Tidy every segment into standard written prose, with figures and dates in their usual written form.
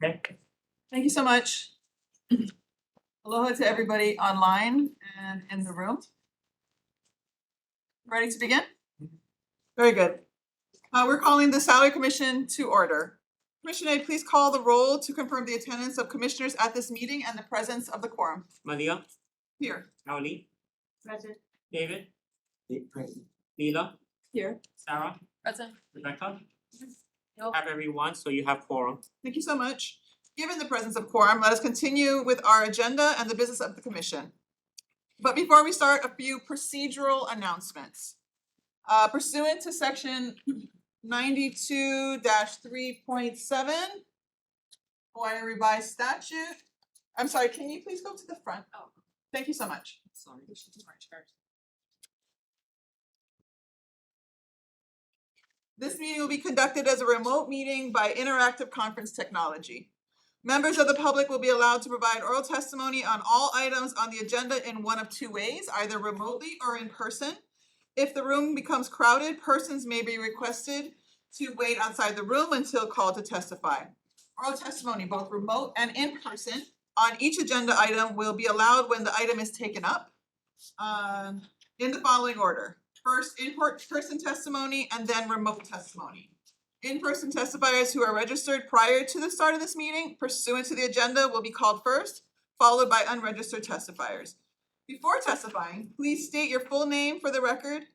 Okay. Thank you so much. Aloha to everybody online and in the room. Ready to begin? Very good. We're calling the Salary Commission to order. Commissioner, A, please call the roll to confirm the attendance of commissioners at this meeting and the presence of the quorum. Malia, Here. Ali, Present. David, Leela, Here. Sarah, Present. Rebecca. Nope. Have everyone, so you have quorum. Thank you so much. Given the presence of quorum, let us continue with our agenda and the business of the commission. But before we start, a few procedural announcements. Pursuant to section 92-3.7 Hawaii Revised Statute. I'm sorry, can you please go to the front? Oh. Thank you so much. Sorry, we should do our chart. This meeting will be conducted as a remote meeting by interactive conference technology. Members of the public will be allowed to provide oral testimony on all items on the agenda in one of two ways, either remotely or in person. If the room becomes crowded, persons may be requested to wait outside the room until called to testify. Oral testimony, both remote and in person, on each agenda item will be allowed when the item is taken up. In the following order. First, in-person testimony and then remote testimony. In-person testifiers who are registered prior to the start of this meeting pursuant to the agenda will be called first, followed by unregistered testifiers. Before testifying, please state your full name for the record.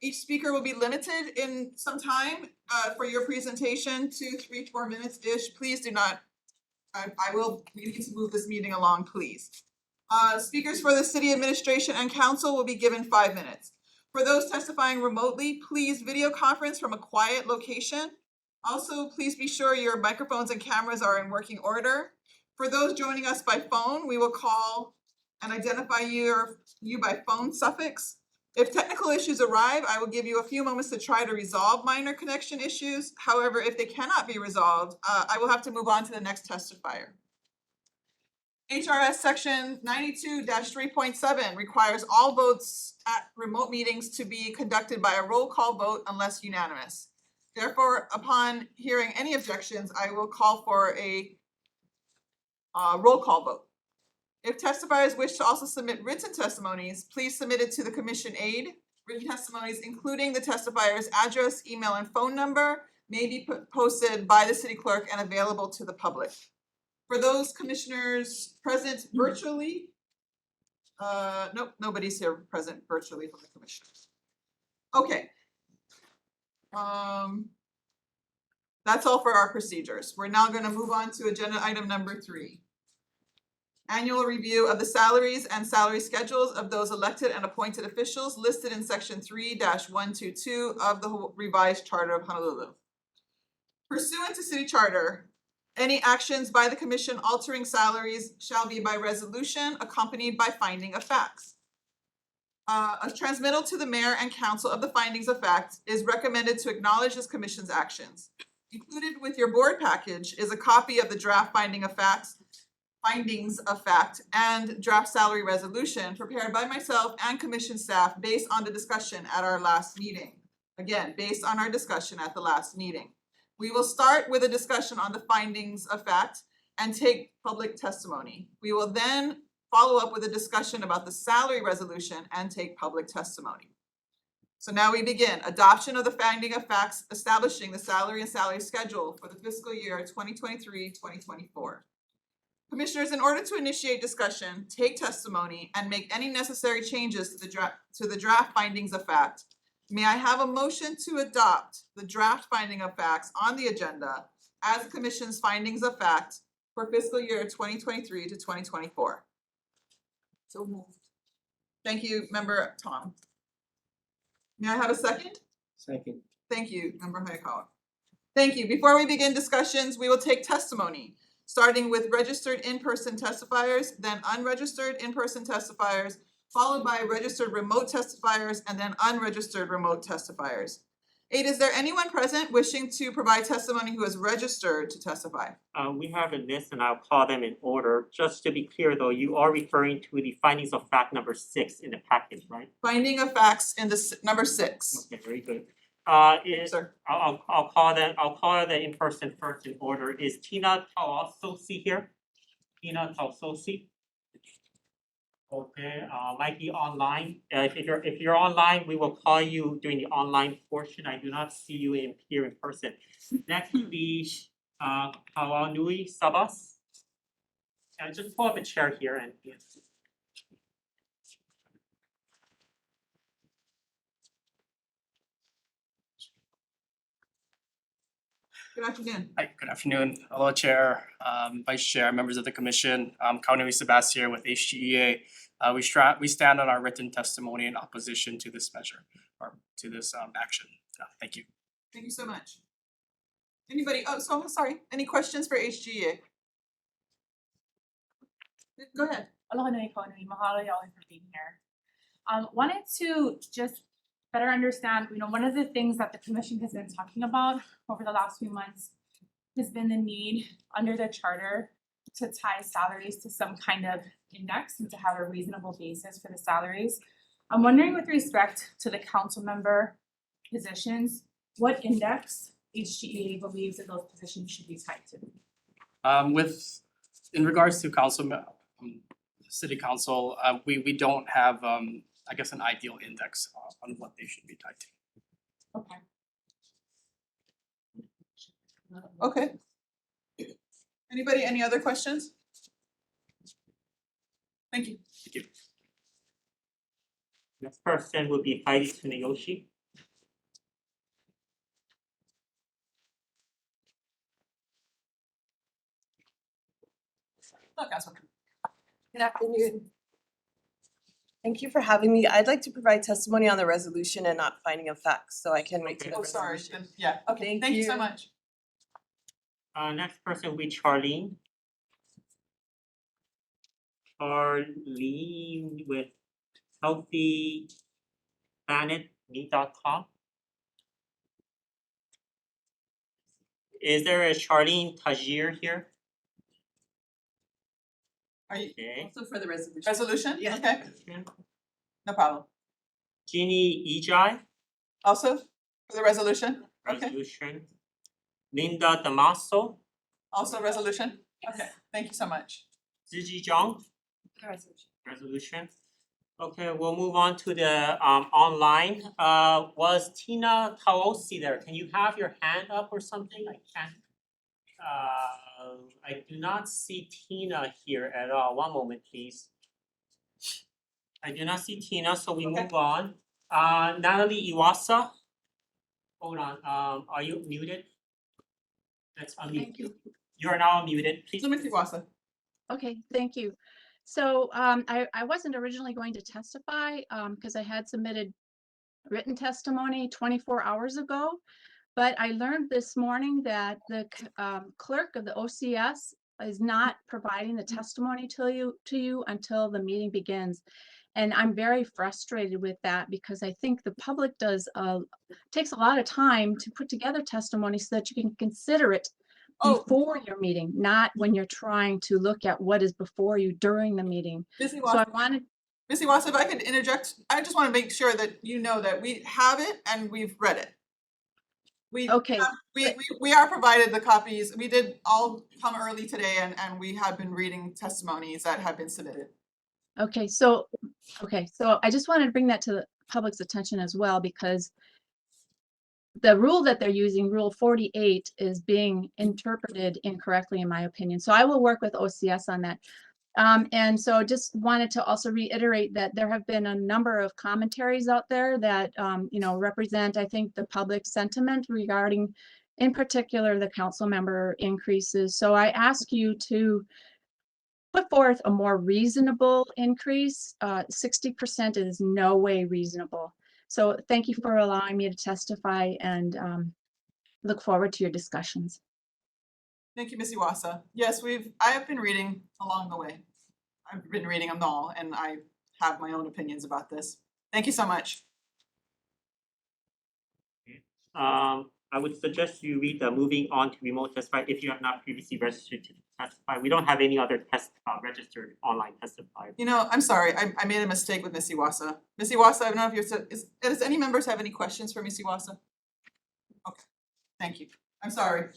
Each speaker will be limited in some time for your presentation to 3-4 minutes-ish. Please do not, we need to move this meeting along, please. Speakers for the city administration and council will be given 5 minutes. For those testifying remotely, please video conference from a quiet location. Also, please be sure your microphones and cameras are in working order. For those joining us by phone, we will call and identify you by phone suffix. If technical issues arrive, I will give you a few moments to try to resolve minor connection issues. However, if they cannot be resolved, I will have to move on to the next testifier. HRS section 92-3.7 requires all votes at remote meetings to be conducted by a roll call vote unless unanimous. Therefore, upon hearing any objections, I will call for a roll call vote. If testifiers wish to also submit written testimonies, please submit it to the commission aide. Written testimonies, including the testifier's address, email, and phone number, may be posted by the city clerk and available to the public. For those commissioners present virtually, nope, nobody's here present virtually from the commissioners. Okay. That's all for our procedures. We're now going to move on to agenda item number 3. Annual review of the salaries and salary schedules of those elected and appointed officials listed in section 3-122 of the revised charter of Honolulu. Pursuant to city charter, any actions by the commission altering salaries shall be by resolution accompanied by finding of facts. A transmittal to the mayor and council of the findings of fact is recommended to acknowledge this commission's actions. Included with your board package is a copy of the draft findings of fact and draft salary resolution prepared by myself and commission staff based on the discussion at our last meeting. Again, based on our discussion at the last meeting. We will start with a discussion on the findings of fact and take public testimony. We will then follow up with a discussion about the salary resolution and take public testimony. So now we begin. Adoption of the finding of facts establishing the salary and salary schedule for the fiscal year 2023-2024. Commissioners, in order to initiate discussion, take testimony, and make any necessary changes to the draft findings of fact, may I have a motion to adopt the draft finding of facts on the agenda as the Commission's findings of fact for fiscal year 2023 to 2024? So moved. Thank you, Member Tom. May I have a second? Second. Thank you, Member Hayakawa. Thank you. Before we begin discussions, we will take testimony, starting with registered in-person testifiers, then unregistered in-person testifiers, followed by registered remote testifiers, and then unregistered remote testifiers. Aid, is there anyone present wishing to provide testimony who is registered to testify? We have a list and I'll call them in order. Just to be clear though, you are referring to the findings of fact number 6 in the package, right? Finding of facts in the number 6. Okay, very good. is, Sir. I'll call the in-person first in order. Is Tina Taososi here? Tina Taososi? Okay, might be online. If you're online, we will call you during the online portion. I do not see you here in person. Next would be Kawanui Sabas. And just pull up a chair here and yes. Good afternoon. Hi, good afternoon. Hello, Chair, Vice Chair, members of the Commission. Kaunui Sebastian with HGEA. We stand on our written testimony in opposition to this measure or to this action. Thank you. Thank you so much. Anybody, so I'm sorry, any questions for HGA? Go ahead. Aloha nui kaunui, mahalo y'all for being here. Wanted to just better understand, one of the things that the commission has been talking about over the last few months has been the need under the charter to tie salaries to some kind of index and to have a reasonable basis for the salaries. I'm wondering with respect to the council member positions, what index HGA believes that those positions should be tied to? In regards to city council, we don't have I guess an ideal index on what they should be tied to. Okay. Okay. Anybody, any other questions? Thank you. Thank you. Next person would be Heidi Tsuneyoshi. Look, Councilman. Good afternoon. Thank you for having me. I'd like to provide testimony on the resolution and not finding of facts, so I can wait to the Oh, sorry, resolution. then, yeah, okay, thank you so much. Next person will be Charlene. Charlene with healthyplanetme.com. Is there a Charlene Tajir here? Are you, Okay. Also for the resolution. resolution? Yeah. Okay, no problem. Jeannie Ejai, Also, for the resolution? Okay, resolution. Linda Damaso, also resolution? Okay, thank you so much. Ziji Zhang, Resolution. resolution. Okay, we'll move on to the online. Was Tina Taosi there? Can you have your hand up or something? I can't. I do not see Tina here at all. One moment, please. I do not see Tina, so we Okay. move on. Natalie Iwasa. Hold on, are you muted? Let's unmute Thank you. You are now muted, please. Mr. Wassa. Okay, thank you. So I wasn't originally going to testify because I had submitted written testimony 24 hours ago. But I learned this morning that the clerk of the OCS is not providing the testimony to you until the meeting begins. And I'm very frustrated with that because I think the public takes a lot of time to put together testimony so that you can consider it Oh, before your meeting, not when you're trying to look at what is before you during the meeting. Missy So I Wassa, wanted, Missy Wassa, if I could interject, I just wanna make sure that you know that we have it and we've read it. We okay, have- we are provided the copies, we did all come early today and we have been reading testimonies that have been submitted. okay, so I just wanted to bring that to the public's attention as well because the rule that they're using, Rule 48, is being interpreted incorrectly in my opinion. So I will work with OCS on that. And so just wanted to also reiterate that there have been a number of commentaries out there that, represent, I think, the public sentiment regarding, in particular, the council member increases. So I ask you to put forth a more reasonable increase. 60% is no way reasonable. So thank you for allowing me to testify and look forward to your discussions. Thank you, Missy Wassa. Yes, I have been reading along the way. I've been reading them all and I have my own opinions about this. Thank you so much. I would suggest you read the moving on to remote testify if you have not previously registered to testify. We don't have any other registered online testifiers. You know, I'm sorry, I made a mistake with Missy Wassa. Missy Wassa, I don't know if does any members have any questions for Missy Wassa? Thank you. I'm sorry.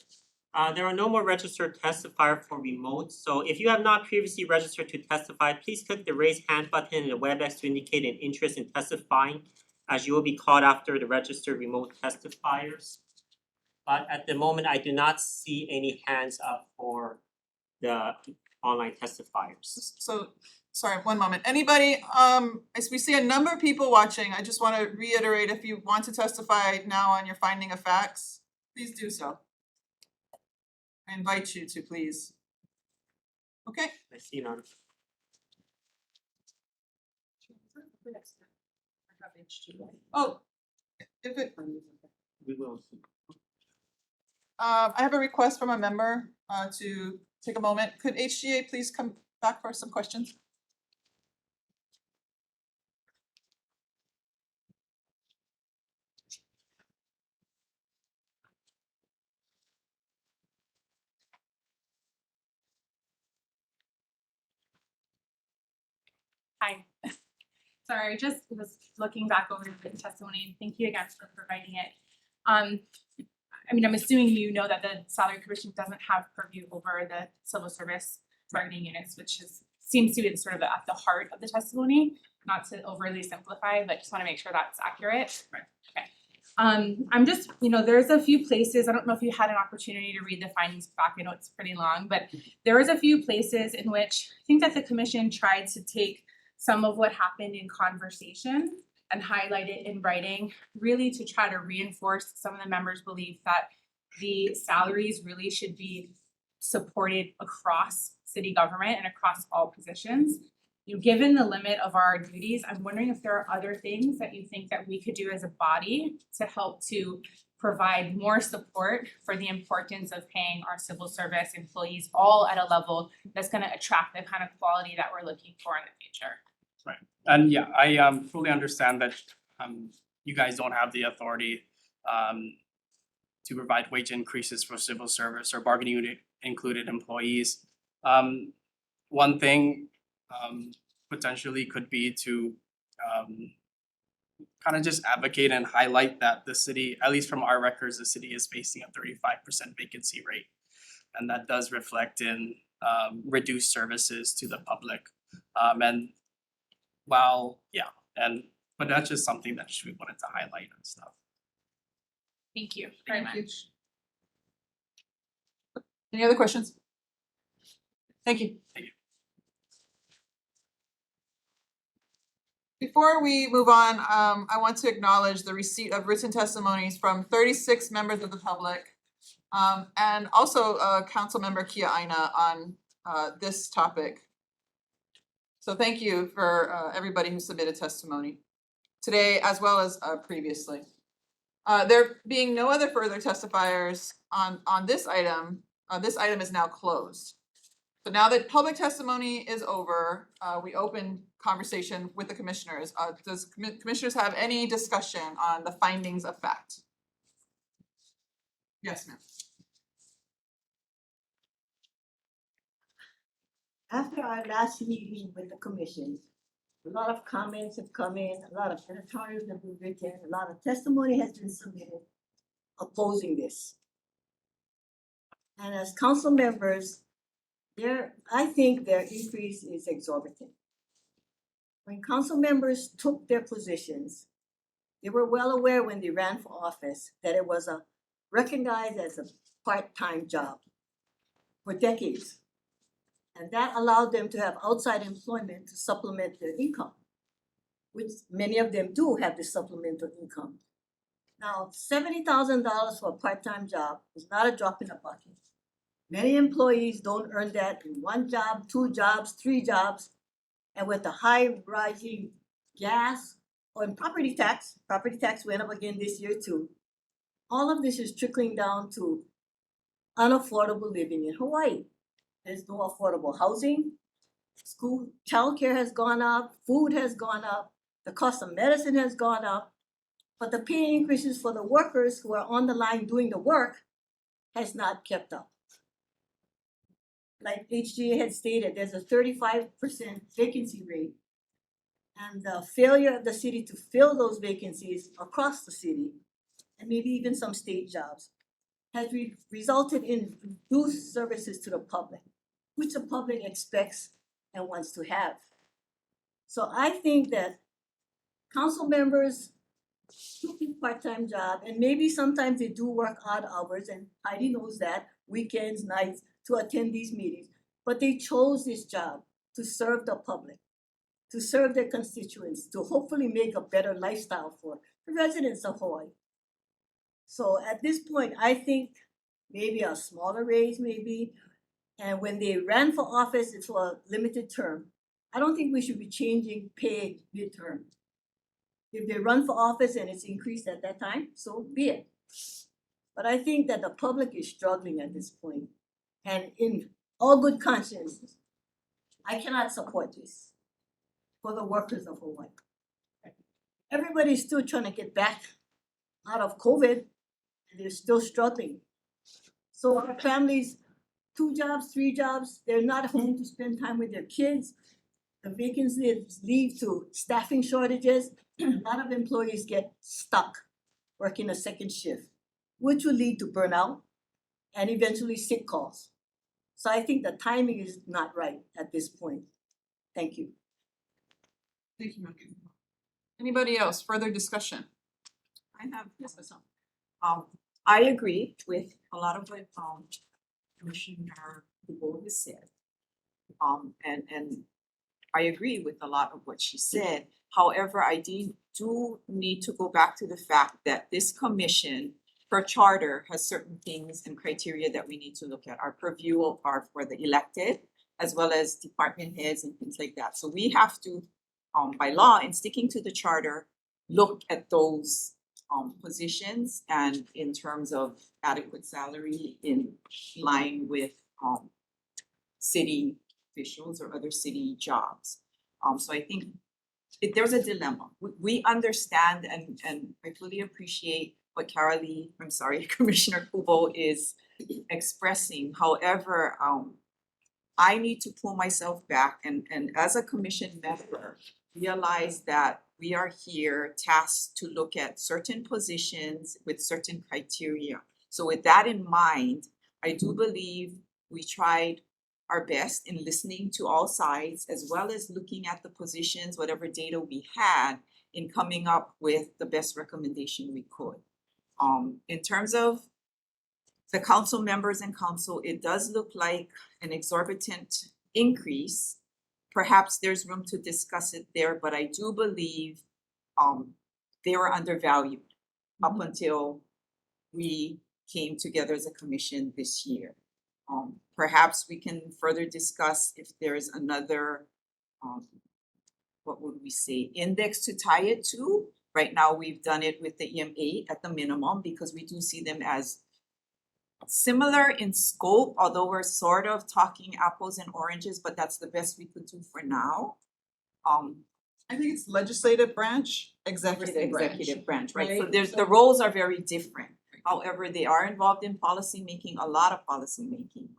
There are no more registered testifier for remote, so if you have not previously registered to testify, please click the raise hand button in the WebEx to indicate an interest in testifying, as you will be called after the registered remote testifiers. But at the moment, I do not see any hands up for the online testifiers. So, sorry, one moment. Anybody, as we see a number of people watching, I just wanna reiterate, if you want to testify now on your finding of facts, please do so. I invite you to, please. Okay, I see none. oh, if it, We will. I have a request from a member, to take a moment. Could HGA please come back for some questions? Hi. Sorry, just was looking back over the testimony. Thank you again for providing it. I mean, I'm assuming you know that the salary commission doesn't have purview over the civil service bargaining units, which seems to be sort of at the heart of the testimony, not to overly simplify, but just wanna make sure that's accurate. Right. Okay. I'm just, there's a few places, I don't know if you had an opportunity to read the findings back, I know it's pretty long, but there was a few places in which I think that the commission tried to take some of what happened in conversation and highlight it in writing, really to try to reinforce some of the members' belief that the salaries really should be supported across city government and across all positions. Given the limit of our duties, I'm wondering if there are other things that you think that we could do as a body to help to provide more support for the importance of paying our civil service employees all at a level that's gonna attract the kind of quality that we're looking for in the future. And yeah, I fully understand that you guys don't have the authority to provide wage increases for civil service or bargaining unit included employees. One thing potentially could be to kind of just advocate and highlight that the city, at least from our records, the city is facing a 35% vacancy rate. And that does reflect in reduced services to the public. And while, but that's just something that we wanted to highlight and stuff. Thank you very Thank you. much. Any other questions? Thank you. Thank you. Before we move on, I want to acknowledge the receipt of written testimonies from 36 members of the public, and also Councilmember Kia Aina on this topic. So thank you for everybody who submitted testimony today as well as previously. There being no other further testifiers on this item is now closed. So now that public testimony is over, we open conversation with the commissioners. Does commissioners have any discussion on the findings of fact? Yes, ma'am. After our last meeting with the commission, a lot of comments have come in, a lot of editorials have been written, a lot of testimony has been submitted opposing this. And as council members, I think their increase is exorbitant. When council members took their positions, they were well aware when they ran for office that it was recognized as a part-time job for decades. And that allowed them to have outside employment to supplement their income, which many of them do have this supplemental income. Now, $70,000 for a part-time job is not a drop in the bucket. Many employees don't earn that in one job, 2 jobs, 3 jobs. And with the high rising gas or property tax went up again this year too. All of this is trickling down to unaffordable living in Hawaii. There's no affordable housing, school, childcare has gone up, food has gone up, the cost of medicine has gone up. But the pay increases for the workers who are on the line doing the work has not kept up. Like HGA had stated, there's a 35% vacancy rate. And the failure of the city to fill those vacancies across the city and maybe even some state jobs, has resulted in reduced services to the public, which the public expects and wants to have. So I think that council members do a part-time job, and maybe sometimes they do work odd hours, and Heidi knows that, weekends, nights, to attend these meetings. But they chose this job to serve the public, to serve their constituents, to hopefully make a better lifestyle for the residents of Hawaii. So at this point, I think maybe a smaller raise maybe, and when they ran for office, it's for a limited term. I don't think we should be changing pay midterm. If they run for office and it's increased at that time, so be it. But I think that the public is struggling at this point, and in all good conscience, I cannot support this for the workers of Hawaii. Everybody's still trying to get back out of COVID, and they're still struggling. So our families, 2 jobs, 3 jobs, they're not home to spend time with their kids. The vacancies lead to staffing shortages. A lot of employees get stuck working a second shift, which will lead to burnout and eventually sick calls. So I think the timing is not right at this point. Thank you. Thank you, Monica. Anybody else, further discussion? I have, Yes, Ms. Hong. I agree with a lot of what Commissioner Kubo has said. And I agree with a lot of what she said. However, I do need to go back to the fact that this commission, per charter, has certain things and criteria that we need to look at. Our purview are for the elected, as well as department heads and things like that. So we have to, by law, in sticking to the charter, look at those positions and in terms of adequate salary in line with city officials or other city jobs. So I think there's a dilemma. We understand and I fully appreciate what Commissioner Kubo is expressing. However, I need to pull myself back and as a commission member, realize that we are here tasked to look at certain positions with certain criteria. So with that in mind, I do believe we tried our best in listening to all sides, as well as looking at the positions, whatever data we had, in coming up with the best recommendation we could. In terms of the council members and council, it does look like an exorbitant increase. Perhaps there's room to discuss it there, but I do believe they were undervalued up until we came together as a commission this year. Perhaps we can further discuss if there is another, what would we say, index to tie it to. Right now, we've done it with the EM8 at the minimum because we do see them as similar in scope, although we're sort of talking apples and oranges, but that's the best we could do for now. I think it's legislative branch, Versus the executive branch. executive branch, right? So right? there's, the roles are very different. However, they are involved in policy making, a lot of policy making,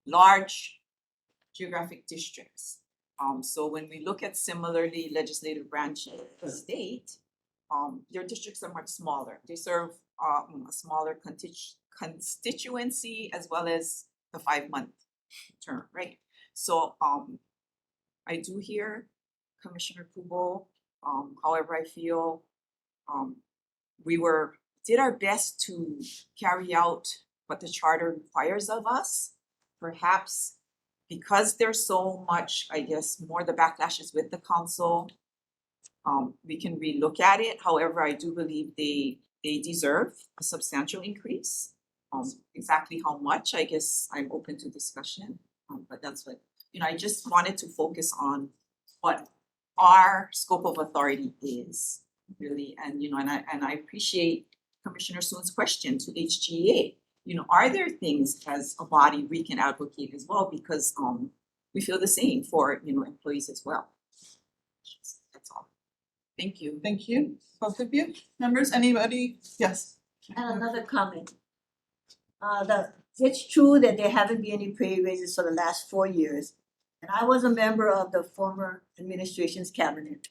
large geographic districts. So when we look at similarly legislative branches of the state, their districts are much smaller. They serve a smaller constituency as well as the 5-month term, right? So I do hear Commissioner Kubo. However, I feel we did our best to carry out what the charter requires of us. Perhaps because there's so much, I guess, more the backlash is with the council, we can relook at it. However, I do believe they deserve a substantial increase. Exactly how much, I guess I'm open to discussion, but that's what, I just wanted to focus on what our scope of authority is really, and I appreciate Commissioner Soon's question to HGA. Are there things as a body we can advocate as well, because we feel the same for employees as well. That's all. Thank you. Thank you, both of you. Members, anybody? Yes. And another comment. It's true that there haven't been any pay raises for the last 4 years. And I was a member of the former administration's cabinet.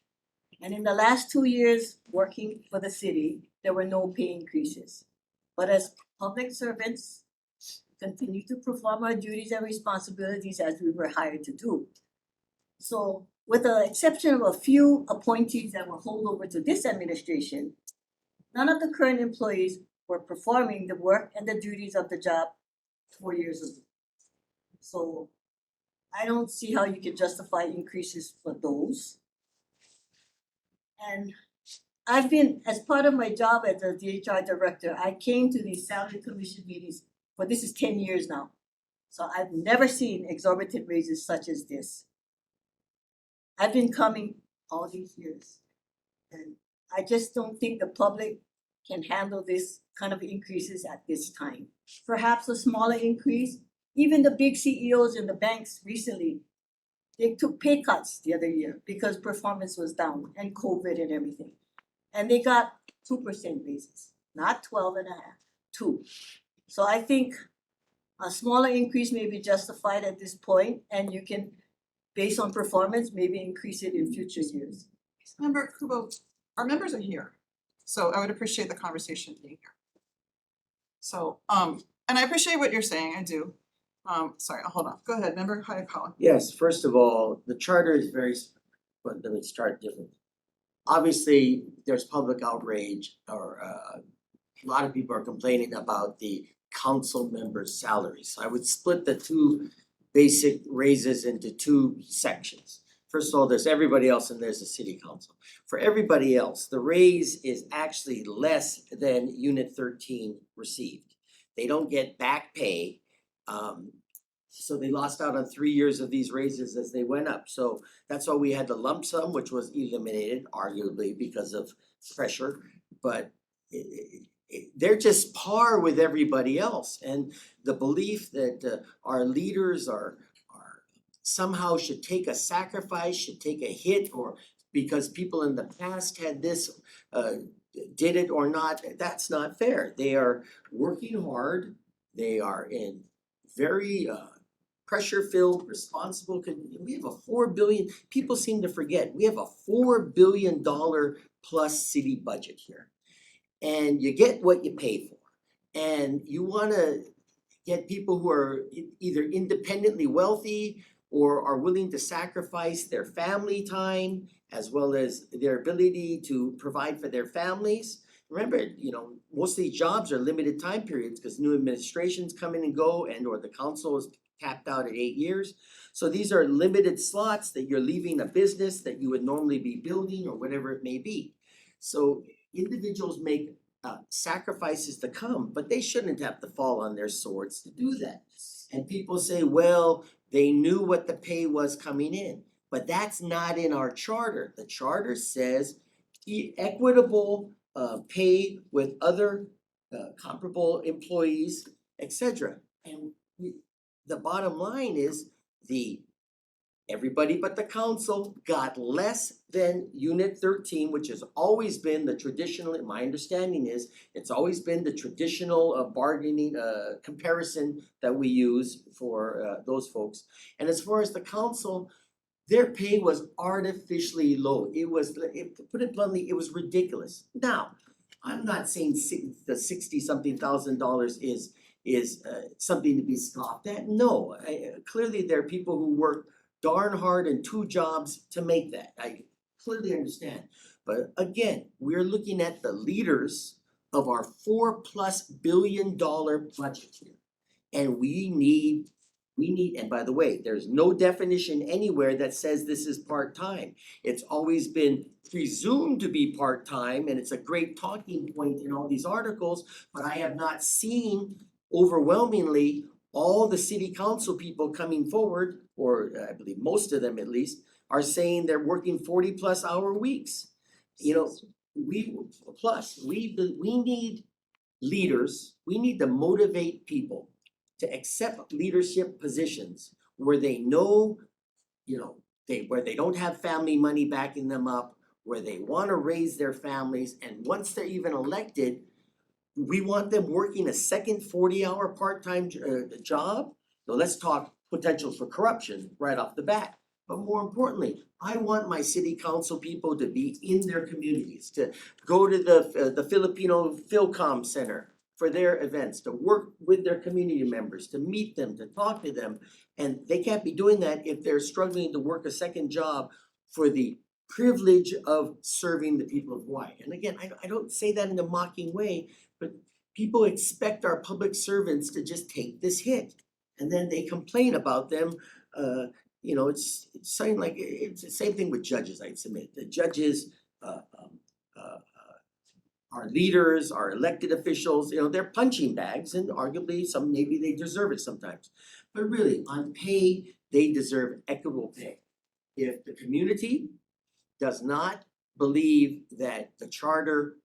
And in the last 2 years working for the city, there were no pay increases. But as public servants, continue to perform our duties and responsibilities as we were hired to do. So with the exception of a few appointees that were holdover to this administration, none of the current employees were performing the work and the duties of the job 4 years ago. So I don't see how you can justify increases for those. And I've been, as part of my job as a DHR director, I came to these salary commission meetings, but this is 10 years now. So I've never seen exorbitant raises such as this. I've been coming all these years. And I just don't think the public can handle this kind of increases at this time. Perhaps a smaller increase, even the big CEOs in the banks recently, they took pay cuts the other year because performance was down and COVID and everything. And they got 2% raises, not 12.5, 2. So I think a smaller increase may be justified at this point, and you can, based on performance, maybe increase it in future years. Member Kubo, our members are here, so I would appreciate the conversation being here. So, and I appreciate what you're saying, I do. Sorry, hold on, go ahead, member Hayakawa. Yes, first of all, the charter is but let me start different. Obviously, there's public outrage or a lot of people are complaining about the council members' salaries. I would split the two basic raises into two sections. First of all, there's everybody else and there's the city council. For everybody else, the raise is actually less than Unit 13 received. They don't get back pay. So they lost out on 3 years of these raises as they went up. So that's why we had the lump sum, which was eliminated arguably because of pressure. But they're just par with everybody else. And the belief that our leaders are somehow should take a sacrifice, should take a hit, or because people in the past had this, did it or not, that's not fair. They are working hard. They are in very pressure-filled, responsible, we have a $4 billion, people seem to forget, we have a $4 billion plus city budget here. And you get what you pay for. And you wanna get people who are either independently wealthy or are willing to sacrifice their family time as well as their ability to provide for their families. Remember, most of these jobs are limited time periods because new administrations come in and go and or the council is capped out at 8 years. So these are limited slots that you're leaving a business that you would normally be building or whatever it may be. So individuals make sacrifices to come, but they shouldn't have to fall on their swords to do that. And people say, well, they knew what the pay was coming in, but that's not in our charter. The charter says equitable pay with other comparable employees, etc. And the bottom line is everybody but the council got less than Unit 13, which has always been the traditional, my understanding is, it's always been the traditional bargaining comparison that we use for those folks. And as far as the council, their pay was artificially low. To put it bluntly, it was ridiculous. Now, I'm not saying the $60-something thousand is something to be scoffed at. No, clearly there are people who work darn hard in 2 jobs to make that. I clearly understand. But again, we're looking at the leaders of our $4+ billion budget here. And we need, and by the way, there's no definition anywhere that says this is part-time. It's always been presumed to be part-time, and it's a great talking point in all these articles, but I have not seen overwhelmingly all the city council people coming forward, or I believe most of them at least, are saying they're working 40+ hour weeks. We need leaders, we need to motivate people to accept leadership positions where they know, where they don't have family money backing them up, where they wanna raise their families, and once they're even elected, we want them working a second 40-hour part-time job. So let's talk potential for corruption right off the bat. But more importantly, I want my city council people to be in their communities, to go to the Filipino Philcom Center for their events, to work with their community members, to meet them, to talk to them. And they can't be doing that if they're struggling to work a second job for the privilege of serving the people of Hawaii. And again, I don't say that in a mocking way, but people expect our public servants to just take this hit. And then they complain about them, it's saying like, it's the same thing with judges, I submit. The judges, our leaders, our elected officials, they're punching bags and arguably maybe they deserve it sometimes. But really, on pay, they deserve equitable pay. If the community does not believe that the charter,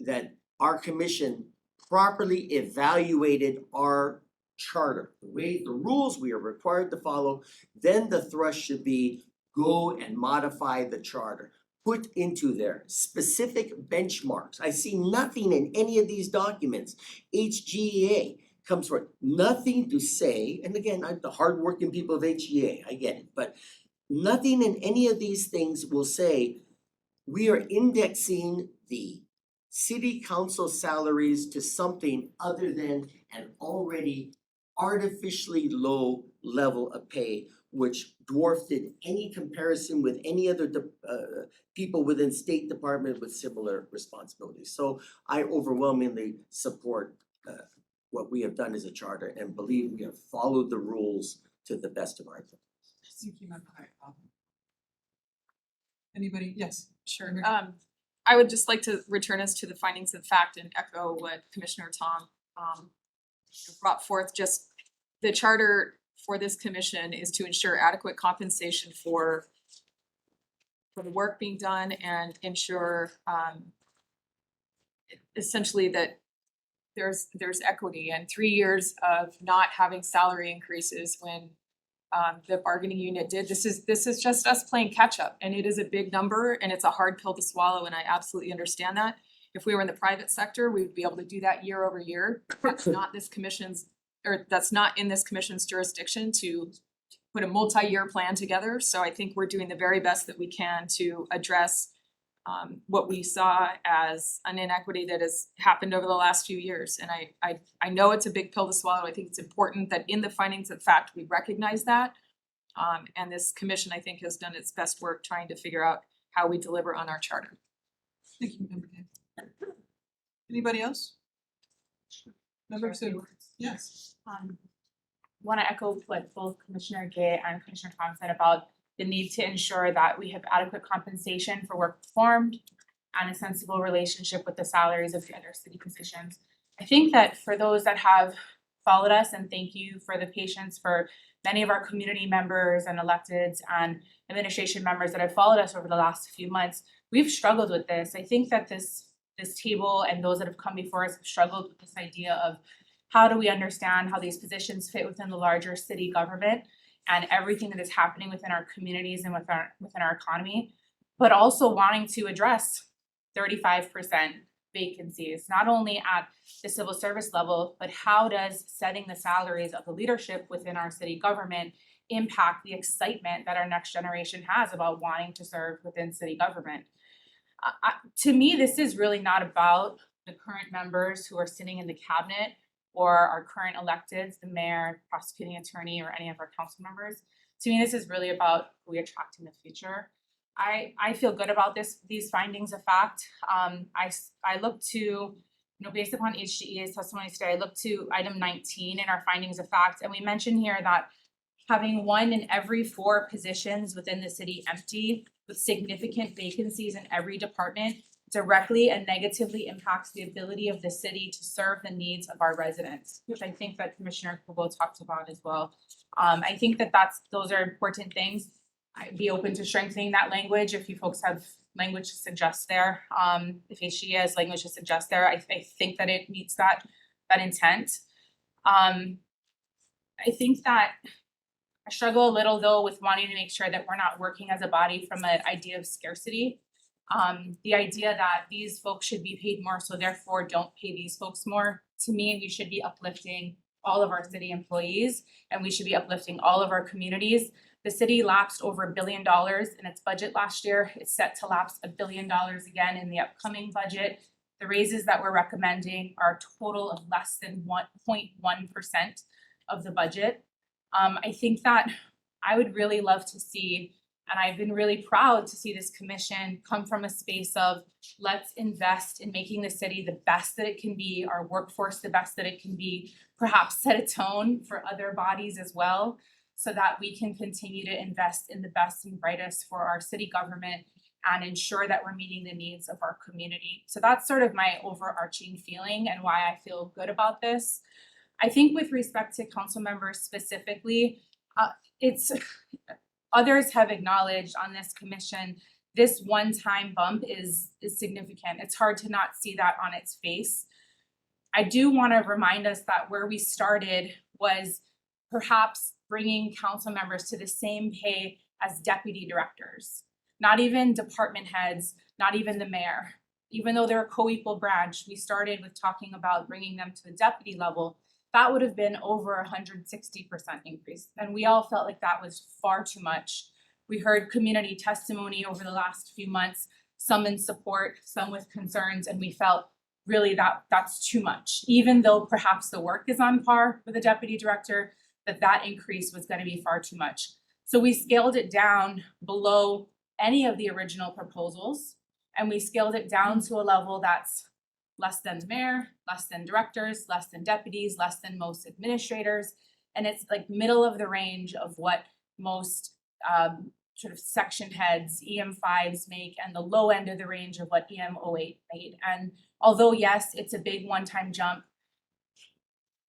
that our commission properly evaluated our charter, the rules we are required to follow, then the thrust should be go and modify the charter. Put into there specific benchmarks. I see nothing in any of these documents. HGEA comes forward, nothing to say, and again, the hardworking people of HGEA, I get it, but nothing in any of these things will say we are indexing the city council salaries to something other than an already artificially low level of pay, which dwarfed in any comparison with any other people within State Department with similar responsibilities. So I overwhelmingly support what we have done as a charter and believe we have followed the rules to the best of our ability. Thank you, Member High. Anybody? Yes. Sure. Member- I would just like to return us to the findings of fact and echo what Commissioner Tom brought forth. Just the charter for this commission is to ensure adequate compensation for the work being done and ensure essentially that there's equity, and 3 years of not having salary increases when the bargaining unit did. This is just us playing catch up, and it is a big number and it's a hard pill to swallow, and I absolutely understand that. If we were in the private sector, we'd be able to do that year over year. That's not this commission's, or that's not in this commission's jurisdiction to put a multi-year plan together. So I think we're doing the very best that we can to address what we saw as an inequity that has happened over the last few years. And I know it's a big pill to swallow. I think it's important that in the findings of fact, we recognize that. And this commission, I think, has done its best work trying to figure out how we deliver on our charter. Thank you, Member Day. Anybody else? Member Sue? Yes. Want to echo what both Commissioner Gay and Commissioner Tom said about the need to ensure that we have adequate compensation for work performed and a sensible relationship with the salaries of the other city positions. I think that for those that have followed us, and thank you for the patience for many of our community members and electeds and administration members that have followed us over the last few months, we've struggled with this. I think that this table and those that have come before us have struggled with this idea of how do we understand how these positions fit within the larger city government and everything that is happening within our communities and within our economy, but also wanting to address 35% vacancies, not only at the civil service level, but how does setting the salaries of the leadership within our city government impact the excitement that our next generation has about wanting to serve within city government? To me, this is really not about the current members who are sitting in the cabinet or our current electeds, the mayor, prosecuting attorney, or any of our council members. To me, this is really about who we attract in the future. I feel good about these findings of fact. I look to, based upon HGEA's testimony today, I look to item 19 in our findings of fact, and we mention here that having 1 in every 4 positions within the city empty with significant vacancies in every department directly and negatively impacts the ability of the city to serve the needs of our residents, which I think that Commissioner Kubo talked about as well. I think that those are important things. I'd be open to strengthening that language if you folks have language to suggest there. If HGEA has language to suggest there, I think that it meets that intent. I think that I struggle a little though with wanting to make sure that we're not working as a body from an idea of scarcity. The idea that these folks should be paid more, so therefore don't pay these folks more. To me, we should be uplifting all of our city employees, and we should be uplifting all of our communities. The city lapsed over $1 billion in its budget last year. It's set to lapse $1 billion again in the upcoming budget. The raises that we're recommending are a total of less than 1.1% of the budget. I think that I would really love to see, and I've been really proud to see this commission come from a space of let's invest in making the city the best that it can be, our workforce the best that it can be, perhaps set a tone for other bodies as well, so that we can continue to invest in the best and brightest for our city government and ensure that we're meeting the needs of our community. So that's sort of my overarching feeling and why I feel good about this. I think with respect to council members specifically, it's others have acknowledged on this commission, this one-time bump is significant. It's hard to not see that on its face. I do want to remind us that where we started was perhaps bringing council members to the same pay as deputy directors. Not even department heads, not even the mayor. Even though they're a co-equal branch, we started with talking about bringing them to the deputy level. That would have been over 160% increase. And we all felt like that was far too much. We heard community testimony over the last few months, some in support, some with concerns, and we felt really that's too much. Even though perhaps the work is on par with a deputy director, that increase was gonna be far too much. So we scaled it down below any of the original proposals, and we scaled it down to a level that's less than the mayor, less than directors, less than deputies, less than most administrators, and it's like middle of the range of what most sort of section heads, EM5s make, and the low end of the range of what EM08 made. And although yes, it's a big one-time jump,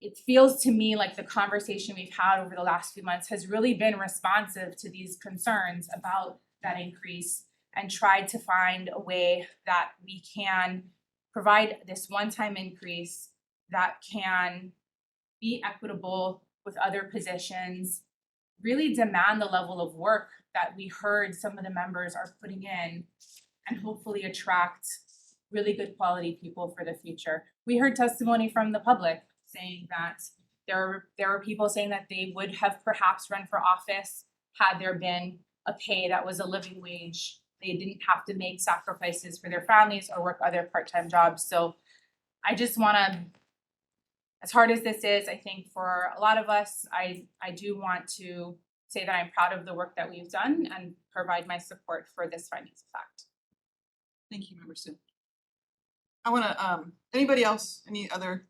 it feels to me like the conversation we've had over the last few months has really been responsive to these concerns about that increase and tried to find a way that we can provide this one-time increase that can be equitable with other positions, really demand the level of work that we heard some of the members are putting in, and hopefully attract really good quality people for the future. We heard testimony from the public saying that there were people saying that they would have perhaps run for office had there been a pay that was a living wage. They didn't have to make sacrifices for their families or work other part-time jobs. So I just wanna, as hard as this is, I think for a lot of us, I do want to say that I'm proud of the work that we've done and provide my support for this findings of fact. Thank you, Member Sue. I wanna, anybody else, any other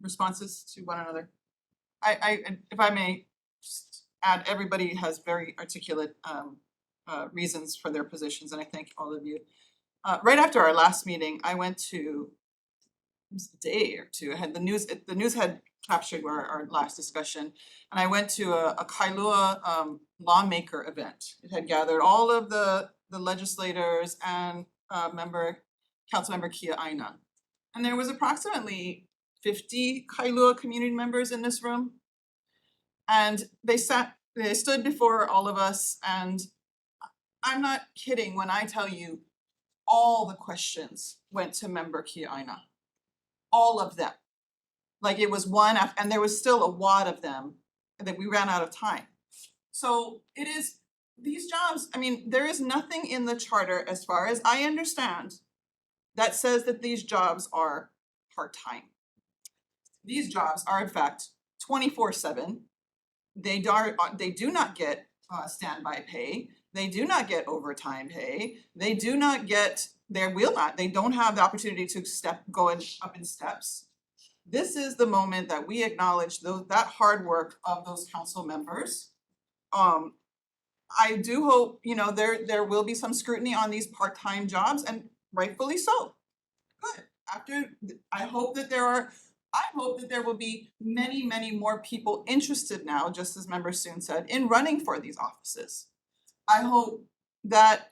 responses to one another? If I may just add, everybody has very articulate reasons for their positions, and I thank all of you. Right after our last meeting, I went to, it was a day or two, I had the news had captured our last discussion, and I went to a Kailua lawmaker event. It had gathered all of the legislators and Councilmember Kia Aina. And there was approximately 50 Kailua community members in this room. And they stood before all of us, and I'm not kidding when I tell you all the questions went to Member Kia Aina. All of them. Like it was one and there was still a wad of them that we ran out of time. So it is these jobs, I mean, there is nothing in the charter, as far as I understand, that says that these jobs are part-time. These jobs are in fact 24/7. They do not get standby pay. They do not get overtime pay. They do not get, they don't have the opportunity to go up in steps. This is the moment that we acknowledge that hard work of those council members. I do hope, there will be some scrutiny on these part-time jobs, and rightfully so. Good. I hope that there will be many, many more people interested now, just as Member Soon said, in running for these offices. I hope that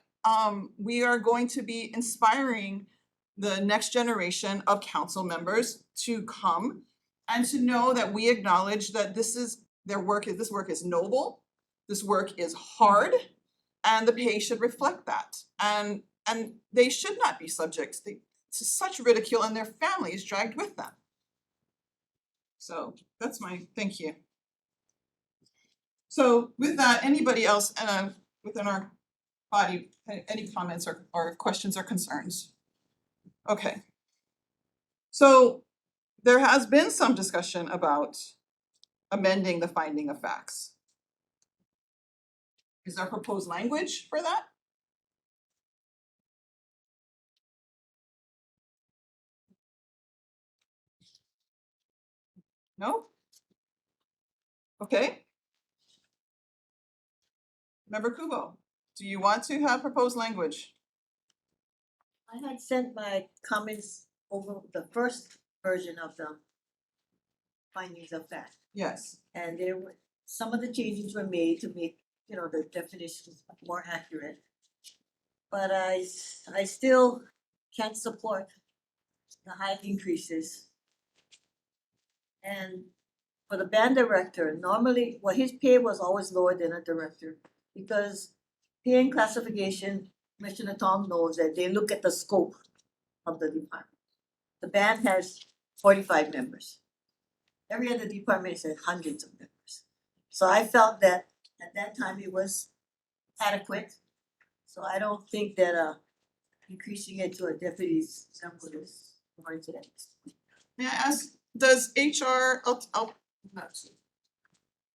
we are going to be inspiring the next generation of council members to come and to know that we acknowledge that this work is noble, this work is hard, and the pay should reflect that. And they should not be subject to such ridicule and their families dragged with them. So that's thank you. So with that, anybody else within our body, any comments or questions or concerns? Okay. So there has been some discussion about amending the finding of facts. Is there proposed language for that? No? Okay. Member Kubo, do you want to have proposed language? I had sent my comments over the first version of the findings of fact. Yes. And there were, some of the changes were made to make, the definitions more accurate. But I still can't support the high increases. And for the band director, normally, his pay was always lower than a director. Because pay and classification, Commissioner Tom knows that they look at the scope of the department. The band has 45 members. Every other department has hundreds of members. So I felt that at that time it was adequate. So I don't think that increasing it to a deputy's level is warranted at this point. May I ask, does HR,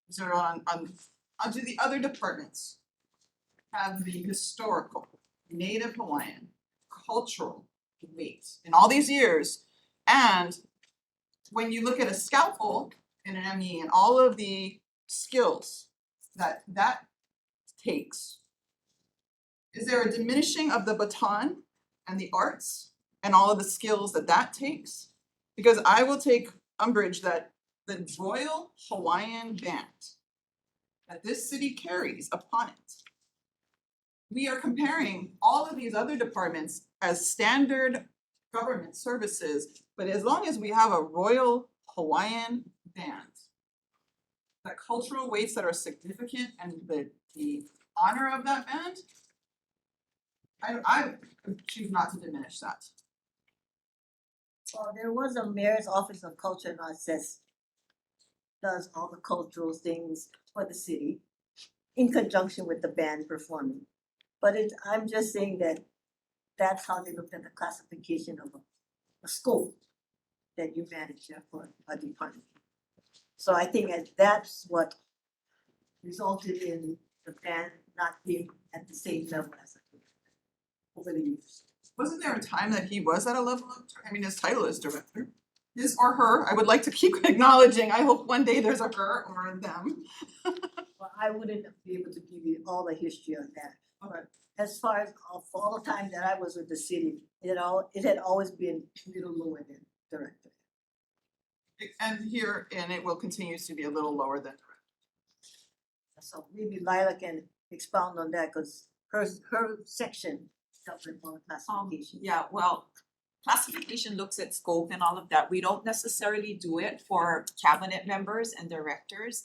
is there do the other departments have the historical, Native Hawaiian, cultural weight in all these years? And when you look at a scalpel in an ME and all of the skills that takes, is there a diminishing of the baton and the arts and all of the skills that takes? Because I will take umbrage that the Royal Hawaiian Band that this city carries upon it, we are comparing all of these other departments as standard government services, but as long as we have a Royal Hawaiian Band, the cultural weights that are significant and the honor of that band, I choose not to diminish that. Well, there was a mayor's office of culture and arts that does all the cultural things for the city in conjunction with the band performing. But I'm just saying that that's how they looked at the classification of a scope that you manage for a department. So I think that's what resulted in the band not being at the same level as over the years. Wasn't there a time that he was at a level of, his title is director, his or her, I would like to keep acknowledging, I hope one day there's a her or a them. Well, I wouldn't be able to give you all the history of that, but as far as for all the time that I was with the city, it had always been a little lower than director. And it will continue to be a little lower than director. So maybe Lila can expound on that, cause her section dealt with all the classification. Yeah, well, classification looks at scope and all of that. We don't necessarily do it for cabinet members and directors.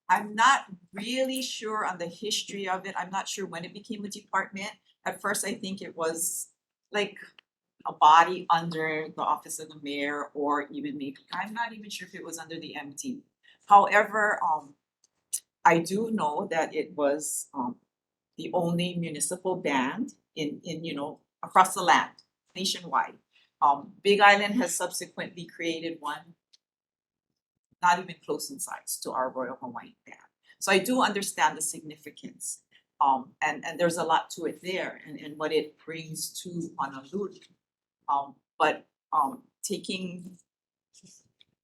I'm not really sure on the history of it. I'm not sure when it became a department. At first, I think it was like a body under the office of the mayor, or even maybe, I'm not even sure if it was under the MT. However, I do know that it was the only municipal band in across the land, nationwide. Big Island has subsequently created one, not even close in size to our Royal Hawaiian Band. So I do understand the significance. And there's a lot to it there and what it brings to Honolulu. But taking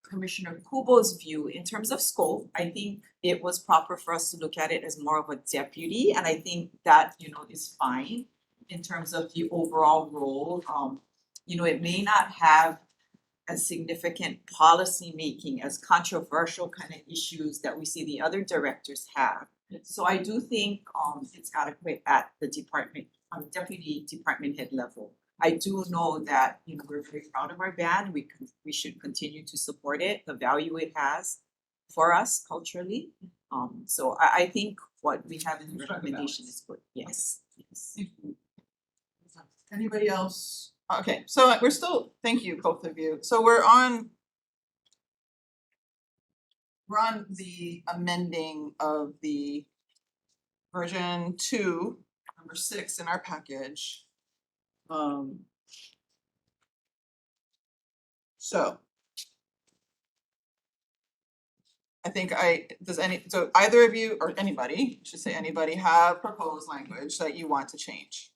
Commissioner Kubo's view in terms of scope, I think it was proper for us to look at it as more of a deputy, and I think that, is fine in terms of the overall role. It may not have as significant policy making as controversial kind of issues that we see the other directors have. So I do think it's adequate at the department, deputy department head level. I do know that, we're very proud of our band. We should continue to support it, the value it has for us culturally. So I think what we have in the recommendation is good. Yes. Anybody else? Okay, so we're still, thank you, both of you. So we're on we're on the amending of the version 2, number 6 in our package. So. I think so either of you or anybody, should say anybody, have proposed language that you want to change?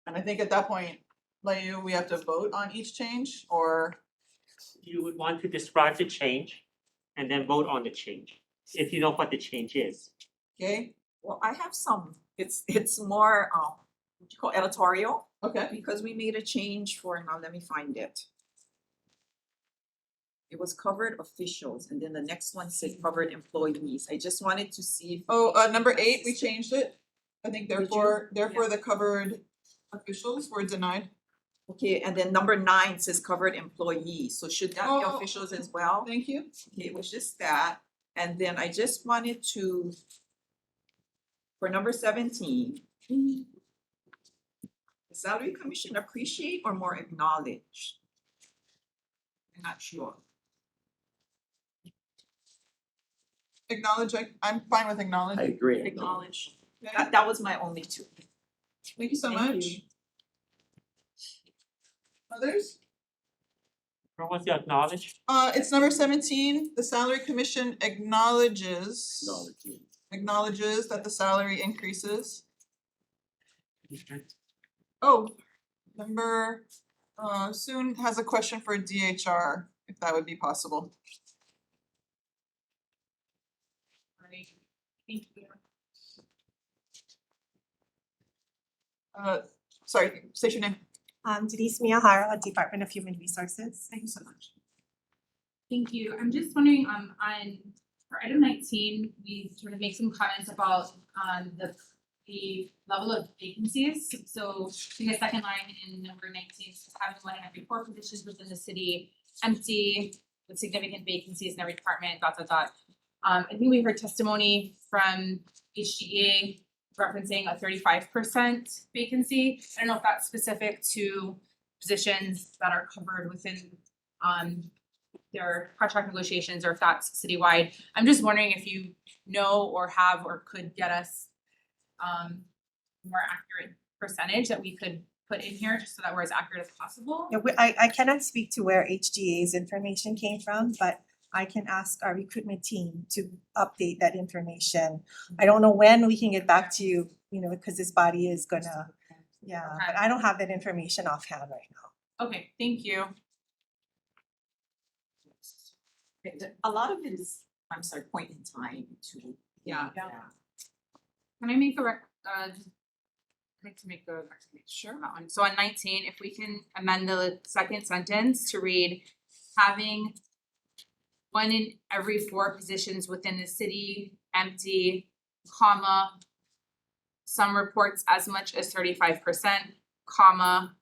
And I think at that point, Layu, we have to vote on each change, or, You would want to describe the change and then vote on the change, if you know what the change is. okay, Well, I have some, it's more, what you call editorial, okay, because we made a change for, now let me find it. It was covered officials, and then the next one said covered employees. I just wanted to see if. number 8, we changed it. I think Did you? therefore the covered officials were denied. Okay, and then number 9 says covered employees, so should that be Oh. officials as well? Thank you. Okay, it was just that, and then I just wanted to. For number 17. The salary commission appreciate or more acknowledge? I'm not sure. Acknowledge, I'm fine with acknowledge. I agree. Acknowledge, Okay, that was my only 2. thank you so Thank much. you. Others? Where was the acknowledge? It's number 17, the salary commission acknowledges that the salary increases. Oh, number, Soon has a question for DHR, if that would be possible. Right. Thank you. Sorry, state your name. Denise Miyahara, Department of Human Resources. Thank you so much. Thank you. I'm just wondering, on, for item 19, we sort of make some comments about, the level of vacancies. So in the second line in number 19, says having 1 in every 4 positions within the city empty with significant vacancies in every department, ... I think we heard testimony from HGA referencing a 35% vacancy. I don't know if that's specific to positions that are covered within their contract negotiations or if that's citywide. I'm just wondering if you know or have or could get us more accurate percentage that we could put in here just so that we're as accurate as possible. Yeah, I cannot speak to where HGA's information came from, but I can ask our recruitment team to update that information. I don't know when we can get back to you, because this body is gonna, but I don't have that information offhand right now. Okay, thank you. A lot of it is, I'm sorry, point in time to. Yeah. Can I make I'd like to make a recommendation on that one. So on 19, if we can amend the second sentence to read, having 1 in every 4 positions within the city empty, comma, some reports as much as 35%, comma,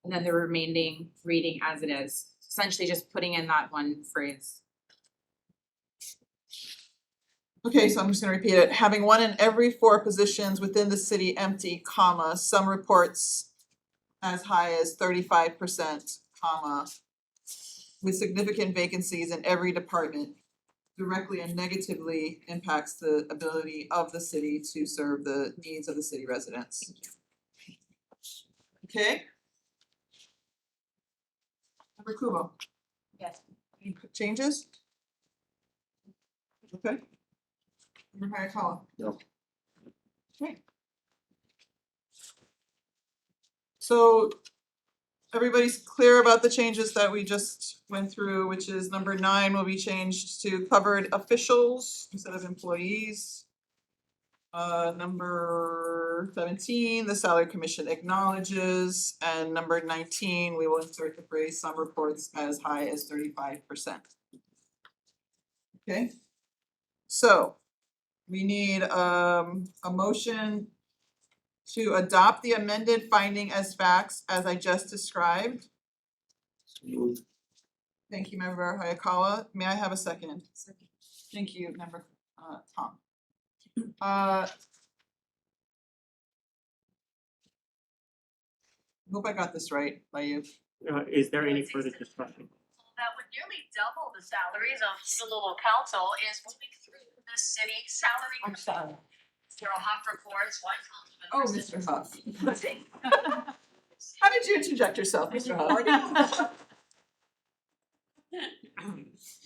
and then the remaining reading as it is. Essentially just putting in that one phrase. Okay, so I'm just gonna repeat it. Having 1 in every 4 positions within the city empty, comma, some reports as high as 35%, comma, with significant vacancies in every department directly and negatively impacts the ability of the city to serve the needs of the city residents. Okay? Member Kubo? Yes. Any changes? Okay. Member Hayakawa? No. Okay. So everybody's clear about the changes that we just went through, which is number 9 will be changed to covered officials instead of employees. Number 17, the salary commission acknowledges, and number 19, we will insert the phrase some reports as high as 35%. Okay, so we need a motion to adopt the amended finding as facts as I just described. Thank you, member Hayakawa. May I have a second? Second. Thank you, member Tom. Hope I got this right by you. Is there any further discussion? that would nearly double the salaries of Honolulu Council is moving through the city salary. I'm sorry. Daryl Huff reports, one Oh, councilman. Mr. Huff. How did you interject yourself, Mr. Huff?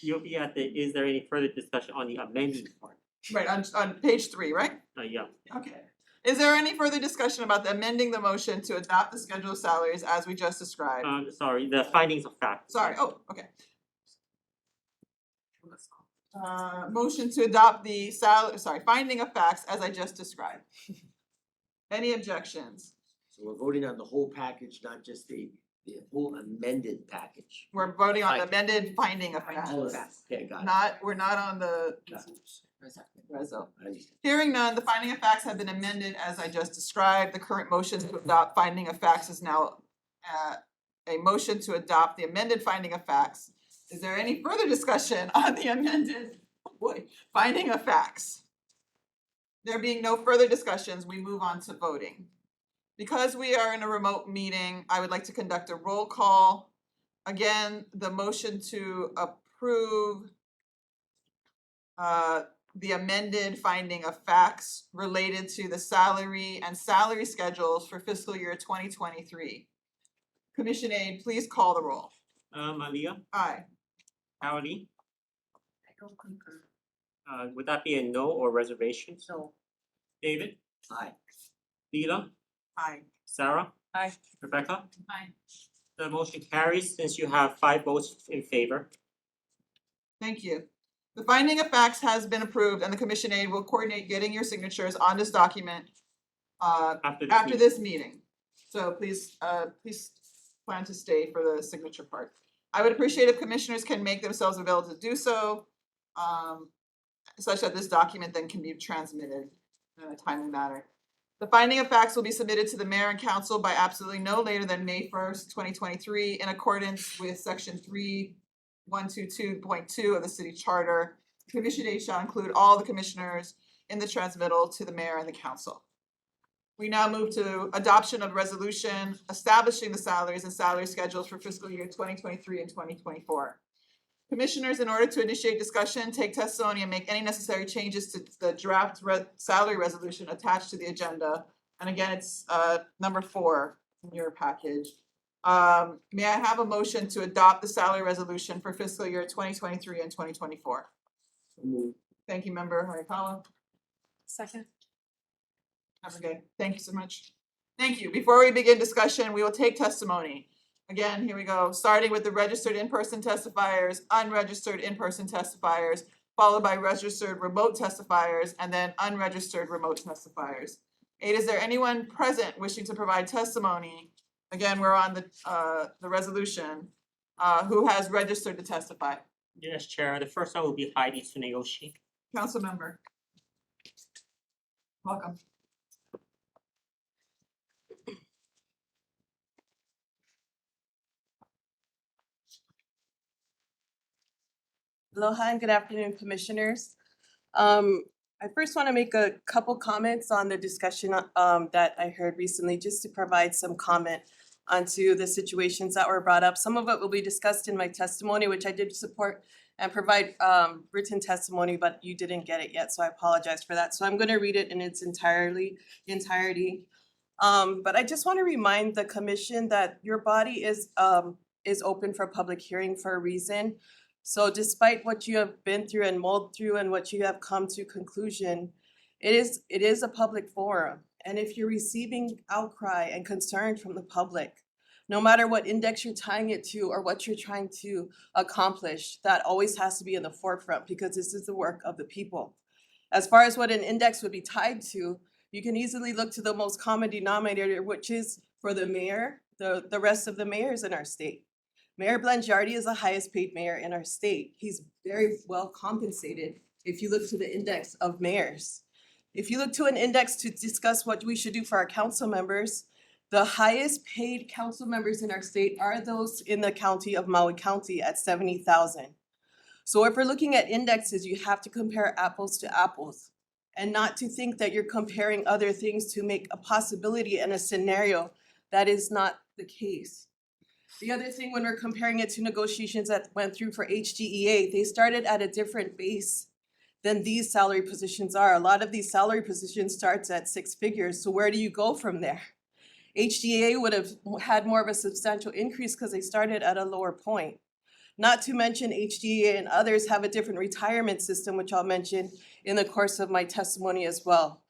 You'll be at the, is there any further discussion on the amending part? Right, on page 3, right? Yeah. Okay. Is there any further discussion about the amending the motion to adopt the schedule of salaries as we just described? Sorry, the findings of fact. Sorry, okay. Motion to adopt the finding of facts as I just described. Any objections? So we're voting on the whole package, not just the whole amended package. We're voting on the amended finding of facts. Oh, okay, got it. We're not on the Got it. reso. I understand. Hearing none, the finding of facts have been amended as I just described. The current motion to adopt finding of facts is now a motion to adopt the amended finding of facts. Is there any further discussion on the amended, finding of facts? There being no further discussions, we move on to voting. Because we are in a remote meeting, I would like to conduct a roll call. Again, the motion to approve the amended finding of facts related to the salary and salary schedules for fiscal year 2023. Commission aide, please call the roll. Malia, Aye. Howdy, I don't concur. would that be a no or reservation? No. David, Aye. Leela, Aye. Sarah? Aye. Rebecca? Aye. The motion carries since you have 5 votes in favor. Thank you. The finding of facts has been approved and the commission aide will coordinate getting your signatures on this document After after this meeting. So please plan to stay for the signature part. I would appreciate if commissioners can make themselves available to do so, such that this document then can be transmitted in a timely manner. The finding of facts will be submitted to the mayor and council by absolutely no later than May 1st, 2023, in accordance with section 3122.2 of the city charter. Commission aide shall include all the commissioners in the transmittal to the mayor and the council. We now move to adoption of resolution establishing the salaries and salary schedules for fiscal year 2023 and 2024. Commissioners, in order to initiate discussion, take testimony, and make any necessary changes to the draft salary resolution attached to the agenda. And again, it's number 4 in your package. May I have a motion to adopt the salary resolution for fiscal year 2023 and 2024? Thank you, Member Hayakawa. Second. Okay, thank you so much. Thank you. Before we begin discussion, we will take testimony. Again, here we go, starting with the registered in-person testifiers, unregistered in-person testifiers, followed by registered remote testifiers, and then unregistered remote testifiers. Aid, is there anyone present wishing to provide testimony? Again, we're on the resolution, who has registered to testify. Yes, Chair, the first one will be Heidi Tsuneyoshi. Council member. Welcome. Aloha and good afternoon, commissioners. I first want to make a couple comments on the discussion that I heard recently, just to provide some comment onto the situations that were brought up. Some of it will be discussed in my testimony, which I did support and provide written testimony, but you didn't get it yet, so I apologize for that. So I'm going to read it in its entirety. But I just want to remind the commission that your body is open for public hearing for a reason. So despite what you have been through and mulled through and what you have come to conclusion, it is a public forum. And if you're receiving outcry and concern from the public, no matter what index you're tying it to or what you're trying to accomplish, that always has to be in the forefront because this is the work of the people. As far as what an index would be tied to, you can easily look to the most common denominator, which is for the mayor, the rest of the mayors in our state. Mayor Blangiardi is the highest paid mayor in our state. He's very well compensated if you look to the index of mayors. If you look to an index to discuss what we should do for our council members, the highest paid council members in our state are those in the county of Maui County at 70,000. So if we're looking at indexes, you have to compare apples to apples and not to think that you're comparing other things to make a possibility and a scenario that is not the case. The other thing, when we're comparing it to negotiations that went through for HGEA, they started at a different base than these salary positions are. A lot of these salary positions starts at 6 figures, so where do you go from there? HGEA would have had more of a substantial increase because they started at a lower point. Not to mention HGEA and others have a different retirement system, which I'll mention in the course of my testimony as well.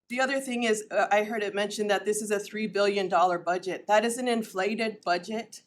The other thing is, I heard it mentioned that this is a $3 billion budget. That is an inflated budget.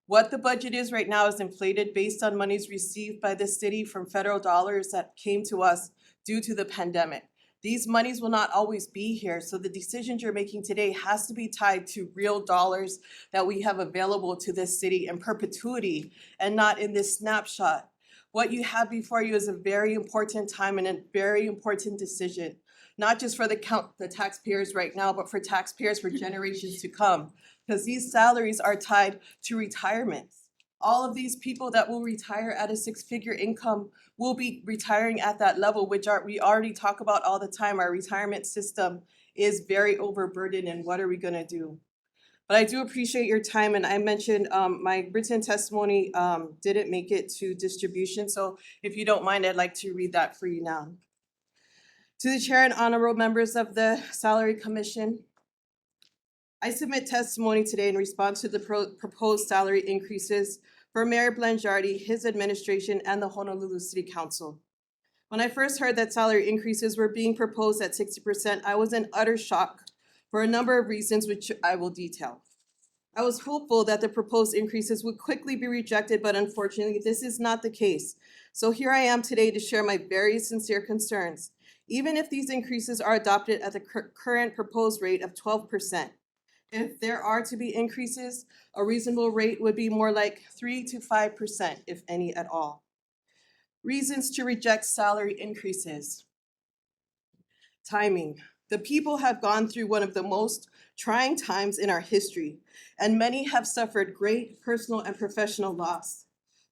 What the budget is right now is inflated based on monies received by the city from federal dollars that came to us due to the pandemic. These monies will not always be here, so the decisions you're making today has to be tied to real dollars that we have available to this city in perpetuity and not in this snapshot. What you have before you is a very important time and a very important decision, not just for the taxpayers right now, but for taxpayers for generations to come. Because these salaries are tied to retirements. All of these people that will retire at a 6-figure income will be retiring at that level, which we already talk about all the time. Our retirement system is very overburdened, and what are we gonna do? But I do appreciate your time, and I mentioned my written testimony didn't make it to distribution, so if you don't mind, I'd like to read that for you now. To the chair and honorable members of the Salary Commission, I submit testimony today in response to the proposed salary increases for Mayor Blangiardi, his administration, and the Honolulu City Council. When I first heard that salary increases were being proposed at 60%, I was in utter shock for a number of reasons which I will detail. I was hopeful that the proposed increases would quickly be rejected, but unfortunately, this is not the case. So here I am today to share my very sincere concerns. Even if these increases are adopted at the current proposed rate of 12%, if there are to be increases, a reasonable rate would be more like 3 to 5%, if any at all. Reasons to reject salary increases. Timing. The people have gone through one of the most trying times in our history, and many have suffered great personal and professional loss.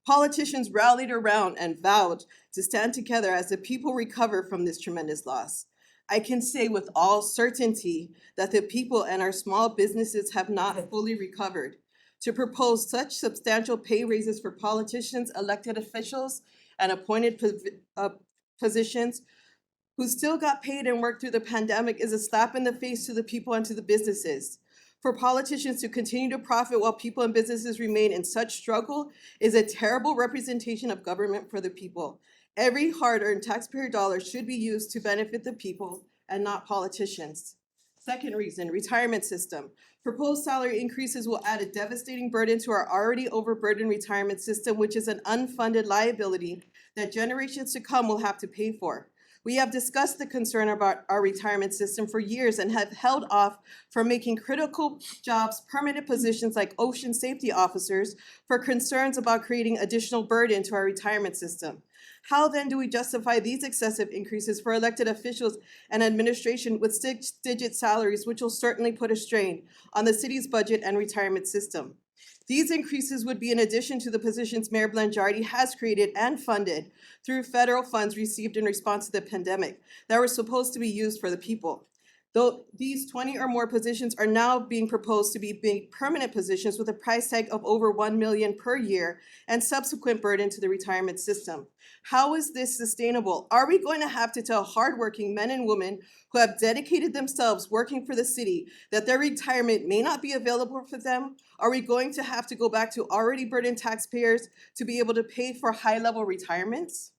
Politicians rallied around and vowed to stand together as the people recover from this tremendous loss. I can say with all certainty that the people and our small businesses have not fully recovered. To propose such substantial pay raises for politicians, elected officials, and appointed positions who still got paid and worked through the pandemic is a slap in the face to the people and to the businesses. For politicians to continue to profit while people and businesses remain in such struggle is a terrible representation of government for the people. Every hard-earned taxpayer dollar should be used to benefit the people and not politicians. Second reason, retirement system. Proposed salary increases will add a devastating burden to our already overburdened retirement system, which is an unfunded liability that generations to come will have to pay for. We have discussed the concern about our retirement system for years and have held off from making critical jobs permanent positions like ocean safety officers for concerns about creating additional burden to our retirement system. How then do we justify these excessive increases for elected officials and administration with 6-digit salaries, which will certainly put a strain on the city's budget and retirement system? These increases would be in addition to the positions Mayor Blangiardi has created and funded through federal funds received in response to the pandemic that were supposed to be used for the people. Though these 20 or more positions are now being proposed to be permanent positions with a price tag of over $1 million per year and subsequent burden to the retirement system. How is this sustainable? Are we going to have to tell hardworking men and women who have dedicated themselves working for the city that their retirement may not be available for them? Are we going to have to go back to already burdened taxpayers to be able to pay for high-level retirements?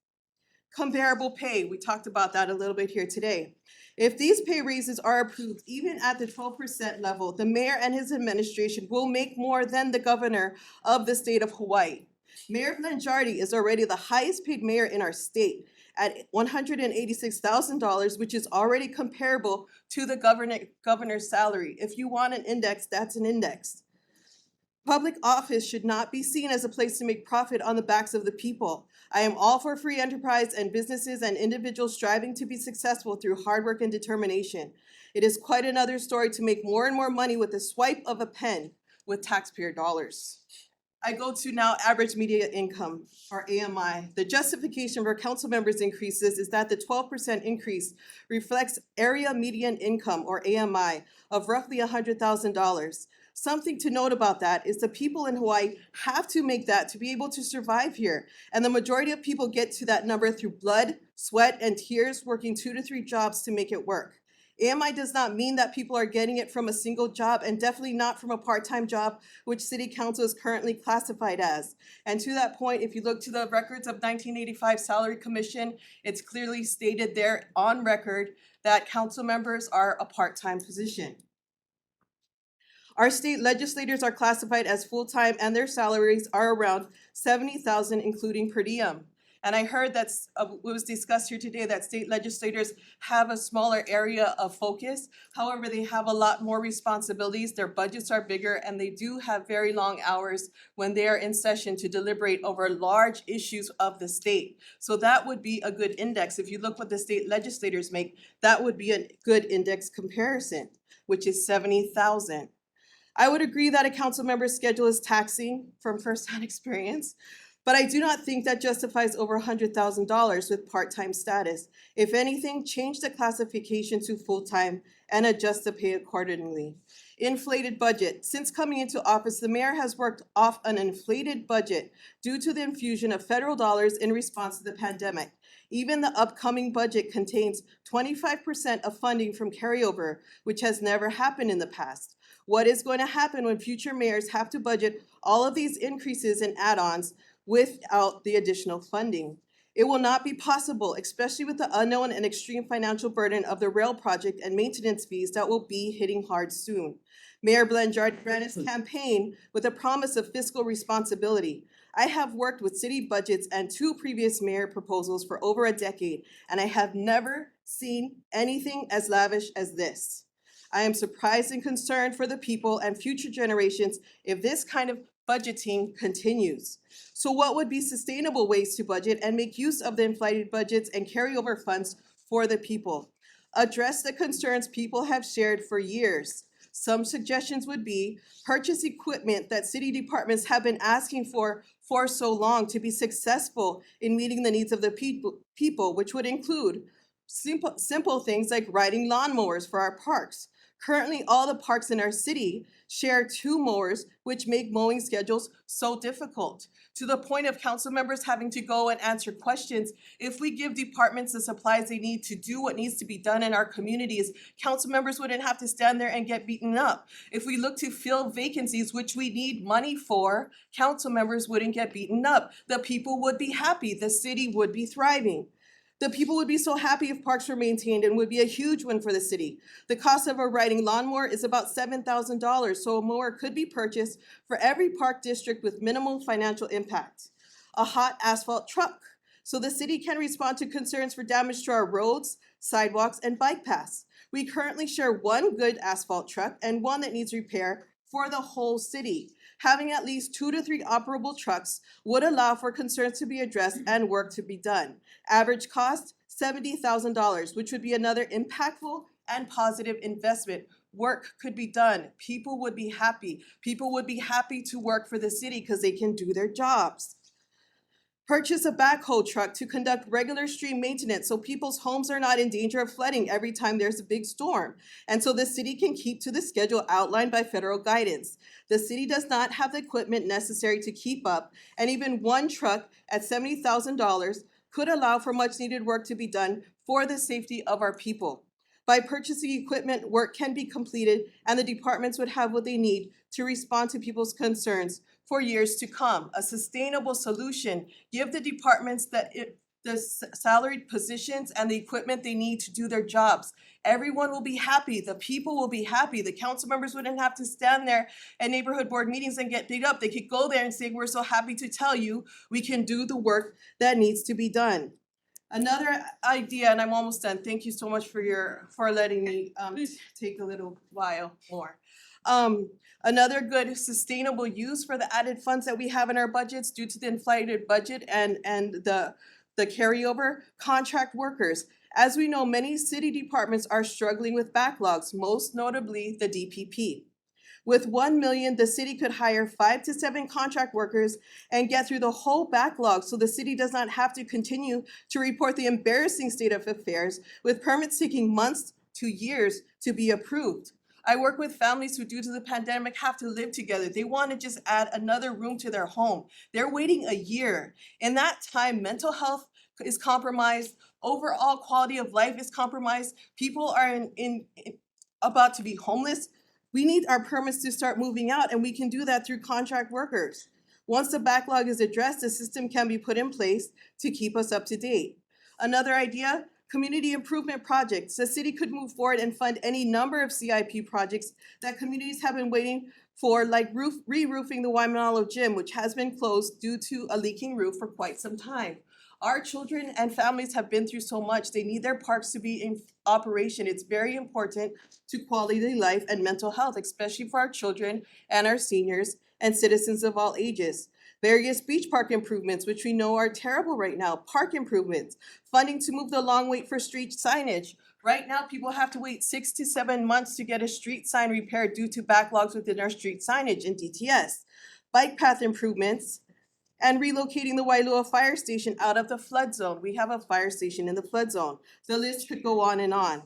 Comparable pay, we talked about that a little bit here today. If these pay raises are approved, even at the 12% level, the mayor and his administration will make more than the governor of the state of Hawaii. Mayor Blangiardi is already the highest paid mayor in our state at $186,000, which is already comparable to the governor's salary. If you want an index, that's an index. Public office should not be seen as a place to make profit on the backs of the people. I am all for free enterprise and businesses and individuals striving to be successful through hard work and determination. It is quite another story to make more and more money with the swipe of a pen with taxpayer dollars. I go to now average median income, or AMI. The justification for council members' increases is that the 12% increase reflects area median income, or AMI, of roughly $100,000. Something to note about that is the people in Hawaii have to make that to be able to survive here. And the majority of people get to that number through blood, sweat, and tears, working 2 to 3 jobs to make it work. AMI does not mean that people are getting it from a single job, and definitely not from a part-time job, which City Council is currently classified as. And to that point, if you look to the records of 1985 Salary Commission, it's clearly stated there on record that council members are a part-time position. Our state legislators are classified as full-time and their salaries are around 70,000, including per diem. And I heard that's, it was discussed here today that state legislators have a smaller area of focus. However, they have a lot more responsibilities, their budgets are bigger, and they do have very long hours when they are in session to deliberate over large issues of the state. So that would be a good index. If you look what the state legislators make, that would be a good index comparison, which is 70,000. I would agree that a council member's schedule is taxing from firsthand experience, but I do not think that justifies over $100,000 with part-time status. If anything, change the classification to full-time and adjust the pay accordingly. Inflated budget. Since coming into office, the mayor has worked off an inflated budget due to the infusion of federal dollars in response to the pandemic. Even the upcoming budget contains 25% of funding from carryover, which has never happened in the past. What is going to happen when future mayors have to budget all of these increases and add-ons without the additional funding? It will not be possible, especially with the unknown and extreme financial burden of the rail project and maintenance fees that will be hitting hard soon. Mayor Blanchard ran his campaign with a promise of fiscal responsibility. I have worked with city budgets and 2 previous mayor proposals for over a decade, and I have never seen anything as lavish as this. I am surprised and concerned for the people and future generations if this kind of budgeting continues. So what would be sustainable ways to budget and make use of the inflated budgets and carryover funds for the people? Address the concerns people have shared for years. Some suggestions would be purchase equipment that city departments have been asking for so long to be successful in meeting the needs of the people, which would include simple things like riding lawnmowers for our parks. Currently, all the parks in our city share 2 mowers, which make mowing schedules so difficult, to the point of council members having to go and answer questions. If we give departments the supplies they need to do what needs to be done in our communities, council members wouldn't have to stand there and get beaten up. If we look to fill vacancies, which we need money for, council members wouldn't get beaten up. The people would be happy, the city would be thriving. The people would be so happy if parks were maintained and would be a huge win for the city. The cost of a riding lawnmower is about $7,000, so a mower could be purchased for every park district with minimal financial impact. A hot asphalt truck, so the city can respond to concerns for damage to our roads, sidewalks, and bike paths. We currently share 1 good asphalt truck and 1 that needs repair for the whole city. Having at least 2 to 3 operable trucks would allow for concerns to be addressed and work to be done. Average cost, $70,000, which would be another impactful and positive investment. Work could be done. People would be happy. People would be happy to work for the city because they can do their jobs. Purchase a backhoe truck to conduct regular stream maintenance so people's homes are not in danger of flooding every time there's a big storm, and so the city can keep to the schedule outlined by federal guidance. The city does not have the equipment necessary to keep up, and even 1 truck at $70,000 could allow for much needed work to be done for the safety of our people. By purchasing equipment, work can be completed and the departments would have what they need to respond to people's concerns for years to come. A sustainable solution, give the departments the salaried positions and the equipment they need to do their jobs. Everyone will be happy, the people will be happy, the council members wouldn't have to stand there at neighborhood board meetings and get beat up. They could go there and say, we're so happy to tell you we can do the work that needs to be done. Another idea, and I'm almost done, thank you so much for letting me take a little while more. Another good sustainable use for the added funds that we have in our budgets due to the inflated budget and the carryover, contract workers. As we know, many city departments are struggling with backlogs, most notably the DPP. With 1 million, the city could hire 5 to 7 contract workers and get through the whole backlog so the city does not have to continue to report the embarrassing state of affairs with permits taking months to years to be approved. I work with families who, due to the pandemic, have to live together. They want to just add another room to their home. They're waiting a year. In that time, mental health is compromised, overall quality of life is compromised. People are about to be homeless. We need our permits to start moving out, and we can do that through contract workers. Once the backlog is addressed, the system can be put in place to keep us up to date. Another idea, community improvement projects. The city could move forward and fund any number of CIP projects that communities have been waiting for, like re-roofing the Waimanalo Gym, which has been closed due to a leaking roof for quite some time. Our children and families have been through so much. They need their parks to be in operation. It's very important to quality of life and mental health, especially for our children and our seniors and citizens of all ages. Various beach park improvements, which we know are terrible right now, park improvements, funding to move the long wait for street signage. Right now, people have to wait 6 to 7 months to get a street sign repaired due to backlogs within our street signage in DTS. Bike path improvements, and relocating the Wailua Fire Station out of the flood zone. We have a fire station in the flood zone. The list could go on and on.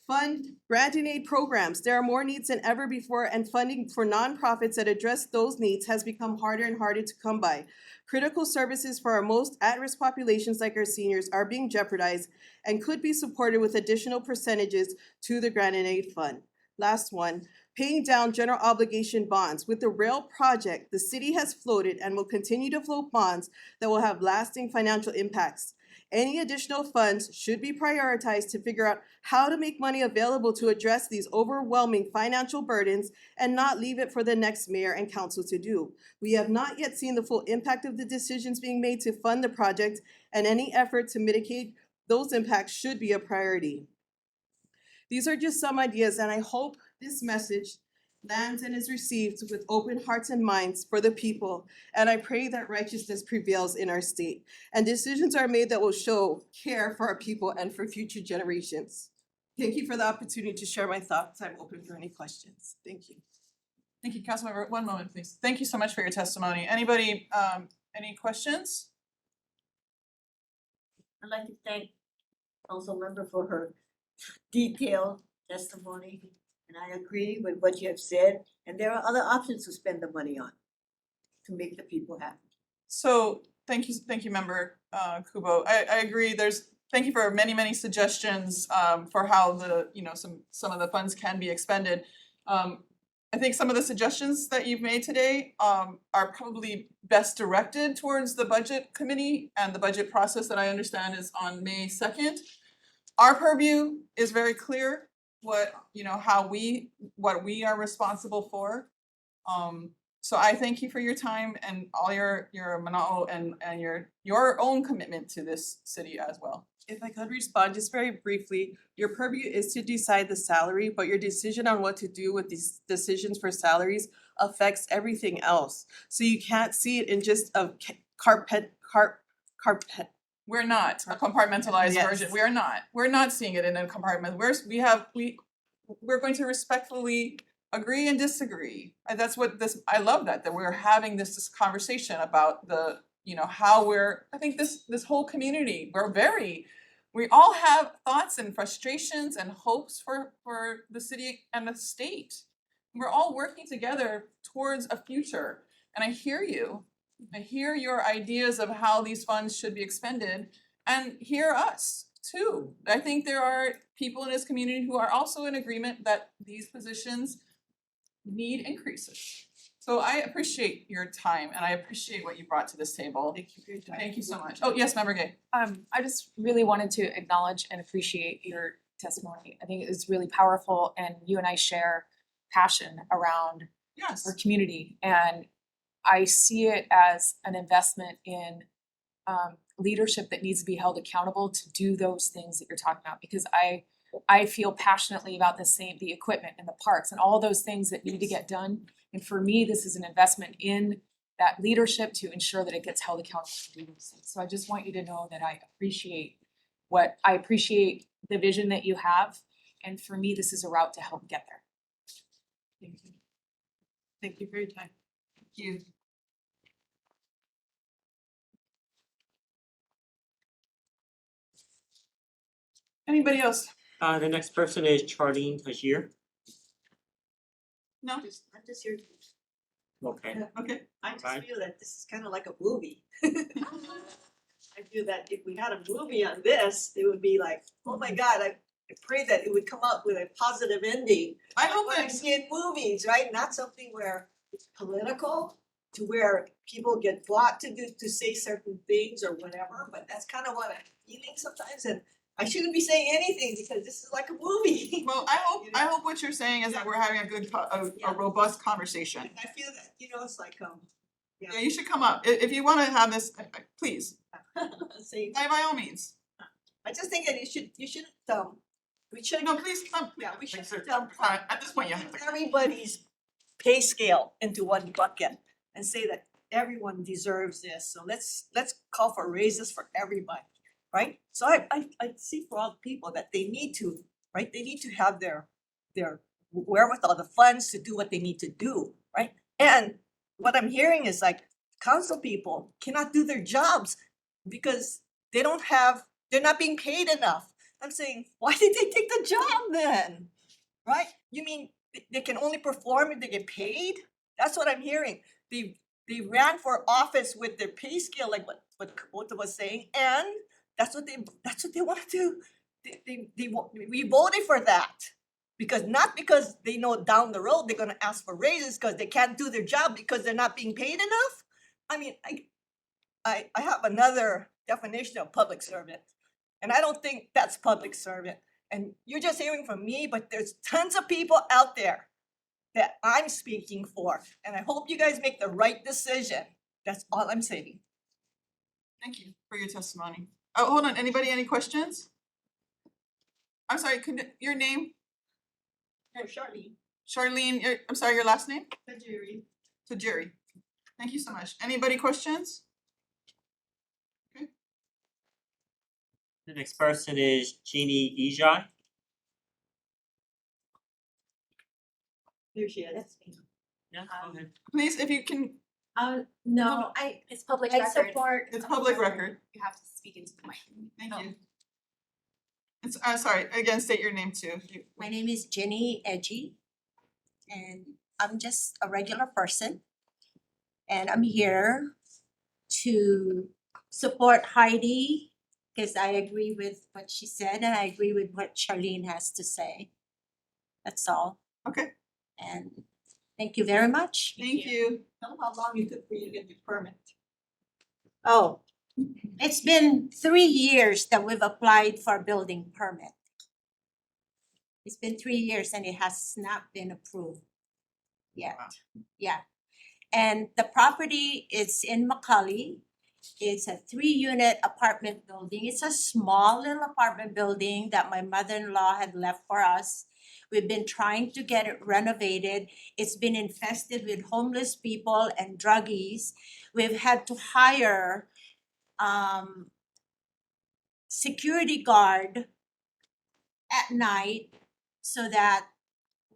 Fund grant and aid programs. There are more needs than ever before, and funding for nonprofits that address those needs has become harder and harder to come by. Critical services for our most at-risk populations like our seniors are being jeopardized and could be supported with additional percentages to the grant and aid fund. Last one, paying down general obligation bonds. With the rail project, the city has floated and will continue to float bonds that will have lasting financial impacts. Any additional funds should be prioritized to figure out how to make money available to address these overwhelming financial burdens and not leave it for the next mayor and council to do. We have not yet seen the full impact of the decisions being made to fund the project, and any effort to mitigate those impacts should be a priority. These are just some ideas, and I hope this message lands and is received with open hearts and minds for the people. And I pray that righteousness prevails in our state and decisions are made that will show care for our people and for future generations. Thank you for the opportunity to share my thoughts. I'm open for any questions. Thank you. Thank you, Councilmember. One moment, please. Thank you so much for your testimony. Anybody, any questions? I'd like to thank Councilmember for her detailed testimony. And I agree with what you have said, and there are other options to spend the money on to make the people happy. So, thank you, Member Kubo. I agree, thank you for many suggestions for how some of the funds can be expended. I think some of the suggestions that you've made today are probably best directed towards the budget committee and the budget process that I understand is on May 2nd. Our purview is very clear, what we are responsible for. So I thank you for your time and all your mana'o and your own commitment to this city as well. If I could respond just very briefly, your purview is to decide the salary, but your decision on what to do with these decisions for salaries affects everything else. So you can't see it in just a carpet. We're not a compartmentalized Yes. version. We are not. We're not seeing it in a compartment. We're going to respectfully agree and disagree. And that's what I love that we're having this conversation about how I think this whole community, we all have thoughts and frustrations and hopes for the city and the state. We're all working together towards a future. And I hear you. I hear your ideas of how these funds should be expended, and hear us too. I think there are people in this community who are also in agreement that these positions need increases. So I appreciate your time and I appreciate what you brought to this table. Thank you for your time. Thank you so much. Oh, yes, Member Gay. I just really wanted to acknowledge and appreciate your testimony. I think it was really powerful, and you and I share passion around Yes. our community, and I see it as an investment in leadership that needs to be held accountable to do those things that you're talking about, because I feel passionately about the equipment and the parks and all those things that need to get done. And for me, this is an investment in that leadership to ensure that it gets held accountable to do those things. So I just want you to know that I appreciate the vision that you have, and for me, this is a route to help get there. Thank you. Thank you for your time. Thank you. Anybody else? The next person is Charlene Tajir. No? I'm just here. Okay. Okay. I just Right. feel that this is kind of like a movie. I feel that if we had a movie on this, it would be like, oh my God, I pray that it would come up with a positive ending. I hope What I that, see in movies, right? Not something where it's political, to where people get bought to say certain things or whatever, but that's kind of what I'm feeling sometimes, and I shouldn't be saying anything because this is like a movie. well, I hope what you're saying is that we're having a good, a Yeah. robust conversation. I feel that, it's like, Yeah, you should come up. If you wanna have this, please, say, by all means. I just think that you should, we should, No, please come. yeah, we should, At this point, you have to. everybody's pay scale into one bucket and say that everyone deserves this, so let's call for raises for everybody, right? So I see for all people that they need to, right, they need to have their wherewithal, the funds to do what they need to do, right? And what I'm hearing is like council people cannot do their jobs because they're not being paid enough. I'm saying, why did they take the job then? Right? You mean they can only perform if they get paid? That's what I'm hearing. They ran for office with their pay scale, like what Kubota was saying, and that's what they want to do. We voted for that. Not because they know down the road they're gonna ask for raises because they can't do their job because they're not being paid enough. I mean, I have another definition of public servant, and I don't think that's public servant. And you're just hearing from me, but there's tons of people out there that I'm speaking for, and I hope you guys make the right decision. That's all I'm saying. Thank you for your testimony. Oh, hold on, anybody, any questions? I'm sorry, your name? Oh, Charlene. Charlene, I'm sorry, your last name? Tajiri. Tajiri. Thank you so much. Anybody questions? The next person is Jeannie Ejai. Here she is. That's me. Yeah, go ahead. Please, if you can, No, It's public I record. support. it's public record. You have to speak into the mic. Thank Oh. you. It's, sorry, again, state your name too. My name is Jenny Edgy, and I'm just a regular person. And I'm here to support Heidi, because I agree with what she said, and I agree with what Charlene has to say. That's all, Okay, and thank you very much. thank you. Tell them how long it took for you to get your permit. Oh, it's been 3 years that we've applied for a building permit. It's been 3 years and it has not been approved yet. Wow. Yeah. And the property is in McCully. It's a 3-unit apartment building. It's a small little apartment building that my mother-in-law had left for us. We've been trying to get it renovated. It's been infested with homeless people and druggies. We've had to hire security guard at night so that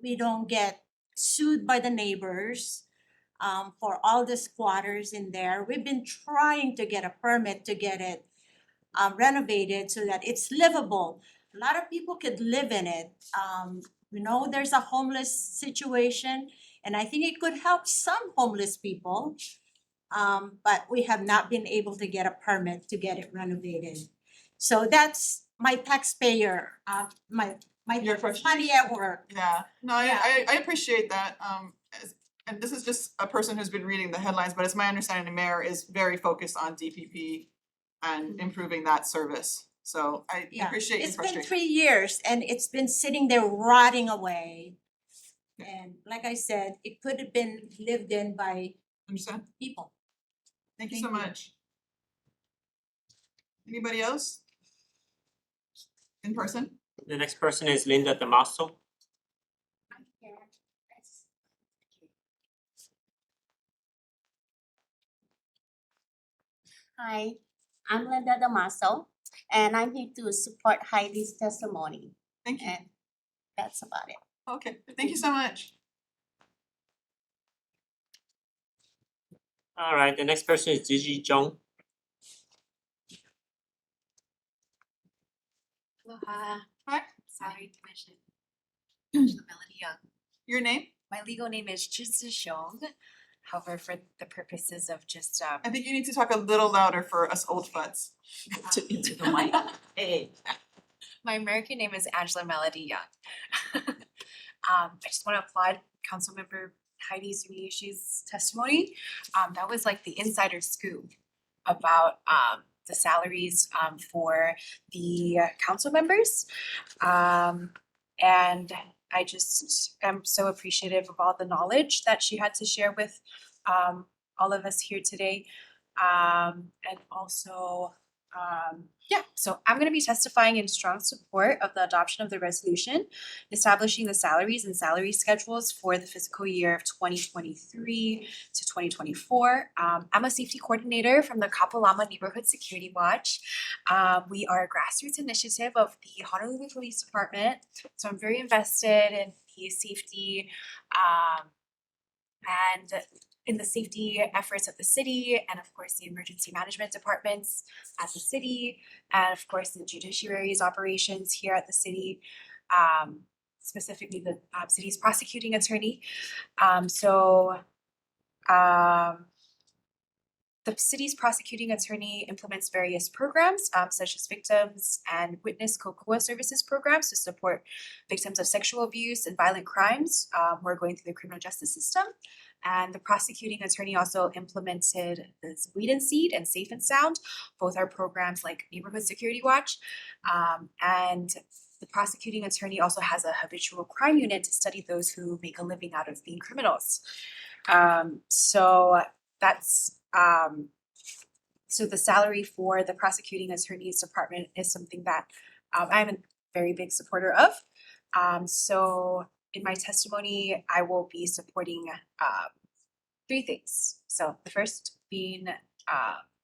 we don't get sued by the neighbors for all the squatters in there. We've been trying to get a permit to get it renovated so that it's livable. A lot of people could live in it. There's a homeless situation, and I think it could help some homeless people. But we have not been able to get a permit to get it renovated. So that's my taxpayer, my Your question? money at work. Yeah, no, Yeah. I appreciate that, and this is just a person who's been reading the headlines, but it's my understanding the mayor is very focused on DPP and improving that service, so I Yeah. appreciate your It's been frustration. 3 years and it's been sitting there rotting away. And like I said, it could have been lived in by Understand? people. Thank you so Thank you. much. Anybody else? In person? The next person is Linda Damaso. Hi, I'm Linda Damaso, and I'm here to support Heidi's testimony, Thank you. and that's about it. Okay, thank you so much. All right, the next person is Gigi Zhong. Aloha. Hi. Sorry, Commission. Melody Young. Your name? My legal name is Chizishong. However, for the purposes of just I think you need to talk a little louder for us old fuds. Into the mic. Hey. my American name is Angela Melody Young. I just want to applaud Councilmember Heidi Zunishi's testimony. That was like the insider scoop about the salaries for the council members. And I just am so appreciative of all the knowledge that she had to share with all of us here today. And also, so I'm gonna be testifying in strong support of the adoption of the resolution establishing the salaries and salary schedules for the fiscal year of 2023 to 2024. I'm a safety coordinator from the Kapalama Neighborhood Security Watch. We are a grassroots initiative of the Honolulu Police Department, so I'm very invested in the safety and in the safety efforts of the city, and of course the emergency management departments at the city, and of course the judiciary's operations here at the city, specifically the city's prosecuting attorney. The city's prosecuting attorney implements various programs such as victims and witness COCOA services programs to support victims of sexual abuse and violent crimes who are going through the criminal justice system. And the prosecuting attorney also implemented the Weed and Seed and Safe and Sound. Both are programs like Neighborhood Security Watch. And the prosecuting attorney also has a habitual crime unit to study those who make a living out of being criminals. So the salary for the prosecuting attorney's department is something that I'm a very big supporter of. So in my testimony, I will be supporting three things. So the first being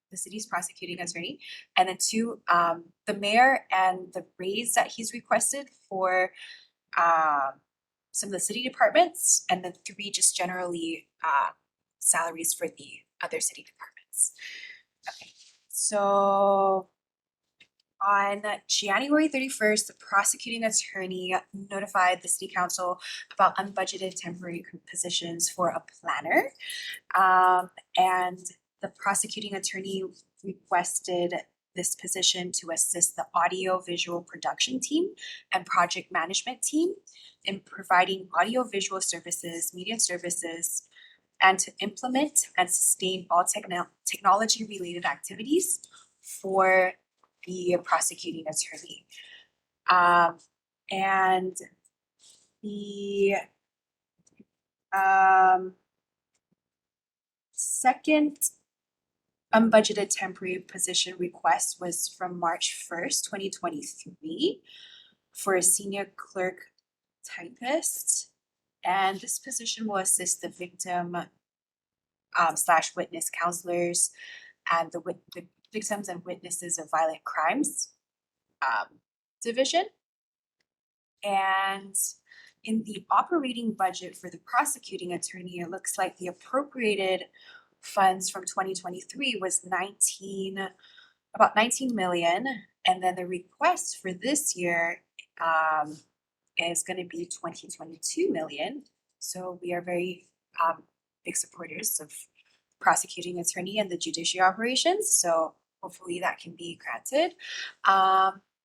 the city's prosecuting attorney, and then two, the mayor and the raise that he's requested for some of the city departments, and then three, just generally salaries for the other city departments. Okay, so on January 31st, the prosecuting attorney notified the city council about unbudgeted temporary positions for a planner. And the prosecuting attorney requested this position to assist the audio visual production team and project management team in providing audio visual services, media services, and to implement and sustain all technology related activities for the prosecuting attorney. And the second unbudgeted temporary position request was from March 1st, 2023 for a senior clerk typist. And this position will assist the victim / witness counselors and the victims and witnesses of violent crimes division. And in the operating budget for the prosecuting attorney, it looks like the appropriated funds from 2023 was about 19 million, and then the request for this year is going to be 22 million. So we are very big supporters of prosecuting attorney and the judiciary operations. So hopefully that can be granted.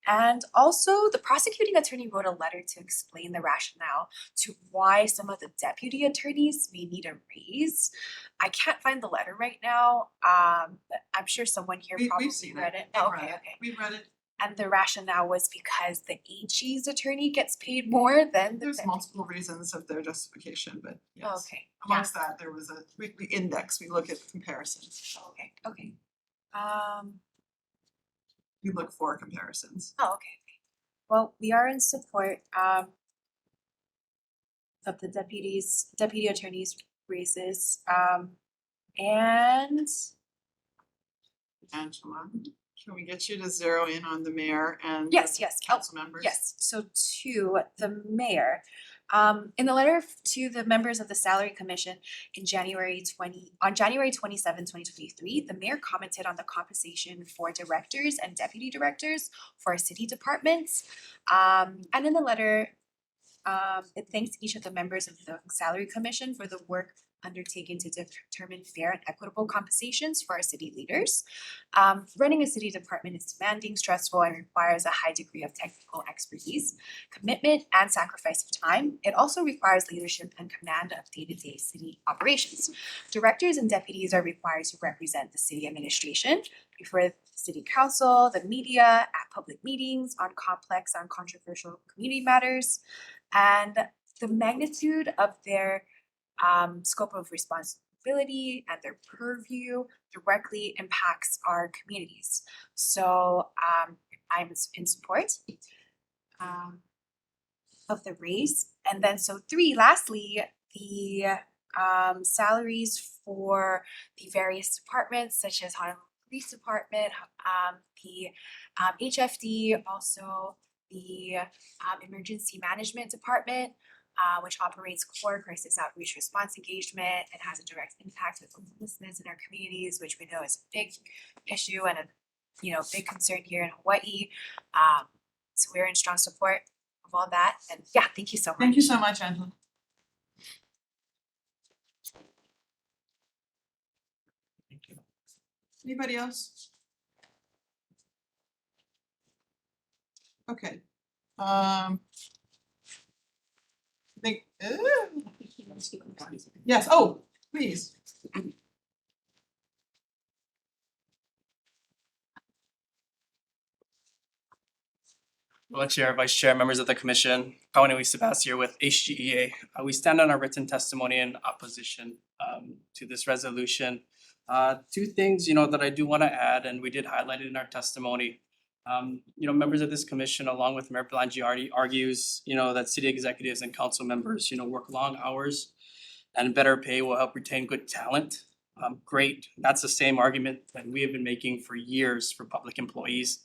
And also the prosecuting attorney wrote a letter to explain the rationale to why some of the deputy attorneys may need a raise. I can't find the letter right now, but I'm sure someone here probably read it. Oh, okay. We've read it. And the rationale was because the AG's attorney gets paid more than the There's multiple reasons of their justification, but yes. Okay, Amongst that, there was we index, we look at comparisons. okay. We look for comparisons. Oh, okay. Well, we are in support of the deputy attorneys raises. And Angela, can we get you to zero in on the mayor and yes, council members? yes. So to the mayor, in the letter to the members of the Salary Commission on January 27, 2023, the mayor commented on the compensation for directors and deputy directors for our city departments. And in the letter, It thanks each of the members of the Salary Commission for the work undertaken to determine fair and equitable compensations for our city leaders. Running a city department is demanding, stressful, and requires a high degree of technical expertise, commitment, and sacrifice of time. It also requires leadership and command of day-to-day city operations. Directors and deputies are required to represent the city administration before the city council, the media, at public meetings, on complex and controversial community matters. And the magnitude of their scope of responsibility and their purview directly impacts our communities. So I'm in support of the raise. And then so three, lastly, the salaries for the various departments such as Honolulu Police Department, the HFD, also the Emergency Management Department, which operates core crisis outreach response engagement and has a direct impact with homelessness in our communities, which we know is a big issue and a big concern here in Hawaii. So we're in strong support of all that. And yeah, thank you so much. Thank you so much, Angela. Anybody else? Okay. Yes, oh, please. Well, Chair, Vice Chair, members of the Commission, Kaunui Sebastia with HGEA. We stand on our written testimony in opposition to this resolution. Two things, that I do want to add, and we did highlight it in our testimony. Members of this commission, along with Mayor Blangiardi, argues, that city executives and council members, work long hours and better pay will help retain good talent. Great. That's the same argument that we have been making for years for public employees.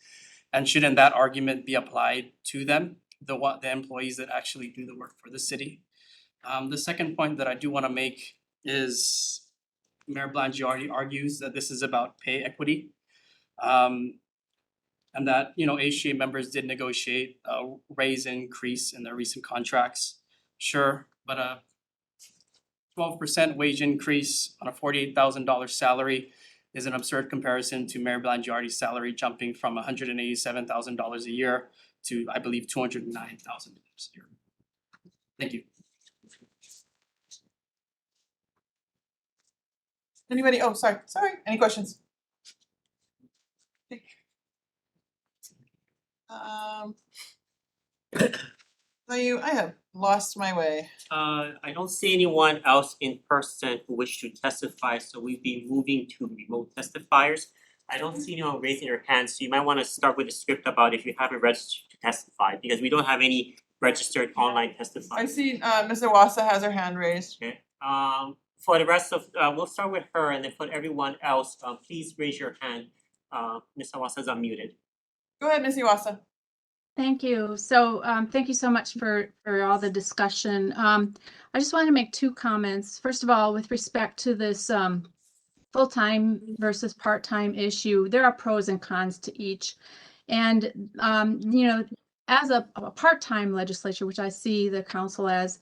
And shouldn't that argument be applied to them, the employees that actually do the work for the city? The second point that I do want to make is Mayor Blangiardi argues that this is about pay equity. And that, HGA members did negotiate a raise increase in their recent contracts. Sure, but a 12% wage increase on a $48,000 salary is an absurd comparison to Mayor Blangiardi's salary jumping from $187,000 a year to, I believe, $209,000 a year. Thank you. Anybody? Oh, sorry. Any questions? Okay. I have lost my way. I don't see anyone else in person who wish to testify, so we'd be moving to remote testifiers. I don't see anyone raising their hands, so you might wanna start with a script about if you haven't registered to testify, because we don't have any registered online testifiers. I see Ms. Iwasa has her hand raised. Okay, for the rest of, we'll start with her, and then for everyone else, please raise your hand. Ms. Iwasa is unmuted. Go ahead, Ms. Iwasa. Thank you. So thank you so much for all the discussion. I just want to make two comments. First of all, with respect to this full-time versus part-time issue, there are pros and cons to each. And, as a part-time legislature, which I see the council as,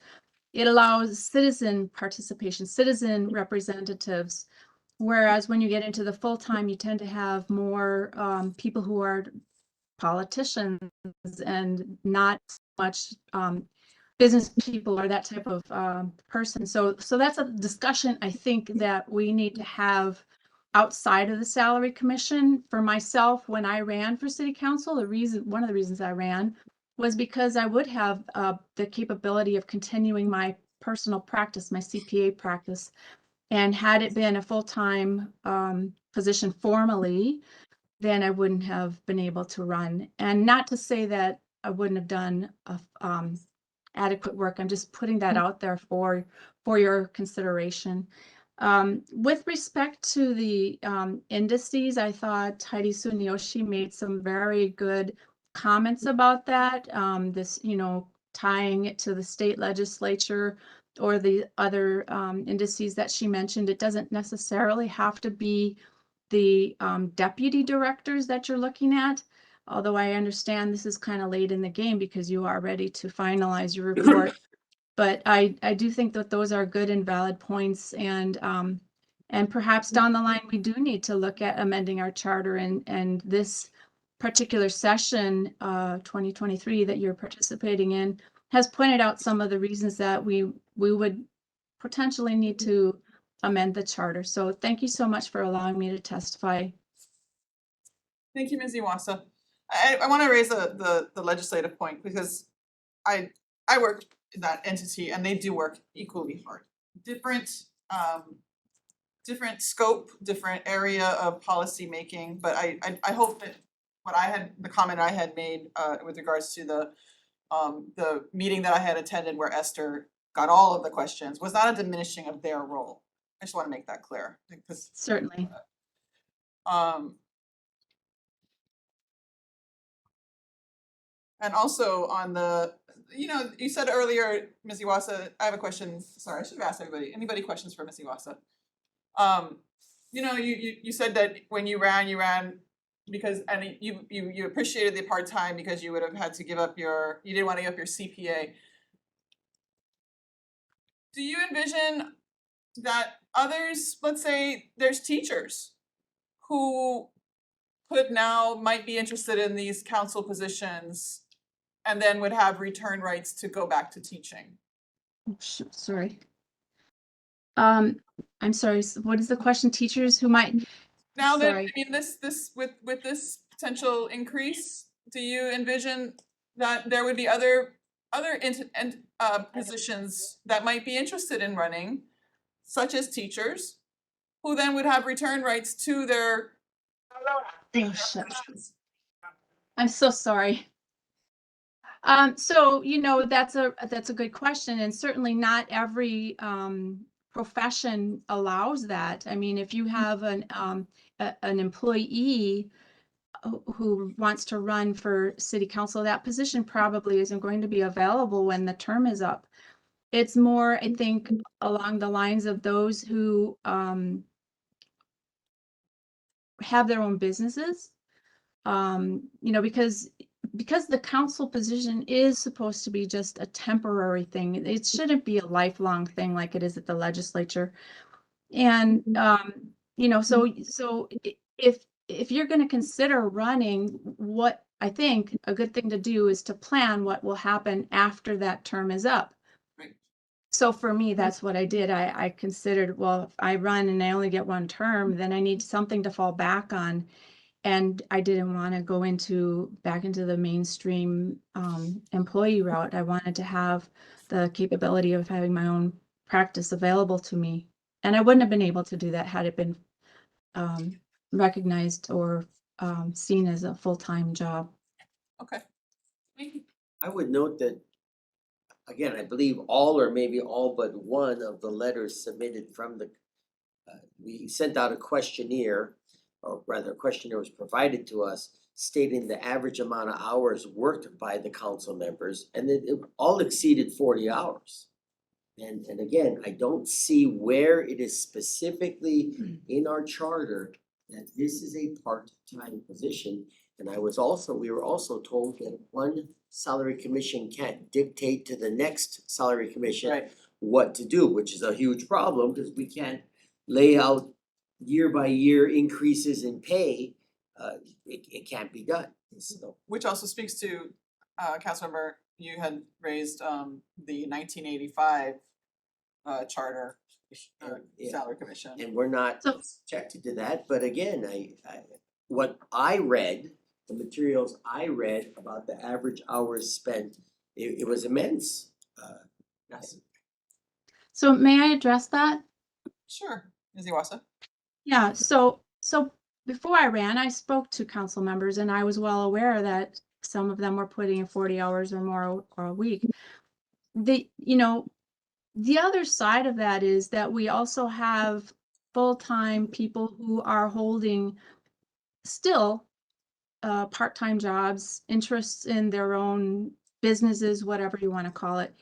it allows citizen participation, citizen representatives. Whereas when you get into the full-time, you tend to have more people who are politicians and not much business people or that type of person. So that's a discussion I think that we need to have outside of the Salary Commission. For myself, when I ran for city council, one of the reasons I ran was because I would have the capability of continuing my personal practice, my CPA practice. And had it been a full-time position formally, then I wouldn't have been able to run. And not to say that I wouldn't have done adequate work. I'm just putting that out there for your consideration. With respect to the indices, I thought Heidi Tsuneyoshi made some very good comments about that. This, tying it to the state legislature or the other indices that she mentioned. It doesn't necessarily have to be the deputy directors that you're looking at. although I understand this is kind of late in the game because you are ready to finalize your report. But I do think that those are good and valid points, and perhaps down the line, we do need to look at amending our charter, and this particular session, 2023, that you're participating in has pointed out some of the reasons that we would potentially need to amend the charter. So thank you so much for allowing me to testify. Thank you, Ms. Iwasa. I wanna raise the legislative point because I work in that entity and they do work equally hard. Different different scope, different area of policy making, but I hope that the comment I had made with regards to the meeting that I had attended where Esther got all of the questions was not a diminishing of their role. I just wanna make that clear, because Certainly. And also on the, you said earlier, Ms. Iwasa, I have a question, sorry, I should have asked everybody, anybody questions for Ms. Iwasa? You said that when you ran because, and you appreciated the part-time because you would have had to give up you didn't want to give up your CPA. Do you envision that others, let's say there's teachers who might be interested in these council positions and then would have return rights to go back to teaching? Sorry. I'm sorry, what is the question? Teachers who might, Now that, I sorry. mean, with this potential increase, do you envision that there would be other positions that might be interested in running, such as teachers, who then would have return rights to their Oh, shit. I'm so sorry. So, that's a good question, and certainly not every profession allows that. I mean, if you have an employee who wants to run for city council, that position probably isn't going to be available when the term is up. It's more, I think, along the lines of those who have their own businesses. Because the council position is supposed to be just a temporary thing. It shouldn't be a lifelong thing like it is at the legislature. And so if you're going to consider running, what I think a good thing to do is to plan what will happen after that term is up. Right. So for me, that's what I did. I considered, well, if I run and I only get one term, then I need something to fall back on. And I didn't want to go back into the mainstream employee route. I wanted to have the capability of having my own practice available to me. And I wouldn't have been able to do that had it been recognized or seen as a full-time job. Okay. Thank you. I would note that, again, I believe all or maybe all but one of the letters submitted from we sent out a questionnaire, or rather a questionnaire was provided to us stating the average amount of hours worked by the council members, and it all exceeded 40 hours. And again, I don't see where it is specifically in our charter that this is a part-time position. And we were also told that one salary commission can't dictate to the next salary commission Right. what to do, which is a huge problem because we can't lay out year by year increases in pay. It can't be done, so. Which also speaks to, Councilmember, you had raised the 1985 charter Yeah. salary commission. And we're not So- subjected to that, but again, what I read, the materials I read about the average hours spent, it was immense. Yes. So may I address that? Sure, Ms. Iwasa. Yeah, so before I ran, I spoke to council members and I was well aware that some of them were putting in 40 hours or more a week. The other side of that is that we also have full-time people who are holding still part-time jobs, interests in their own businesses, whatever you want to call it.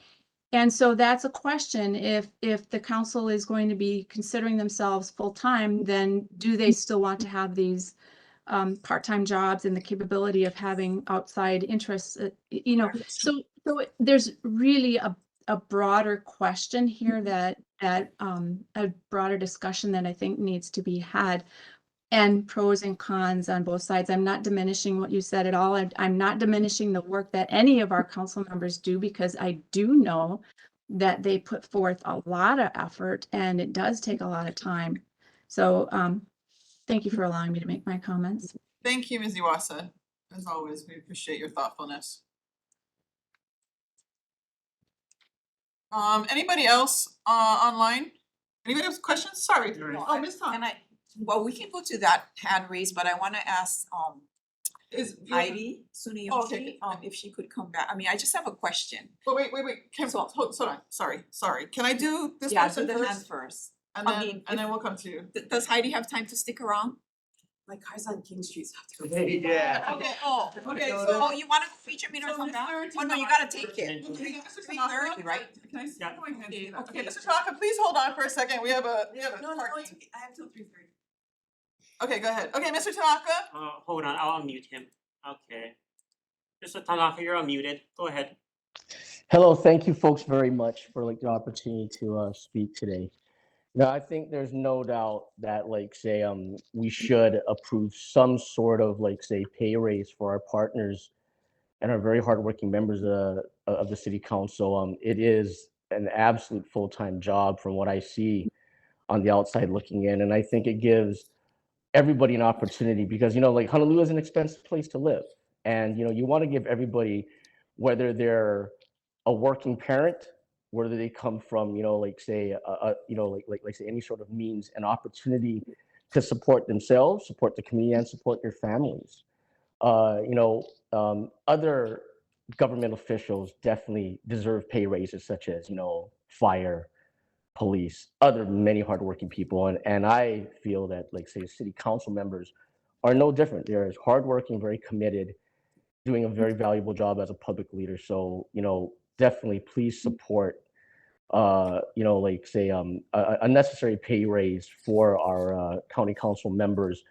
And so that's a question. If the council is going to be considering themselves full-time, then do they still want to have these part-time jobs and the capability of having outside interests, so there's really a broader question here that a broader discussion that I think needs to be had, and pros and cons on both sides. I'm not diminishing what you said at all. I'm not diminishing the work that any of our council members do, because I do know that they put forth a lot of effort and it does take a lot of time. So thank you for allowing me to make my comments. Thank you, Ms. Iwasa. As always, we appreciate your thoughtfulness. Anybody else online? Anybody have questions? Sorry. Oh, Ms. Tom. And well, we can go to that hand raise, but I wanna ask Is Heidi Oh, okay. Tsuneyoshi, if she could come back. I mean, I just have a question. Wait. Hold on. Sorry. Can I do this Yeah, person do the hand first? first. And I then, mean, and then we'll come to you. Does Heidi have time to stick around? My car's on King Street, so I have to go. Yeah. Okay, Oh, so. you wanna feature me or So come back? Mr. Oh, no, you Tanaka- gotta take it. Okay, Mr. 3:30, right? Can I see? Yeah. Okay, Mr. Tanaka, please hold on for a second. We have a No, parking. it's okay. I have till 3:30. Okay, go ahead. Okay, Mr. Tanaka? Hold on, I'll unmute him. Okay. Mr. Tanaka, you're unmuted. Go ahead. Hello, thank you folks very much for the opportunity to speak today. Now, I think there's no doubt that we should approve some sort of pay raise for our partners and our very hardworking members of the city council. It is an absolute full-time job from what I see on the outside looking in, and I think it gives everybody an opportunity because Honolulu is an expensive place to live, and you want to give everybody, whether they're a working parent, whether they come from say any sort of means, an opportunity to support themselves, support the community, and support their families. Other government officials definitely deserve pay raises, such as fire, police, other many hardworking people, and I feel that city council members are no different. They're as hardworking, very committed, doing a very valuable job as a public leader. So definitely please support a necessary pay raise for our county council members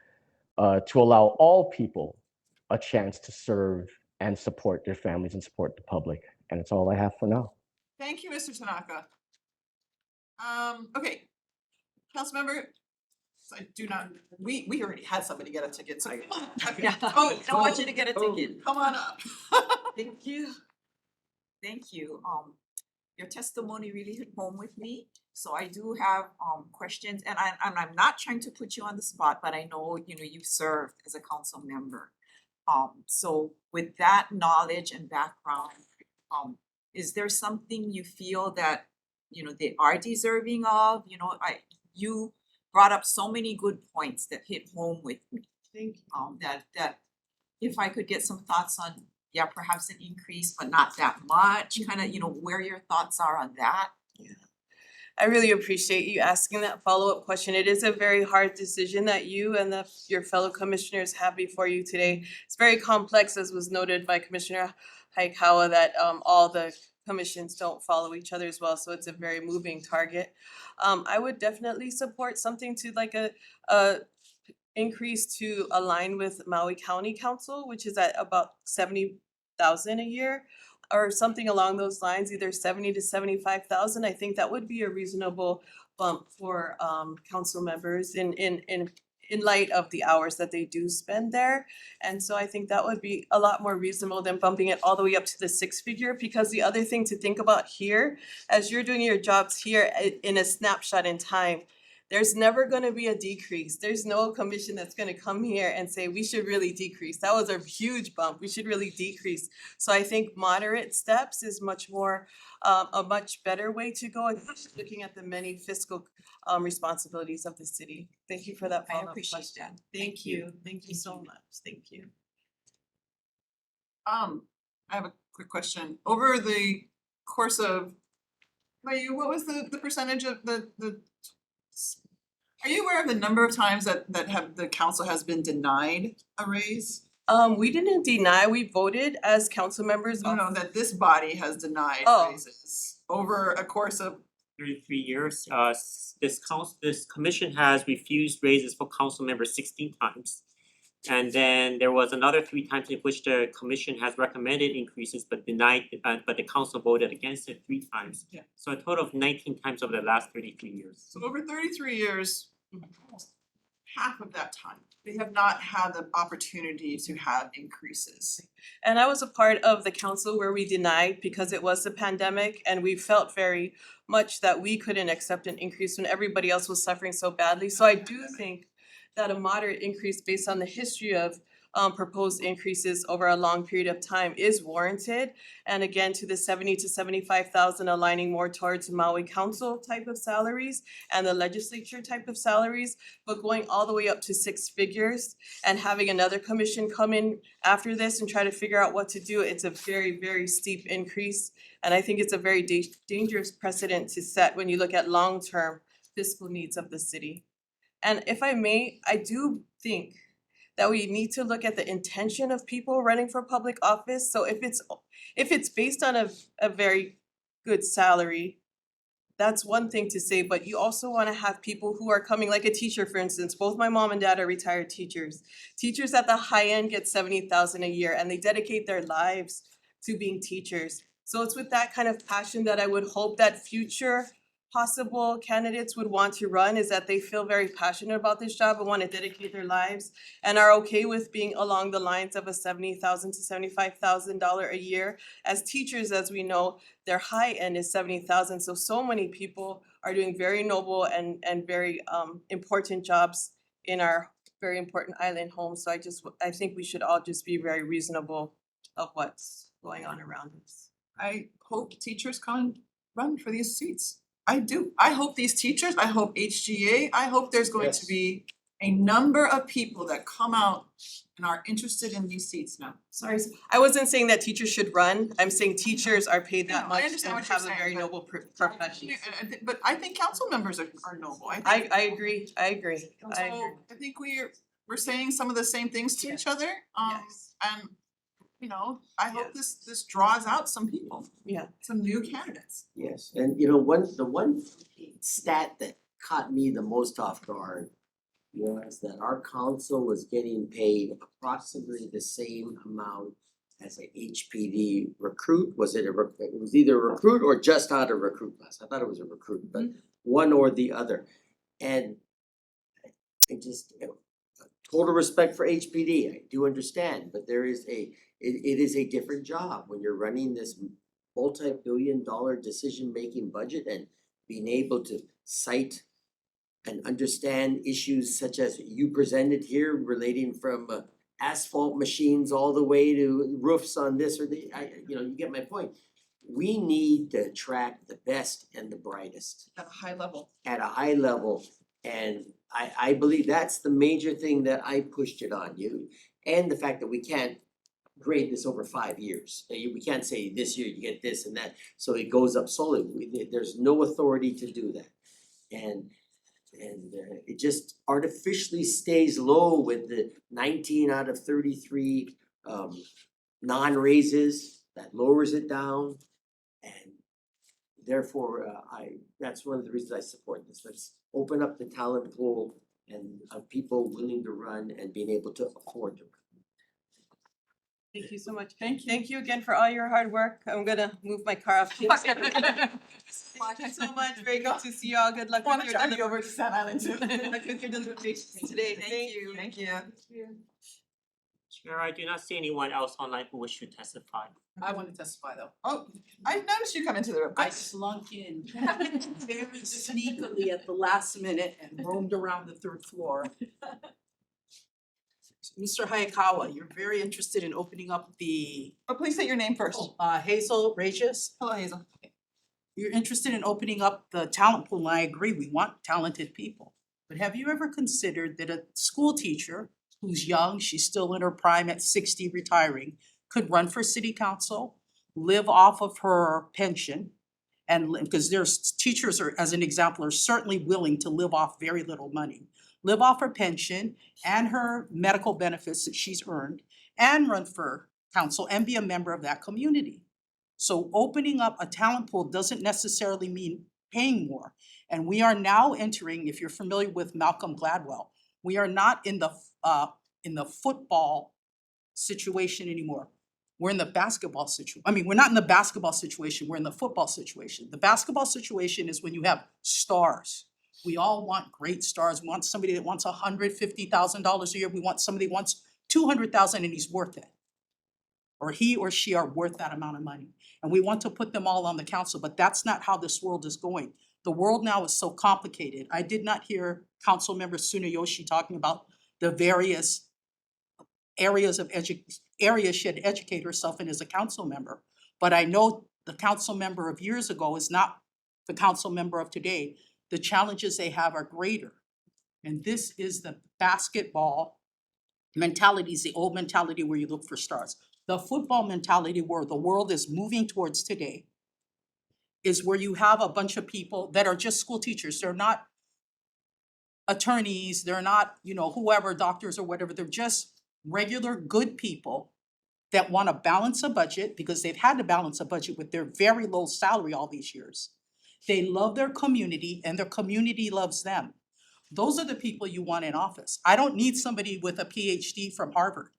to allow all people a chance to serve and support their families and support the public. And it's all I have for now. Thank you, Mr. Tanaka. Okay. Councilmember, I do not, we already had somebody get a ticket, so. Yeah. Oh, I want you to get a ticket. Come on up. Thank you. Thank you. Your testimony really hit home with me. So I do have questions, and I'm not trying to put you on the spot, but I know you've served as a council member. So with that knowledge and background, is there something you feel that they are deserving of? You brought up so many good points that hit home with me. Thank you. That if I could get some thoughts on, perhaps an increase, but not that much, kind of, where your thoughts are on that. I really appreciate you asking that follow-up question. It is a very hard decision that you and your fellow commissioners have before you today. It's very complex, as was noted by Commissioner Hayakawa, that all the commissions don't follow each other as well, so it's a very moving target. I would definitely support something to a increase to align with Maui County Council, which is at about 70,000 a year, or something along those lines, either 70 to 75,000. I think that would be a reasonable bump for council members in light of the hours that they do spend there. And so I think that would be a lot more reasonable than bumping it all the way up to the 6-figure, because the other thing to think about here, as you're doing your jobs here in a snapshot in time, there's never gonna be a decrease. There's no commission that's gonna come here and say, we should really decrease. That was a huge bump. We should really decrease. So I think moderate steps is much more, a much better way to go, looking at the many fiscal responsibilities of the city. Thank you for that I follow-up appreciate question. that. Thank you. Thank you so much. Thank you. I have a quick question. Over the course of, Mayu, what was the percentage of the are you aware of the number of times that the council has been denied a raise? We didn't deny, we voted as council members. No, that this body has denied Oh. raises over a course of 33 years, this commission has refused raises for council members 16 times. And then there was another 3 times in which the commission has recommended increases but denied, but the council voted against it 3 times. Yeah. So a total of 19 times over the last 33 years. So over 33 years, almost half of that time, they have not had the opportunity to have increases. And I was a part of the council where we denied because it was the pandemic and we felt very much that we couldn't accept an increase when everybody else was suffering so badly. So I do think that a moderate increase based on the history of proposed increases over a long period of time is warranted. And again, to the 70 to 75,000 aligning more towards Maui Council type of salaries and the legislature type of salaries, but going all the way up to 6 figures and having another commission come in after this and try to figure out what to do, it's a very, very steep increase. And I think it's a very dangerous precedent to set when you look at long-term fiscal needs of the city. And if I may, I do think that we need to look at the intention of people running for public office. So if it's based on a very good salary, that's one thing to say, but you also wanna have people who are coming, like a teacher, for instance. Both my mom and dad are retired teachers. Teachers at the high end get 70,000 a year and they dedicate their lives to being teachers. So it's with that kind of passion that I would hope that future possible candidates would want to run, is that they feel very passionate about this job and want to dedicate their lives and are okay with being along the lines of a $70,000 to $75,000 a year. As teachers, as we know, their high end is 70,000. So many people are doing very noble and very important jobs in our very important island home. So I think we should all just be very reasonable of what's going on around us. I hope teachers can run for these seats. I do. I hope these teachers, I hope HGA, I hope there's going to Yes. be a number of people that come out and are interested in these seats now. Sorry, I wasn't saying that teachers should run. I'm saying teachers are paid that No, I much and understand what you're have a saying, very but- noble profession. But I think council members are noble. I think I agree. So I think we're saying some of the same things to each other. Yes. And I hope this draws out some people, Yeah. some new candidates. Yes, and the one stat that caught me the most off guard was that our council was getting paid approximately the same amount as a HPD recruit. Was it it was either a recruit or just out of recruit class. I thought it was a recruit, but one or the other. And I just, total respect for HPD, I do understand, but there is it is a different job when you're running this multi-billion-dollar decision-making budget and being able to cite and understand issues such as you presented here relating from asphalt machines all the way to roofs on this or the, you get my point. We need to attract the best and the brightest At a high level. at a high level. And I believe that's the major thing that I pushed it on you. And the fact that we can't grade this over 5 years. We can't say this year you get this and that, so it goes up slowly. There's no authority to do that. And it just artificially stays low with the 19 out of 33 non-raises. That lowers it down. And therefore, that's one of the reasons I support this. Let's open up the talent pool and of people willing to run and being able to afford to run. Thank you so much. Thank you again for all your hard work. I'm gonna move my car off. Thank you so much. Very good to see you all. Good luck with your Drive you over to Staten Island too. Good luck with your deliberations today. Thank you. Thank you. Chair, I do not see anyone else online who wish to testify. I want to testify though. Oh, I noticed you come into the room. I slunk in very sneakily at the last minute and roamed around the 3rd floor. Mr. Hayakawa, you're very interested in opening up the Please state your name first. Hazel Regis. Hello, Hazel. You're interested in opening up the talent pool, and I agree, we want talented people. But have you ever considered that a school teacher who's young, she's still in her prime at 60 retiring, could run for city council, live off of her pension, and because there's teachers are, as an example, are certainly willing to live off very little money. Live off her pension and her medical benefits that she's earned and run for council and be a member of that community. So opening up a talent pool doesn't necessarily mean paying more. And we are now entering, if you're familiar with Malcolm Gladwell, we are not in in the football situation anymore. We're in the basketball we're not in the basketball situation, we're in the football situation. The basketball situation is when you have stars. We all want great stars. We want somebody that wants $150,000 a year. We want somebody that wants 200,000 and he's worth it. Or he or she are worth that amount of money. And we want to put them all on the council, but that's not how this world is going. The world now is so complicated. I did not hear Councilmember Tsunayoshi talking about the various areas she had to educate herself in as a council member. But I know the council member of years ago is not the council member of today. The challenges they have are greater. And this is the basketball mentality, is the old mentality where you look for stars. The football mentality where the world is moving towards today is where you have a bunch of people that are just school teachers. They're not attorneys, they're not, whoever, doctors or whatever. They're just regular good people that want to balance a budget because they've had to balance a budget with their very low salary all these years. They love their community and their community loves them. Those are the people you want in office. I don't need somebody with a PhD from Harvard.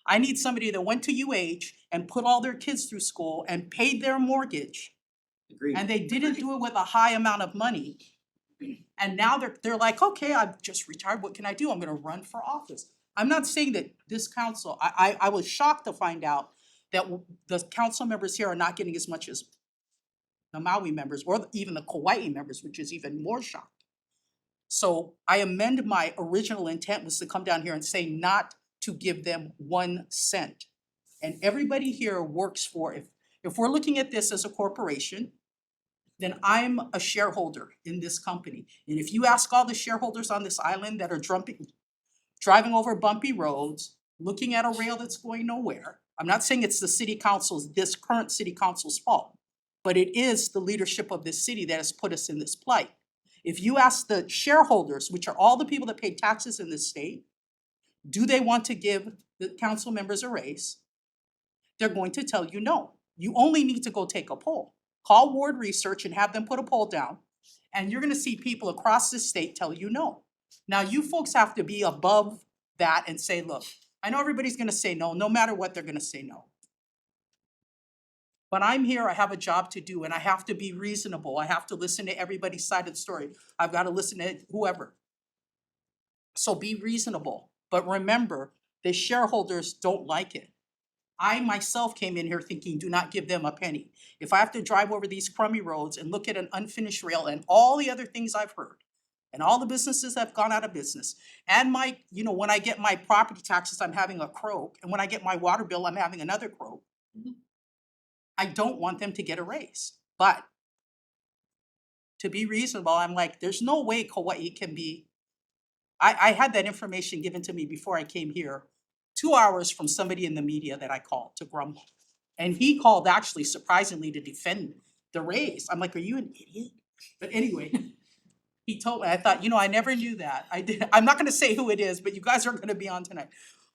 I need somebody that went to UH and put all their kids through school and paid their mortgage. Agreed. And they didn't do it with a high amount of money. And now they're like, okay, I've just retired, what can I do? I'm gonna run for office. I'm not saying that this council, I was shocked to find out that the council members here are not getting as much as the Maui members or even the Kauai members, which is even more shocking. So I amend my original intent was to come down here and say not to give them 1 cent. And everybody here works for, if we're looking at this as a corporation, then I'm a shareholder in this company. And if you ask all the shareholders on this island that are driving over bumpy roads, looking at a rail that's going nowhere, I'm not saying it's this current city council's fault, but it is the leadership of this city that has put us in this plight. If you ask the shareholders, which are all the people that pay taxes in this state, do they want to give the council members a raise? They're going to tell you no. You only need to go take a poll. Call Ward Research and have them put a poll down, and you're gonna see people across this state tell you no. Now, you folks have to be above that and say, look, I know everybody's gonna say no, no matter what, they're gonna say no. But I'm here, I have a job to do, and I have to be reasonable. I have to listen to everybody's side of the story. I've gotta listen to whoever. So be reasonable, but remember, the shareholders don't like it. I myself came in here thinking, do not give them a penny. If I have to drive over these crummy roads and look at an unfinished rail and all the other things I've heard, and all the businesses that have gone out of business, and when I get my property taxes, I'm having a croak, and when I get my water bill, I'm having another croak. I don't want them to get a raise, but to be reasonable, I'm like, there's no way Kauai can be. I had that information given to me before I came here, 2 hours from somebody in the media that I called to grumble. And he called actually surprisingly to defend the raise. I'm like, are you an idiot? But anyway, he told me, I thought, I never knew that. I'm not gonna say who it is, but you guys are gonna be on tonight.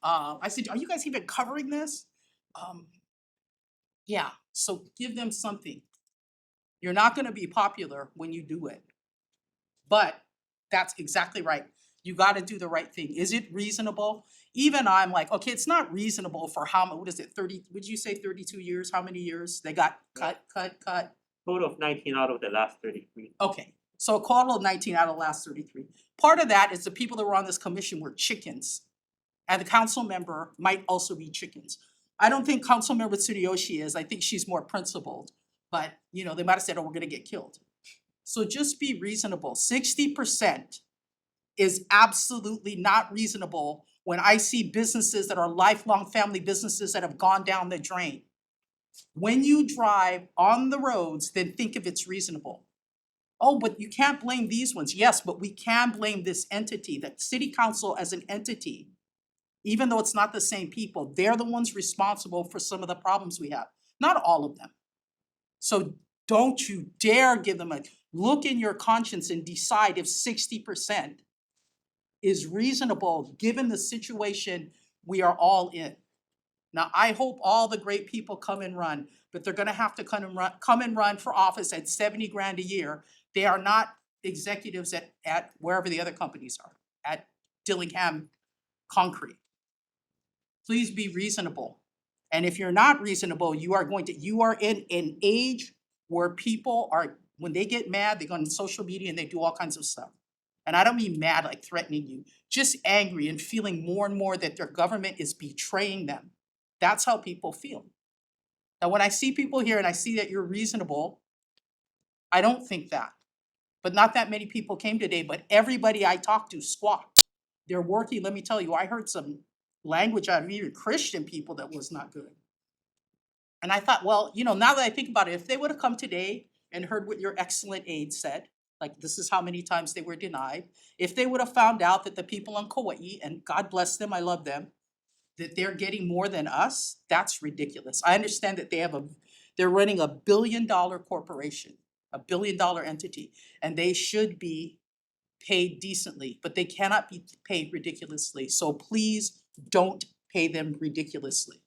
I said, are you guys even covering this? Yeah, so give them something. You're not gonna be popular when you do it. But that's exactly right. You gotta do the right thing. Is it reasonable? Even I'm like, okay, it's not reasonable for what is it, 30, would you say 32 years? How many years? They got cut? Total of 19 out of the last 33. Okay, so a total of 19 out of the last 33. Part of that is the people that were on this commission were chickens. And the council member might also be chickens. I don't think Councilmember Tsunayoshi is. I think she's more principled. But, they might have said, oh, we're gonna get killed. So just be reasonable. 60% is absolutely not reasonable when I see businesses that are lifelong family businesses that have gone down the drain. When you drive on the roads, then think if it's reasonable. Oh, but you can't blame these ones. Yes, but we can blame this entity, that city council as an entity. Even though it's not the same people, they're the ones responsible for some of the problems we have, not all of them. So don't you dare give them look in your conscience and decide if 60% is reasonable given the situation we are all in. Now, I hope all the great people come and run, but they're gonna have to come and run for office at 70 grand a year. They are not executives at wherever the other companies are, at Dillingham Concrete. please be reasonable. And if you're not reasonable, you are in an age where people are, when they get mad, they go on social media and they do all kinds of stuff. And I don't mean mad like threatening you, just angry and feeling more and more that their government is betraying them. That's how people feel. Now, when I see people here and I see that you're reasonable, I don't think that. But not that many people came today, but everybody I talked to squawked. They're working, let me tell you, I heard some language out of even Christian people that was not good. And I thought, well, now that I think about it, if they would have come today and heard what your excellent aide said, like this is how many times they were denied, if they would have found out that the people on Kauai, and God bless them, I love them, that they're getting more than us, that's ridiculous. I understand that they're running $1 billion corporation, $1 billion entity, and they should be paid decently, but they cannot be paid ridiculously. So please don't pay them ridiculously.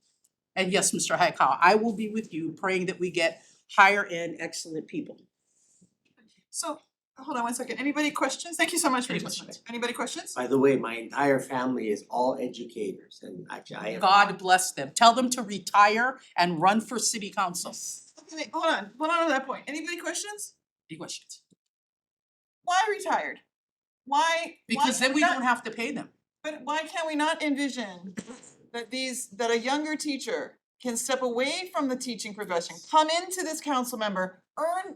And yes, Mr. Hayakawa, I will be with you praying that we get higher end excellent people. So, hold on one second. Anybody questions? Thank you so much for Any your testimony. questions? Anybody questions? By the way, my entire family is all educators and actually I have. God bless them. Tell them to retire and run for city council. Okay, wait, hold on to that point. Anybody questions? Any questions? Why retired? Why? Because then we don't have to pay them. But why can't we not envision that a younger teacher can step away from the teaching profession, come into this council member,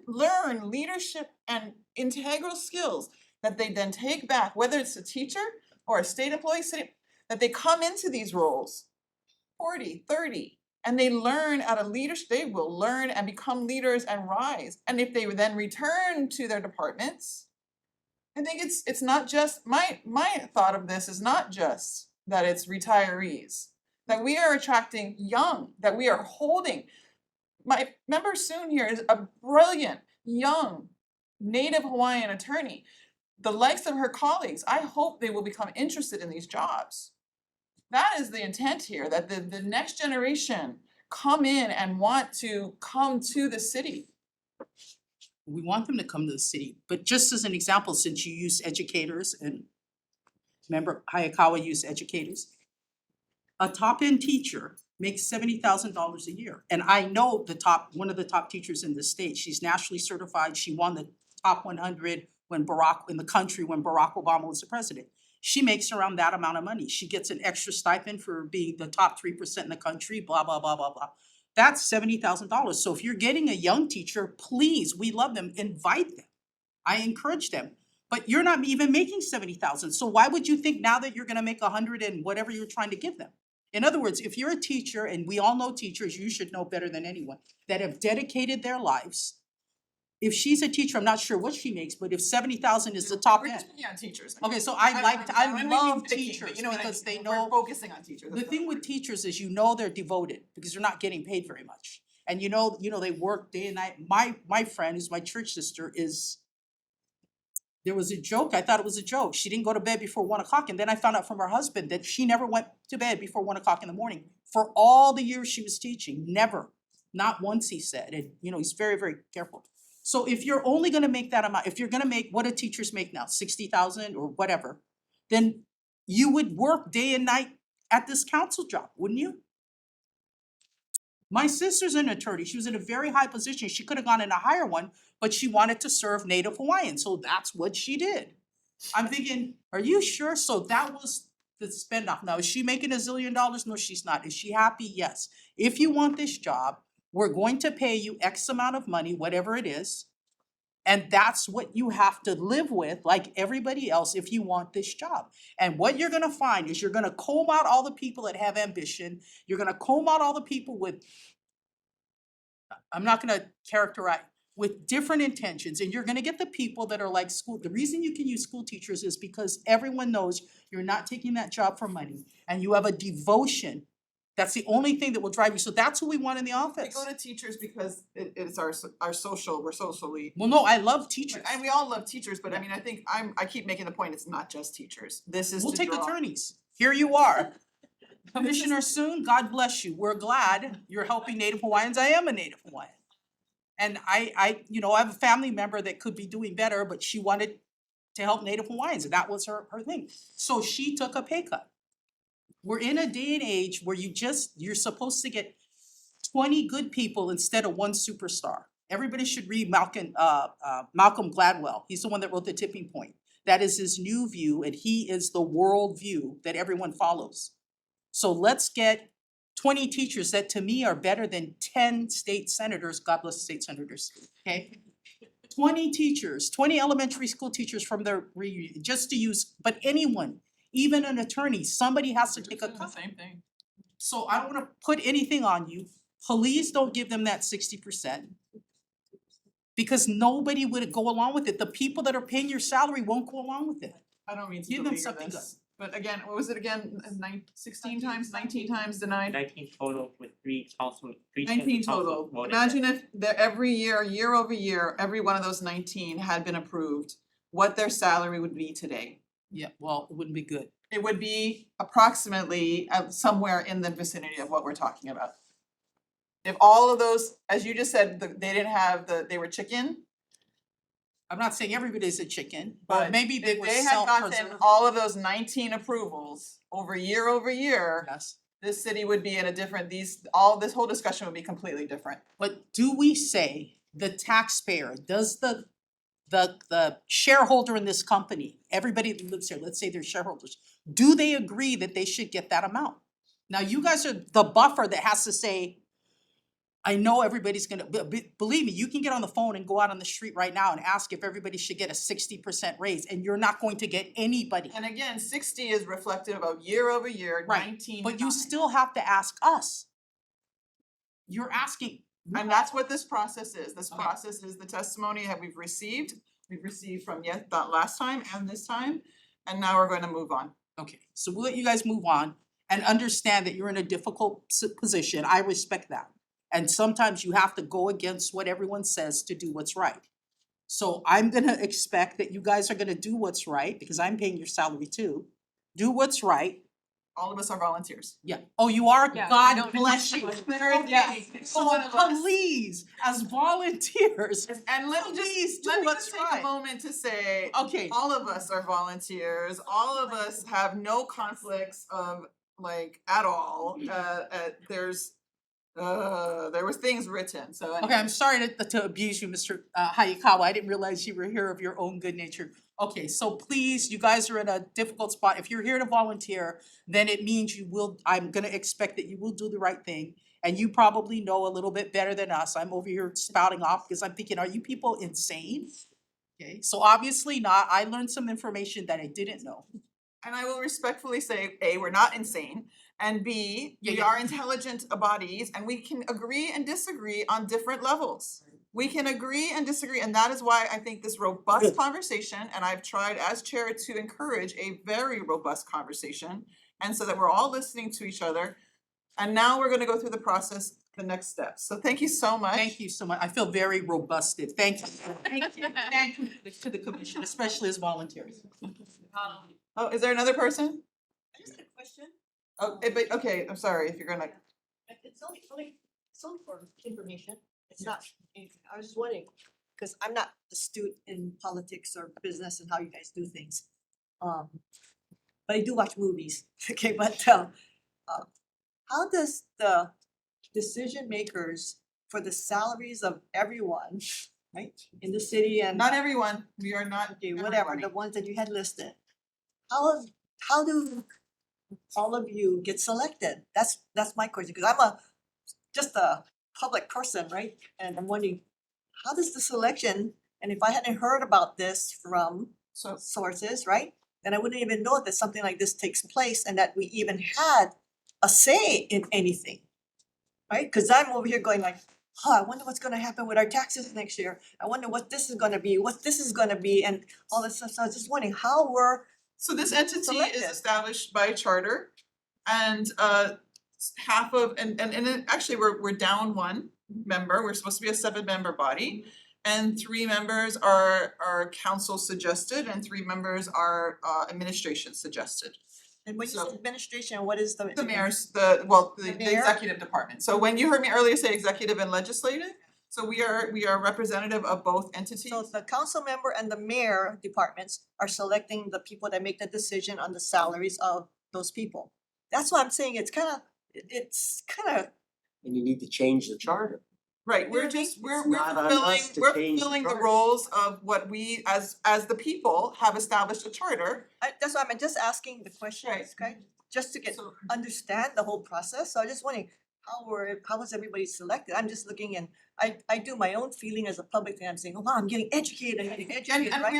learn leadership and integral skills that they then take back, whether it's a teacher or a state employee, that they come into these roles 40, 30, and they learn at a leadership, they will learn and become leaders and rise. And if they then return to their departments, I think it's not just, my thought of this is not just that it's retirees, that we are attracting young, that we are holding. My member Soon here is a brilliant, young, Native Hawaiian attorney. The likes of her colleagues, I hope they will become interested in these jobs. That is the intent here, that the next generation come in and want to come to the city. We want them to come to the city, but just as an example, since you use educators and remember Hayakawa used educators, a top-end teacher makes $70,000 a year. And I know one of the top teachers in the state, she's nationally certified, she won the top 100 in the country when Barack Obama was the president. She makes around that amount of money. She gets an extra stipend for being the top 3% in the country, blah, blah, blah, blah, blah. That's $70,000. So if you're getting a young teacher, please, we love them, invite them. I encourage them. But you're not even making 70,000. So why would you think now that you're gonna make 100 and whatever you're trying to give them? In other words, if you're a teacher, and we all know teachers, you should know better than anyone, that have dedicated their lives. If she's a teacher, I'm not sure what she makes, but if 70,000 is the top We're end. just picking on teachers. Okay, so I I don't love mean picking, but teachers you know what I because mean. they We're know. focusing on teachers. The thing with teachers is they're devoted because they're not getting paid very much. And they work day and night. My friend, who's my church sister, there was a joke, I thought it was a joke. She didn't go to bed before 1 o'clock, and then I found out from her husband that she never went to bed before 1 o'clock in the morning. For all the years she was teaching, never, not once, he said, and he's very, very careful. So if you're only gonna make that amount, if you're gonna make, what do teachers make now, 60,000 or whatever, then you would work day and night at this council job, wouldn't you? My sister's an attorney, she was in a very high position, she could have gone in a higher one, but she wanted to serve Native Hawaiians, so that's what she did. I'm thinking, are you sure? So that was the spend off. Now, is she making $1 zillion? No, she's not. Is she happy? Yes. If you want this job, we're going to pay you X amount of money, whatever it is. And that's what you have to live with, like everybody else, if you want this job. And what you're gonna find is you're gonna comb out all the people that have ambition. You're gonna comb out all the people with, I'm not gonna characterize, with different intentions. And you're gonna get the people that are like school. The reason you can use school teachers is because everyone knows you're not taking that job for money. And you have a devotion. That's the only thing that will drive you. So that's who we want in the We office. go to teachers because it's our social, we're socially. Well, no, I love teachers. And we all love teachers, but I mean, I think I keep making the point, it's not just teachers. This is We'll to take draw. attorneys. Here you are. Commissioner Soon, God bless you. We're glad you're helping Native Hawaiians. I am a Native Hawaiian. And I have a family member that could be doing better, but she wanted to help Native Hawaiians, and that was her thing. So she took a pay cut. We're in a day and age where you're supposed to get 20 good people instead of one superstar. Everybody should read Malcolm Gladwell. He's the one that wrote The Tipping Point. That is his new view, and he is the world view that everyone follows. So let's get 20 teachers that to me are better than 10 state senators, God bless the state senators, okay? 20 teachers, 20 elementary school teachers from their reunion, just to use, but anyone, even an attorney, somebody has to take a cut. Same thing. So I don't wanna put anything on you. Please don't give them that 60%. Because nobody would go along with it. The people that are paying your salary won't go along with it. I don't mean to Give them belabor something this, but again, what was it again, 16 times, 19 times denied? 19 total with 3 council, 3 19 council total. voted. Imagine if every year over year, every one of those 19 had been approved, what their salary would be today. Yeah, well, it wouldn't be good. It would be approximately somewhere in the vicinity of what we're talking about. If all of those, as you just said, they didn't have they were chicken, I'm not saying everybody's a chicken, but but maybe they if were they had gotten self-preserving. all of those 19 approvals over year, Yes, this city would be in a different, this whole discussion would be completely different. but do we say the taxpayer, does the shareholder in this company, everybody that lives here, let's say they're shareholders, do they agree that they should get that amount? Now, you guys are the buffer that has to say, I know everybody's gonna, believe me, you can get on the phone and go out on the street right now and ask if everybody should get a 60% raise, and you're not going to get anybody. And again, 60 is reflective of year over year, Right, 19 But you times. still have to ask us. You're asking. And that's what this process is. This Okay. process is the testimony that we've received. We've received from that last time and this time, and now we're going to move on. Okay, so we'll let you guys move on and understand that you're in a difficult position. I respect that. And sometimes you have to go against what everyone says to do what's right. So I'm gonna expect that you guys are gonna do what's right, because I'm paying your salary too. Do what's right. All of us are volunteers. Yeah. Oh, you are? Yeah, I God don't bless you. Yes. So please, as volunteers, And let me please just, do let me what's just take a right. moment to say, Okay. all of us are volunteers, all of us have no conflicts of at all. There was things written, so Okay, I'm sorry to abuse you, Mr. Hayakawa. I didn't realize you were here of your own good nature. Okay, so please, you guys are in a difficult spot. If you're here to volunteer, then it means I'm gonna expect that you will do the right thing. And you probably know a little bit better than us. I'm over here spouting off because I'm thinking, are you people insane? Okay, so obviously not. I learned some information that I didn't know. And I will respectfully say, A, we're not insane, and B, Yeah, we yeah. are intelligent bodies and we can agree and disagree on different levels. We can agree and disagree, and that is why I think this robust conversation, and I've tried as chair to encourage a very robust conversation, and so that we're all listening to each other. And now we're gonna go through the process, the next steps. So thank you so much. Thank you so much. I feel very robusted. Thank you. Thank you. Thank you to the commission, especially as volunteers. Oh, is there another person? I just had a question. Oh, but, okay, I'm sorry if you're gonna, It's only for information. It's not, I was just wondering, because I'm not astute in politics or business and how you guys do things. But I do watch movies, okay, but how does the decision makers for the salaries of everyone, right, in the city and not everyone, we are not. okay, whatever, everybody. the ones that you had listed. How do all of you get selected? That's my question, because I'm just a public person, right? And I'm wondering, how does the selection, and if I hadn't heard about this from sources, right? Then I wouldn't even know that something like this takes place and that we even had a say in anything. Right? Cause I'm over here going like, I wonder what's gonna happen with our taxes next year. I wonder what this is gonna be, what this is gonna be, and all this stuff. So I was just wondering how we're So this entity is selected. established by charter and half of, and then actually we're down one member, we're supposed to be a 7-member body. And 3 members are council suggested and 3 members are administration suggested. And when you So- say administration, what is the? The mayor's, the The the mayor? executive department. So when you heard me earlier say executive and legislative, so we are representative of both entities. So the council member and the mayor departments are selecting the people that make the decision on the salaries of those people. That's why I'm saying it's kinda, And you need to change the charter. Right, we're Yeah, just, we're it's not on fulfilling, us to we're change the fulfilling the charter. roles of what we as the people have established a charter. that's why I'm just asking the questions, okay? Just to get, So- understand the whole process, so I just wondering, how was everybody selected? I'm just looking and I do my own feeling as a public thing, I'm saying, oh wow, I'm getting educated, I'm getting educated, And right?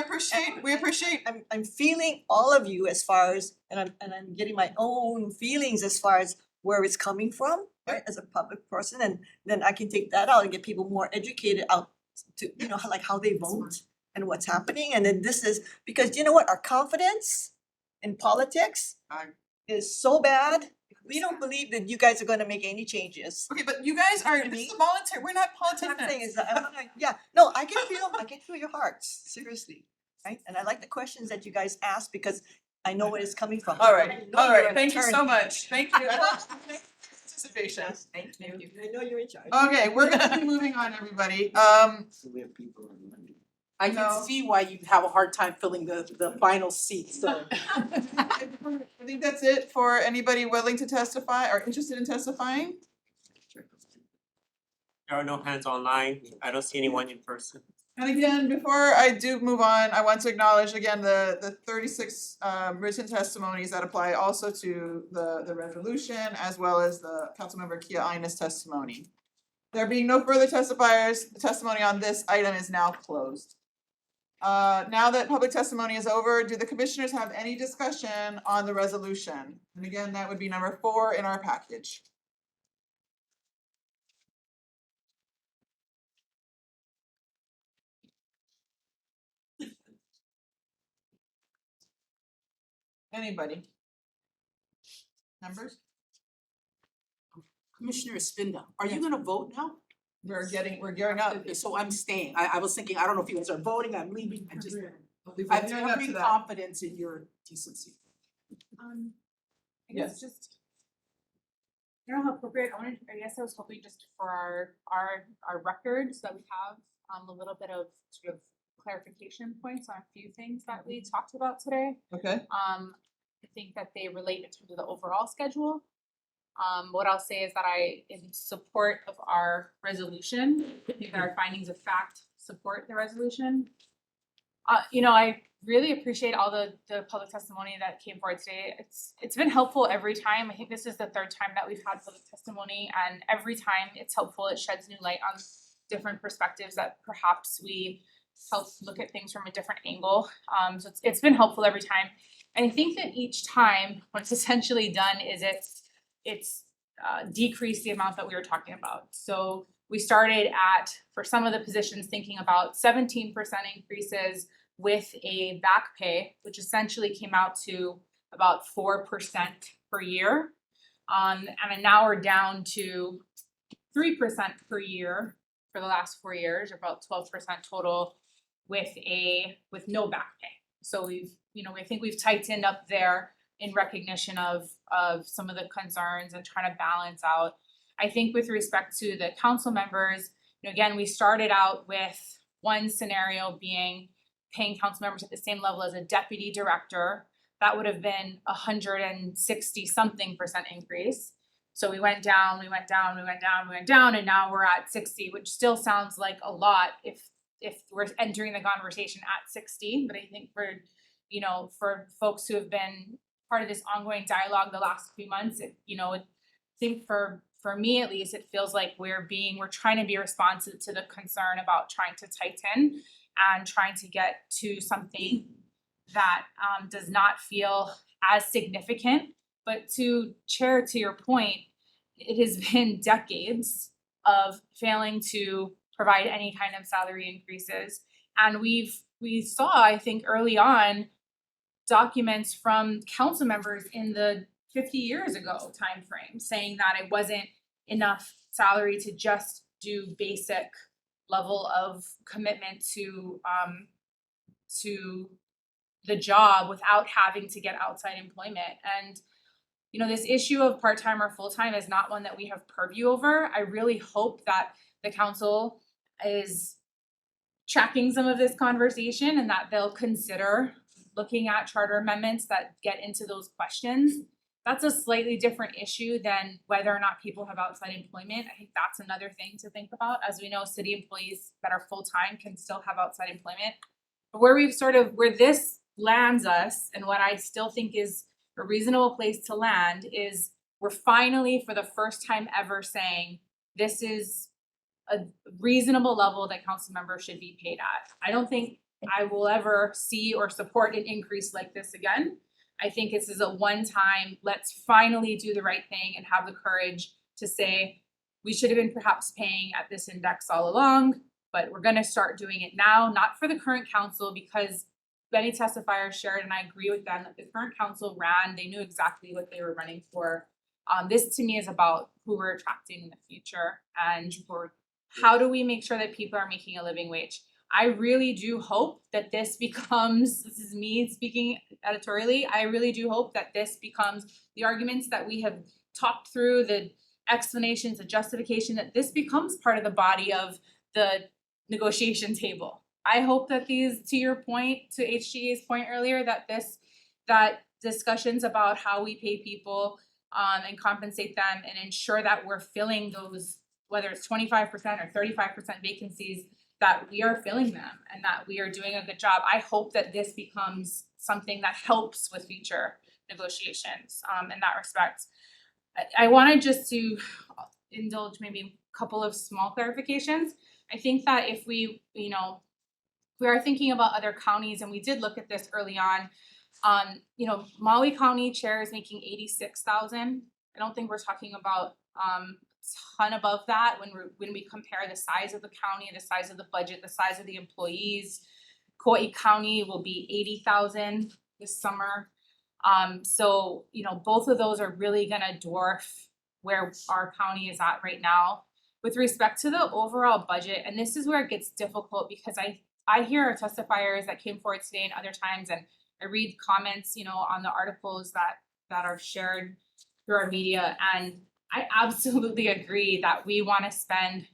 we appreciate, I'm feeling all of you as far as, and I'm getting my own feelings as far as where it's coming from, right, as a public person, and then I can take that out and get people more educated out to, you know, like how they vote and what's happening, and then this is, because you know what, our confidence in politics is so bad, we don't believe that you guys are gonna make any changes. okay, but you guys are, this is voluntary, we're not What I'm saying politicians. is that I wanna, yeah, no, I can feel your hearts, seriously, right? And I like the questions that you guys ask because I know where it's coming from. I know you're an thank you so attorney. much, thank you. Participation. Thank you. I know you're in charge. Okay, we're gonna be moving on, everybody, So we have people on Monday. I No. can see why you have a hard time filling the final seat, so. I think that's it for anybody willing to testify or interested in testifying. There are no hands online. I don't see anyone in person. And again, before I do move on, I want to acknowledge again the 36 written testimonies that apply also to the resolution as well as the Councilmember Kia Ines testimony. There being no further testifiers, the testimony on this item is now closed. Now that public testimony is over, do the commissioners have any discussion on the resolution? And again, that would be number 4 in our package. Anybody? Members? Commissioner Espinda, are you gonna vote now? We're gearing up. Okay, so I'm staying. I was thinking, I don't know if you guys are voting, I'm leaving, I just, We're I have gearing up to every that. confidence in your decency. I Yes. guess just. I don't know how appropriate, I guess I was hoping just for our records that we have a little bit of sort of clarification points on a few things that we talked about today. Okay, I think that they relate in terms of the overall schedule. What I'll say is that I, in support of our resolution, I think that our findings of fact support the resolution. You know, I really appreciate all the public testimony that came forward today. It's been helpful every time. I think this is the 3rd time that we've had public testimony, and every time it's helpful. It sheds new light on different perspectives that perhaps we help look at things from a different angle. So it's been helpful every time. And I think that each time, what's essentially done is it's decreased the amount that we were talking about. So we started at, for some of the positions, thinking about 17% increases with a back pay, which essentially came out to about 4% per year. And then now we're down to 3% per year for the last 4 years, or about 12% total with no back pay. So we've, you know, I think we've tightened up there in recognition of some of the concerns and trying to balance out. I think with respect to the council members, you know, again, we started out with one scenario being paying council members at the same level as a deputy director. That would have been 160 something percent increase. So we went down, we went down, we went down, we went down, and now we're at 60, which still sounds like a lot if we're entering the conversation at 60. But I think for, you know, for folks who have been part of this ongoing dialogue the last few months, I think for me at least, it feels like we're trying to be responsive to the concern about trying to tighten and trying to get to something that does not feel as significant. But to your point, it has been decades of failing to provide any kind of salary increases. And we saw, I think, early on documents from council members in the 50 years ago timeframe saying that it wasn't enough salary to just do basic level of commitment to the job without having to get outside employment. And you know, this issue of part-time or full-time is not one that we have purview over. I really hope that the council is tracking some of this conversation and that they'll consider looking at charter amendments that get into those questions. that's a slightly different issue than whether or not people have outside employment. I think that's another thing to think about. As we know, city employees that are full-time can still have outside employment. But where this lands us, and what I still think is a reasonable place to land, is we're finally, for the first time ever, saying this is a reasonable level that council members should be paid at. I don't think I will ever see or support an increase like this again. I think this is a one-time, let's finally do the right thing and have the courage to say, we should have been perhaps paying at this index all along, but we're gonna start doing it now, not for the current council, because many testifiers shared, and I agree with them, that the current council ran, they knew exactly what they were running for. This to me is about who we're attracting in the future, and for how do we make sure that people are making a living wage. I really do hope that this becomes, this is me speaking editorially, I really do hope that this becomes the arguments that we have talked through, the explanations, the justification, that this becomes part of the body of the negotiation table. I hope that these, to your point, to HGA's point earlier, that discussions about how we pay people and compensate them and ensure that we're filling those, whether it's 25% or 35% vacancies, that we are filling them and that we are doing a good job. I hope that this becomes something that helps with future negotiations in that respect. I wanted just to indulge maybe a couple of small clarifications. I think that if we, we are thinking about other counties, and we did look at this early on, Maui County chair is making 86,000. I don't think we're talking about ton above that when we compare the size of the county, the size of the budget, the size of the employees. Kauai County will be 80,000 this summer. So, both of those are really gonna dwarf where our county is at right now. With respect to the overall budget, and this is where it gets difficult, because I hear our testifiers that came forward today and other times, and I read comments, on the articles that are shared through our media, and I absolutely agree that we wanna spend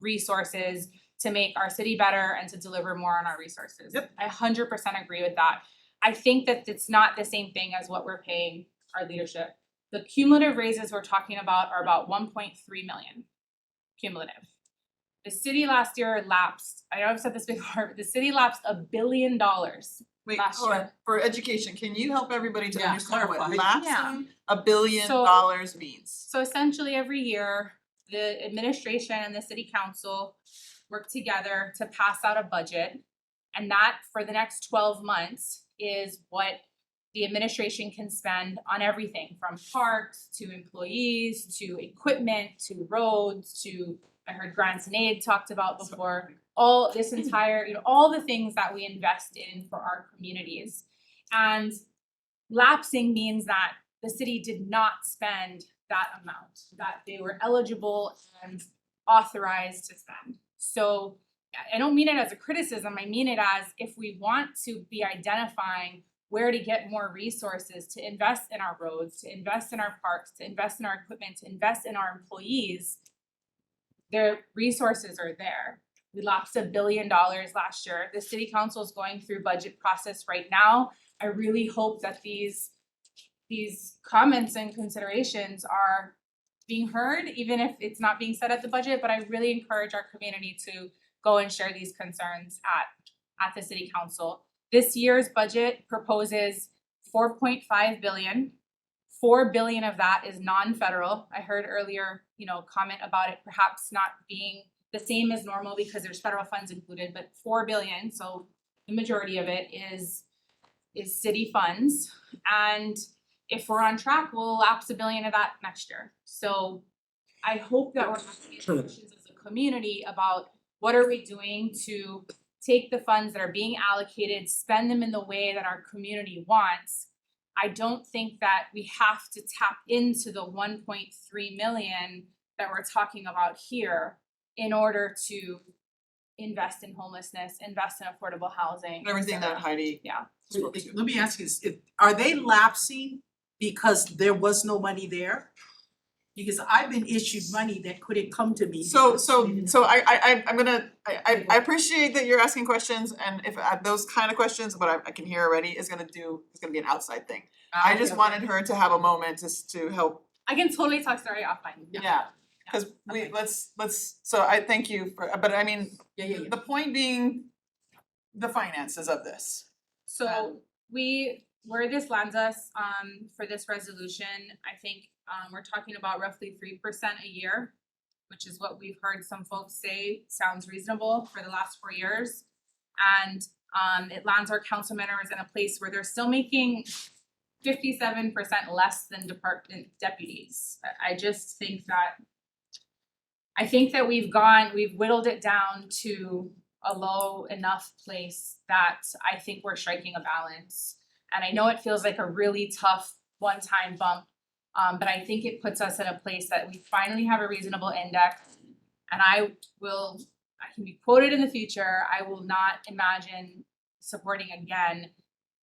resources to make our city better and to deliver more on our resources. Yep. I 100% agree with that. I think that it's not the same thing as what we're paying our leadership. The cumulative raises we're talking about are about 1.3 million cumulative. The city last year lapsed, I know I've said this before, but the city lapsed $1 billion. Wait, Last hold on, year. for education, can you help everybody to Yeah, understand what clarify. lapsing $1 billion means? So essentially every year, the administration and the city council work together to pass out a budget. And that for the next 12 months is what the administration can spend on everything from parks to employees to equipment to roads to, I heard grants and aid talked about before, all this entire, all the things that we invest in for our communities. And lapsing means that the city did not spend that amount, that they were eligible and authorized to spend. So I don't mean it as a criticism, I mean it as, if we want to be identifying where to get more resources to invest in our roads, to invest in our parks, to invest in our equipment, to invest in our employees, their resources are there. We lapsed $1 billion last year. The city council is going through budget process right now. I really hope that these comments and considerations are being heard, even if it's not being said at the budget, but I really encourage our community to go and share these concerns at the city council. This year's budget proposes 4.5 billion. 4 billion of that is non-federal. I heard earlier, comment about it perhaps not being the same as normal because there's federal funds included, but 4 billion, so the majority of it is city funds. And if we're on track, we'll lapse $1 billion of that next year. So I hope that we're asking these questions as a community about what are we doing to take the funds that are being allocated, spend them in the way that our community wants. I don't think that we have to tap into the 1.3 million that we're talking about here in order to invest in homelessness, invest in affordable housing. Everything that Heidi spoke to. Let me ask you this, are they lapsing because there was no money there? Because I've been issued money that couldn't come to me. So because so they didn't- so I'm gonna, I appreciate that you're asking questions, and if those kind of questions, what I can hear already is gonna be an outside thing. I just wanted her to have a moment just to help. I can totally talk story offline. Yeah, cause let's, so I thank you for, but I mean, Yeah. the point being the finances of this. So where this lands us, for this resolution, I think, we're talking about roughly 3% a year, which is what we've heard some folks say sounds reasonable for the last 4 years. And, it lands our council members in a place where they're still making 57% less than department deputies. I just think that we've whittled it down to a low enough place that I think we're striking a balance. And I know it feels like a really tough one-time bump, but I think it puts us in a place that we finally have a reasonable index. And I can be quoted in the future, I will not imagine supporting again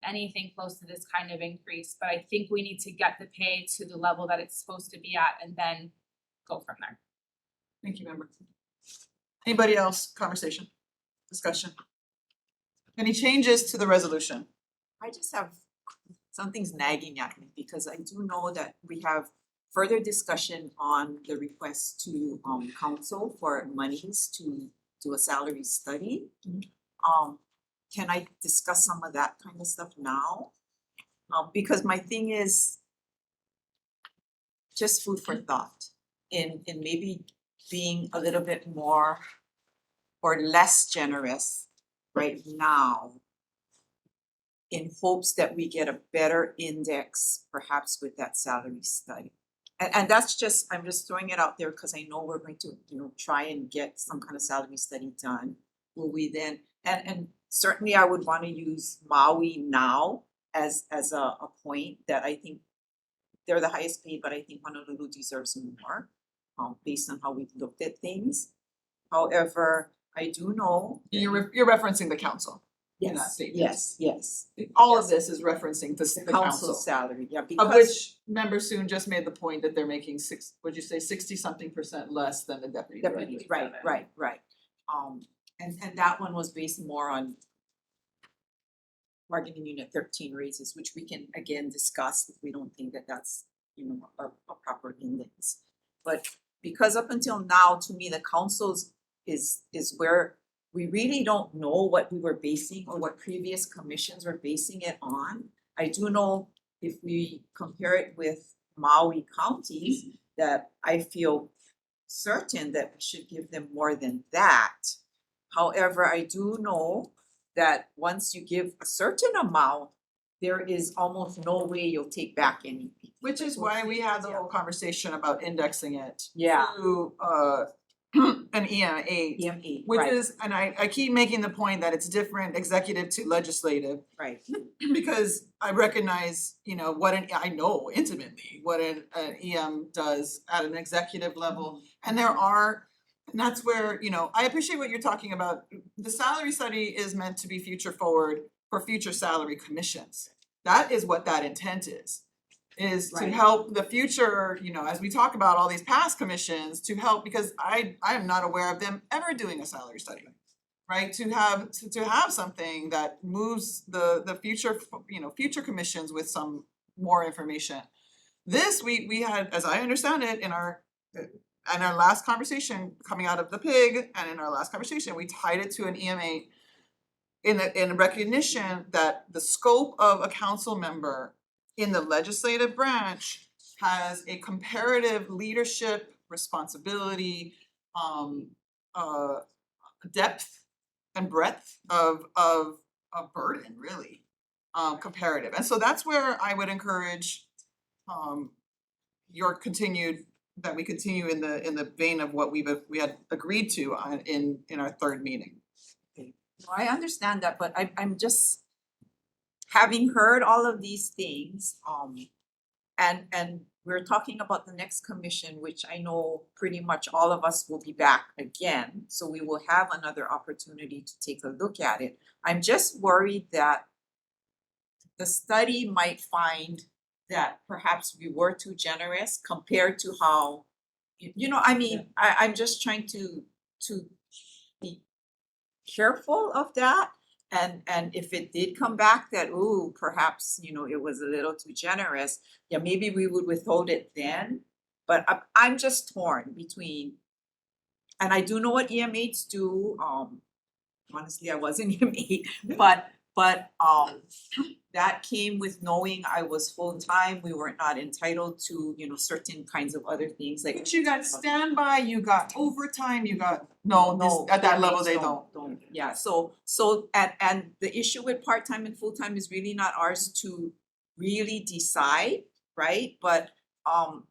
anything close to this kind of increase, but I think we need to get the pay to the level that it's supposed to be at and then go from there. Thank you, member. Anybody else, conversation, discussion? Any changes to the resolution? I just have, something's nagging at me because I do know that we have further discussion on the request to council for monies to do a salary study. Can I discuss some of that kind of stuff now? Because my thing is just food for thought in maybe being a little bit more or less generous right now in hopes that we get a better index perhaps with that salary study. And that's just, I'm just throwing it out there because I know we're going to, try and get some kind of salary study done. Will we then, and certainly I would want to use Maui now as a point that I think they're the highest paid, but I think Honolulu deserves more, based on how we've looked at things. However, I do know. You're referencing the council in that statement. Yes. All of this is referencing the council. Salary, yeah, Of because which member Soon just made the point that they're making 60-something% less than the deputy director. right. And that one was based more on bargaining unit 13 raises, which we can again discuss if we don't think that that's, a proper index. But because up until now, to me, the council's is where we really don't know what we were basing or what previous commissions were basing it on. I do know if we compare it with Maui counties, that I feel certain that we should give them more than that. However, I do know that once you give a certain amount, there is almost no way you'll take back anything. Which is why we had the whole conversation about indexing it Yeah. to an EM8. EM8, Which right. is, and I keep making the point that it's different executive to legislative. Right. Because I recognize, I know intimately what an EM does at an executive level. And that's where, I appreciate what you're talking about. The salary study is meant to be future forward for future salary commissions. That is what that intent is to Right. help the future, as we talk about all these past commissions, to help, because I am not aware of them ever doing a salary study. Right, to have something that moves the future, future commissions with some more information. This, we had, as I understand it, in our last conversation coming out of the PIG, and in our last conversation, we tied it to an EMA in recognition that the scope of a council member in the legislative branch has a comparative leadership responsibility, depth and breadth of burden, really, comparative. And so that's where I would encourage that we continue in the vein of what we had agreed to in our third meeting. No, I understand that, but I'm just having heard all of these things, and we're talking about the next commission, which I know pretty much all of us will be back again, so we will have another opportunity to take a look at it. I'm just worried that the study might find that perhaps we were too generous compared to how, you know, I mean, I'm just trying to be careful of that. And if it did come back that, ooh, perhaps, you know, it was a little too generous, yeah, maybe we would withhold it then. But I'm just torn between, and I do know what EMHs do, honestly, I was an EMH, but that came with knowing I was full-time, we were not entitled to, you know, certain kinds of other things like. But you got standby, you got overtime, you got, no, at that level, they don't. Yeah, so and the issue with part-time and full-time is really not ours to really decide, right? But I'm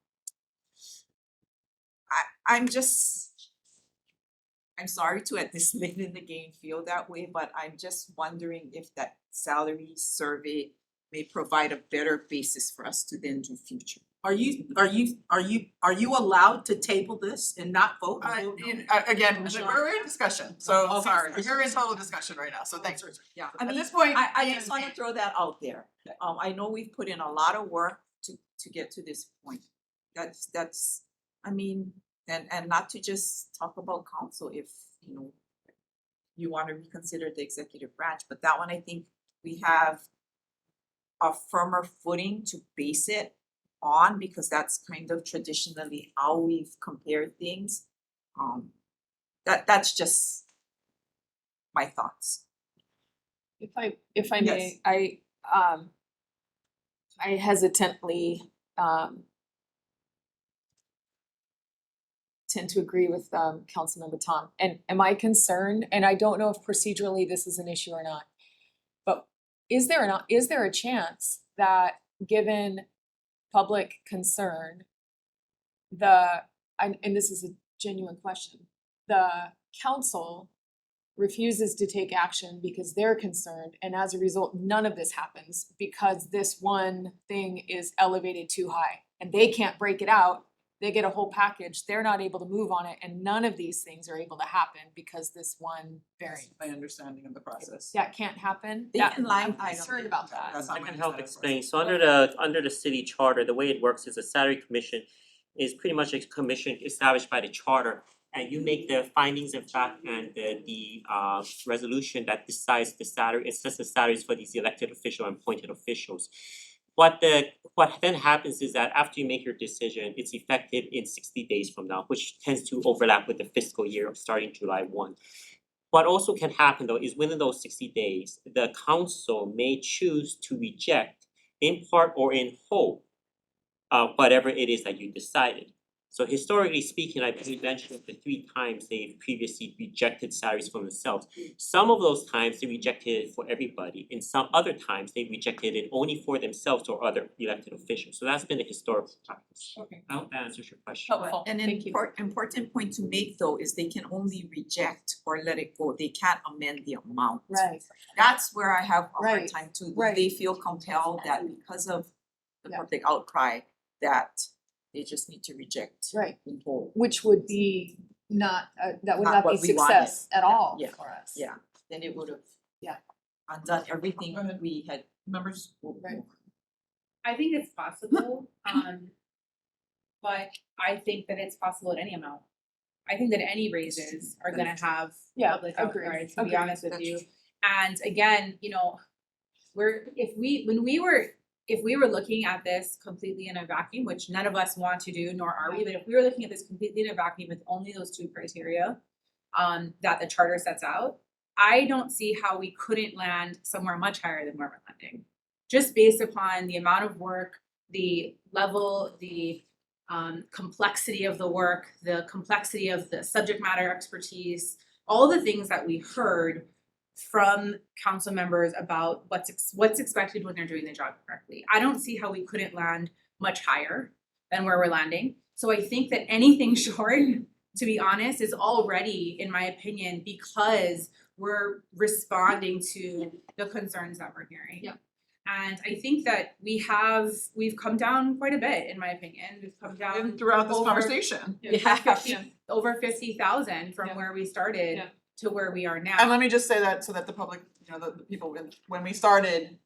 sorry to at this late in the game feel that way, but I'm just wondering if that salary survey may provide a better basis for us to then do future. Are you allowed to table this and not vote? Again, we're in discussion, so Okay, sorry, sorry. you're in total discussion right now, so thanks. Yeah, I At mean, this point, I just wanna throw that out there. I know we've put in a lot of work to get to this point. That's, I mean, and not to just talk about council if, you know, you wanna reconsider the executive branch, but that one, I think we have a firmer footing to base it on, because that's kind of traditionally how we've compared things. That's just my thoughts. If I Yes. may, I hesitantly tend to agree with Councilmember Tom. And am I concerned, and I don't know if procedurally this is an issue or not, but is there a chance that, given public concern, and this is a genuine question, the council refuses to take action because they're concerned, and as a result, none of this happens because this one thing is elevated too high and they can't break it out, they get a whole package, they're not able to move on it, and none of these things are able to happen because this one variant. My understanding of the process. That can't happen. They That- can line I'm item. concerned about that. That's I not my can help understanding of the explain. So under the city charter, the way it works is a salary commission is pretty much a commission established by the charter. And you make the findings of fact and the resolution that decides the salary, it sets the salaries for these elected official and appointed officials. What then happens is that after you make your decision, it's effective in 60 days from now, which tends to overlap with the fiscal year of starting July 1. What also can happen though is within those 60 days, the council may choose to reject in part or in whole whatever it is that you decided. So historically speaking, I believe mentioned the 3 times they've previously rejected salaries for themselves. Some of those times they rejected it for everybody, and some other times they rejected it only for themselves or other elected officials. So that's been the historical practice. Okay. I hope that answers your question. Helpful, And thank you. important point to make though is they can only reject or let it go, they can't amend the amount. Right. That's where I have a hard Right, time too. right. They feel compelled that because of the Yeah. public outcry, that they just need to reject Right. in whole. Which would be that would Not not be what we wanted. success at all Yeah. for us. Yeah, then it would have. Yeah. Undone everything Go ahead. we had. Members? Right. I think it's possible, but I think that it's possible at any amount. I think that any raises are gonna have Yeah, public agree, outcry, to be agree, honest with that's you. true. And again, you know, if we were looking at this completely in a vacuum, which none of us want to do, nor are we, but if we were looking at this completely in a vacuum with only those 2 criteria that the charter sets out, I don't see how we couldn't land somewhere much higher than where we're landing. Just based upon the amount of work, the level, the complexity of the work, the complexity of the subject matter expertise, all the things that we heard from council members about what's expected when they're doing the job correctly. I don't see how we couldn't land much higher than where we're landing. So I think that anything short, to be honest, is already, in my opinion, because we're responding to the concerns that we're hearing. Yeah. And I think that we've come down quite a bit, in my opinion. We've come down And throughout this over- conversation. over 50,000 from Yeah. where we started Yeah. to where we are now. And let me just say that so that the public, you know, the people, when we started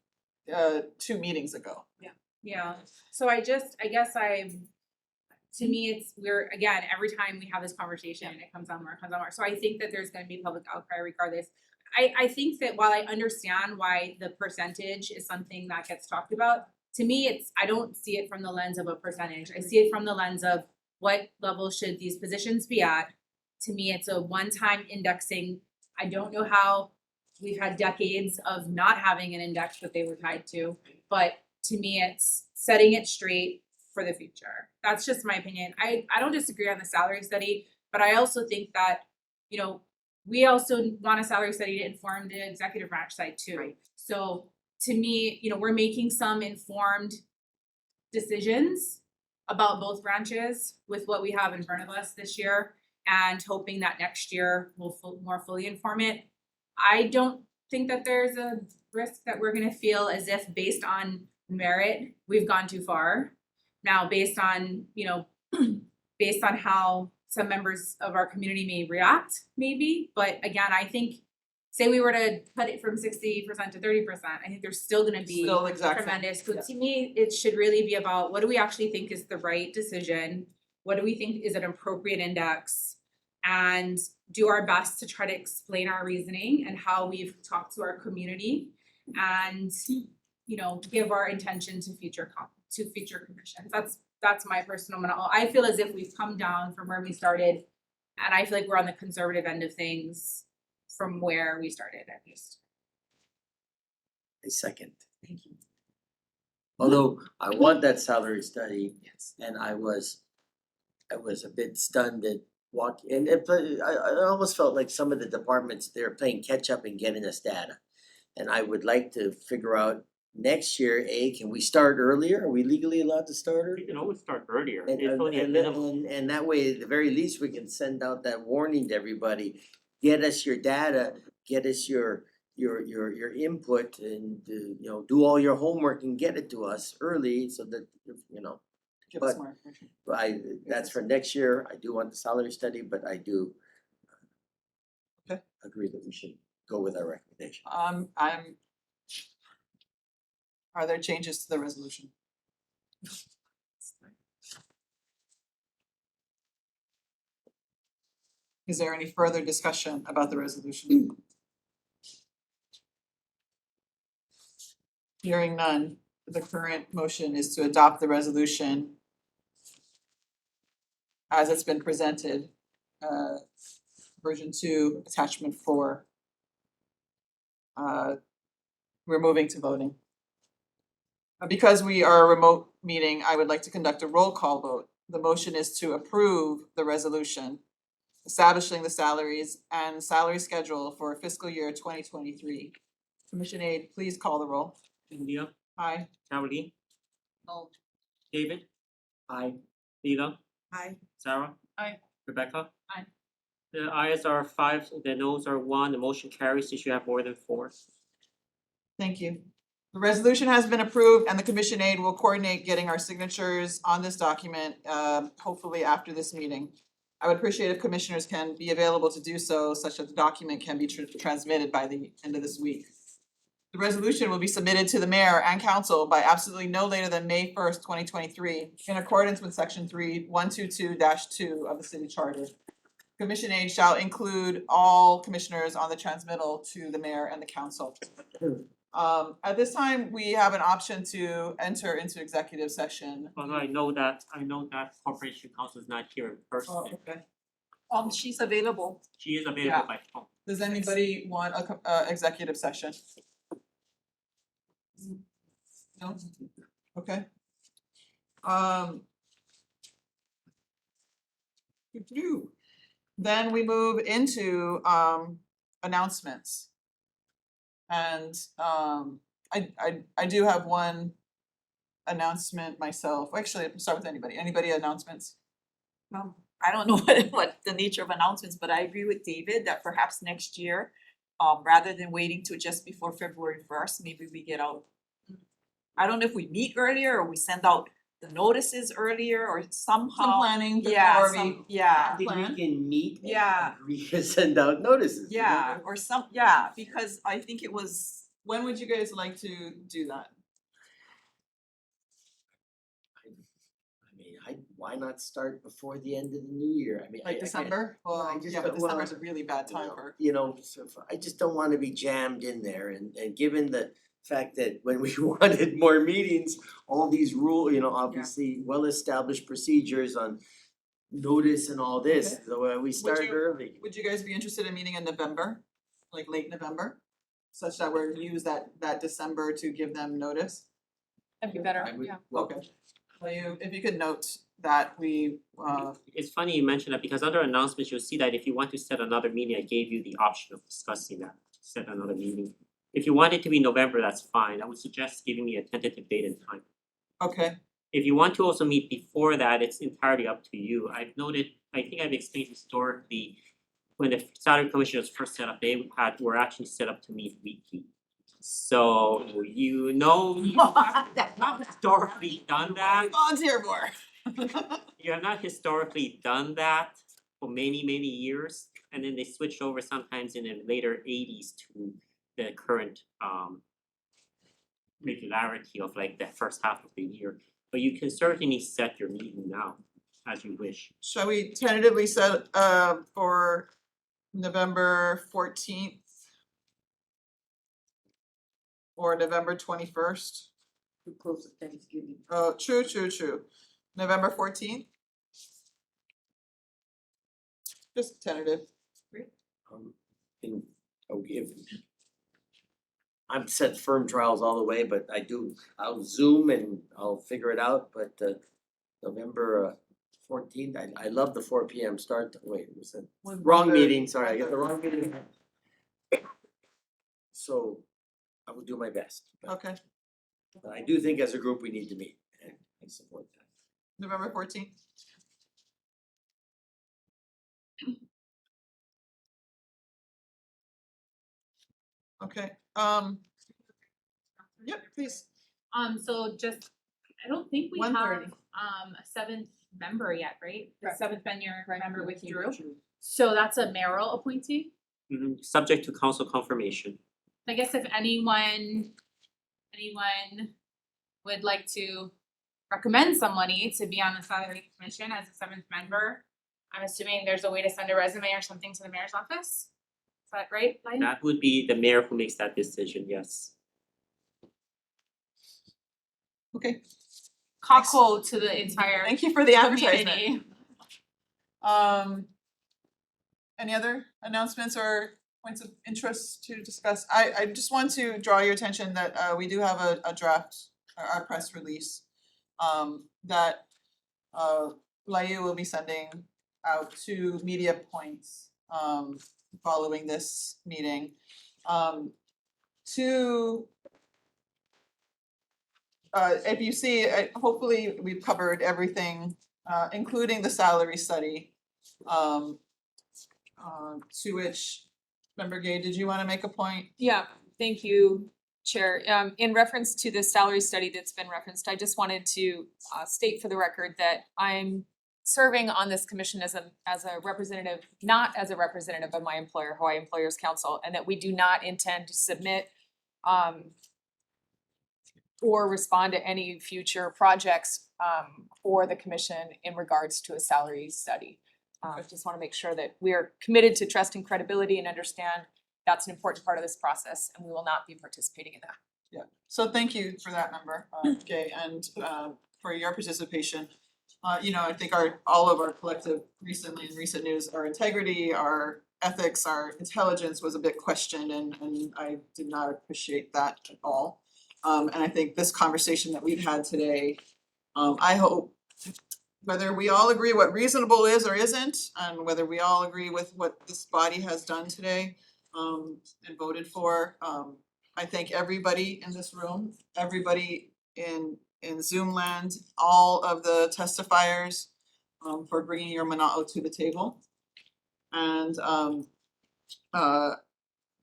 2 meetings ago. Yeah. Yeah, so to me, we're, again, every time we have this conversation, it comes on more, it comes on more. So I think that there's gonna be public outcry regardless. I think that while I understand why the percentage is something that gets talked about, to me, I don't see it from the lens of a percentage. I see it from the lens of what level should these positions be at. To me, it's a one-time indexing. I don't know how we've had decades of not having an index that they were tied to, but to me, it's setting it straight for the future. That's just my opinion. I don't disagree on the salary study, but I also think that, you know, we also want a salary study to inform the executive branch side too. Right. So to me, you know, we're making some informed decisions about both branches with what we have in front of us this year and hoping that next year we'll more fully inform it. I don't think that there's a risk that we're gonna feel as if based on merit, we've gone too far. Now, based on, you know, based on how some members of our community may react, maybe, but again, I think, say we were to cut it from 60% to 30%, I think there's still gonna be Still exact same. tremendous. So to me, it should really be about what do we actually think is the right decision? What do we think is an appropriate index? And do our best to try to explain our reasoning and how we've talked to our community and, you know, give our intention to future commissions. That's my personal, I feel as if we've come down from where we started, and I feel like we're on the conservative end of things from where we started at least. A second. Thank you. Although I want that salary study, Yes. and I was a bit stunned at I almost felt like some of the departments, they're playing catch up and getting us data. And I would like to figure out next year, can we start earlier? Are we legally allowed to start early? We can always start earlier. And It's only a minimum. and that way, at the very least, we can send out that warning to everybody. Get us your data, get us your input and you know, do all your homework and get it to us early so that, you know. Give us But- more information. That's for next year. I do want the salary study, but I do Okay. agree that we should go with our recommendation. Are there changes to the resolution? Is there any further discussion about the resolution? Hearing none, the current motion is to adopt the resolution as it's been presented, version 2, attachment 4. We're moving to voting. Because we are a remote meeting, I would like to conduct a roll call vote. The motion is to approve the resolution establishing the salaries and salary schedule for fiscal year 2023. Commission Aide, please call the roll. India, Aye. Caroline, No. David, Aye. Leila, Aye. Sarah. Aye. Rebecca. Aye. The ayes are 5, the noes are 1, the motion carries if you have more than 4. Thank you. The resolution has been approved and the Commission Aide will coordinate getting our signatures on this document, hopefully after this meeting. I would appreciate if commissioners can be available to do so such that the document can be transmitted by the end of this week. The resolution will be submitted to the mayor and council by absolutely no later than May 1st, 2023, in accordance with section 3122-2 of the city charter. Commission Aide shall include all commissioners on the transmittal to the mayor and the council. At this time, we have an option to enter into executive session. Although I know that Corporation Counsel is not here in person. Okay. She's available. She is available Yeah. by phone. Does anybody want a executive session? No? Okay. Then we move into announcements. And I do have one announcement myself. Actually, I'll start with anybody. Anybody announcements? I don't know what the nature of announcements, but I agree with David that perhaps next year, rather than waiting till just before February 1st, maybe we get out. I don't know if we meet earlier or we send out the notices earlier or somehow. Some planning Yeah, before we. some, yeah, I think we can meet Yeah. and agree to send out notices. yeah, or some, yeah, because I think it was, When would you guys like to do that? why not start before the end of the new year? I mean, Like I December? Well, I just yeah, but don't- well, December's a really bad time for. I just don't wanna be jammed in there and given the fact that when we wanted more meetings, all these obviously well-established procedures on notice and all this, Okay. so we started you- early. Would you guys be interested in meeting in November, like late November? Such that we're use that December to give them notice? That'd be better, I would- yeah. well, Okay. Well, if you could note that we It's funny you mention that because under announcements, you'll see that if you want to set another meeting, I gave you the option of discussing that, set another meeting. If you want it to be November, that's fine. I would suggest giving me a tentative date and time. okay, If you want to also meet before that, it's entirely up to you. I've noted, I think I've explained historically, when the salary commission was first set up, were actually set up to meet weekly. So you know, you have not historically done that. volunteer more. You have not historically done that for many, many years. And then they switched over sometimes in the later eighties to the current regularity of like the first half of the year. But you can certainly set your meeting now as you wish. Shall we tentatively set for November 14th? Or November 21st? Too close to Thanksgiving. Oh, true. November 14th? Just tentative. I'm set firm trials all the way, but I'll Zoom and I'll figure it out, but November 14th, I love the 4 PM start, wait, was that, wrong meeting, sorry, I got the wrong meeting. So I will do my best, but Okay, I do think as a group we need to meet, and I support that. November 14th. Okay, yep, please. So just, I don't think we have 1:30. a seventh member yet, right? The Correct. seventh member withdrew. So that's a mayoral appointee. Subject to council confirmation. I guess if anyone would like to recommend somebody to be on the salary commission as a seventh member, I'm assuming there's a way to send a resume or something to the mayor's office. Is that right, Lion? That would be the mayor who makes that decision, yes. Okay, Cockle to the entire thank you for the advertisement. community. Any other announcements or points of interest to discuss? I just want to draw your attention that we do have a draft, our press release. That Layu will be sending out to media points following this meeting. If you see, hopefully we've covered everything, including the salary study. To which, Member Gay, did you wanna make a point? Yeah, thank you, Chair. In reference to the salary study that's been referenced, I just wanted to state for the record that I'm serving on this commission as a representative, not as a representative of my employer, Hawaii Employers Council, and that we do not intend to submit or respond to any future projects for the commission in regards to a salary study. Just wanna make sure that we're committed to trust and credibility and understand that's an important part of this process, and we will not be participating in that. Yeah, so thank you for that, Member Gay, and for your participation. I think all of our collective recently in recent news, our integrity, our ethics, our intelligence was a bit questioned, and I did not appreciate that at all. And I think this conversation that we've had today, I hope, whether we all agree what reasonable is or isn't, and whether we all agree with what this body has done today, and voted for, I thank everybody in this room, everybody in Zoom land, all of the testifiers, for bringing your mana'o to the table. And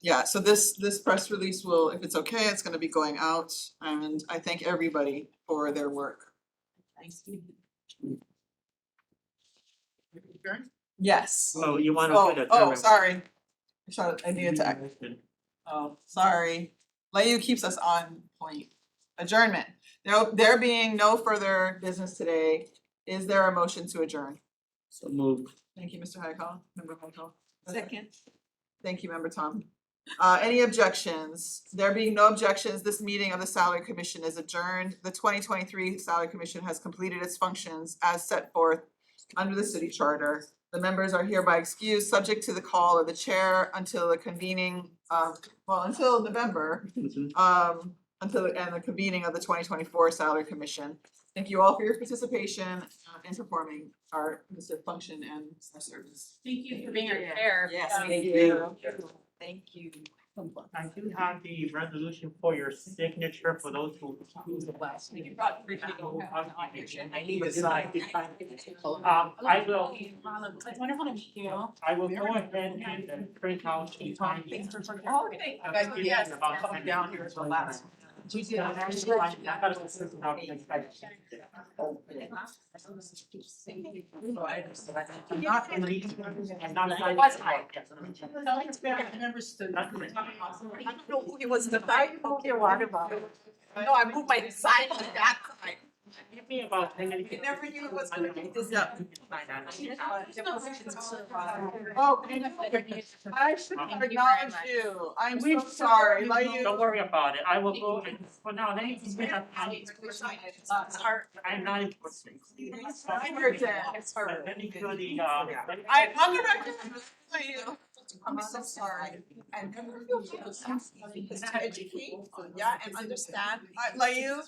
yeah, so this press release will, if it's okay, it's gonna be going out, and I thank everybody for their work. Yes. Oh, you wanna Oh, put a oh, term- sorry. I needed to, oh, sorry. Layu keeps us on point. Adjournment. There being no further business today, Is there a motion to adjourn? So moved. Thank you, Mr. Hyakol, Member Hyakol. Second. Thank you, Member Tom. Any objections? There being no objections, this meeting of the Salary Commission is adjourned. The 2023 Salary Commission has completed its functions as set forth under the city charter. The members are hereby excused, subject to the call of the chair until the convening of, until November, and the convening of the 2024 Salary Commission. Thank you all for your participation in performing our function and our service. Thank you for being our chair. Yes, Yeah. thank you. Thank you. I do have the resolution for your signature for those who. I need to sign. I will, It's wonderful to meet you. I will go ahead and print out the time. Oh, okay. Yes, come down here for the last. We did, actually, I gotta go sit down and expect. I'm not in the, I'm not. What's right? Members to. I don't know who he was, the guy you moved your water bottle. No, I moved my sign to that side. Give me about 10 minutes. You never knew it was gonna be this up. Oh, I should have acknowledged you. I'm so sorry. Like you. Don't worry about it. I will go and, for now, let me just get a. I'm not enforcing. Let me do the, On the record, you. I'm so sorry. And because to educate, yeah, and understand, like you,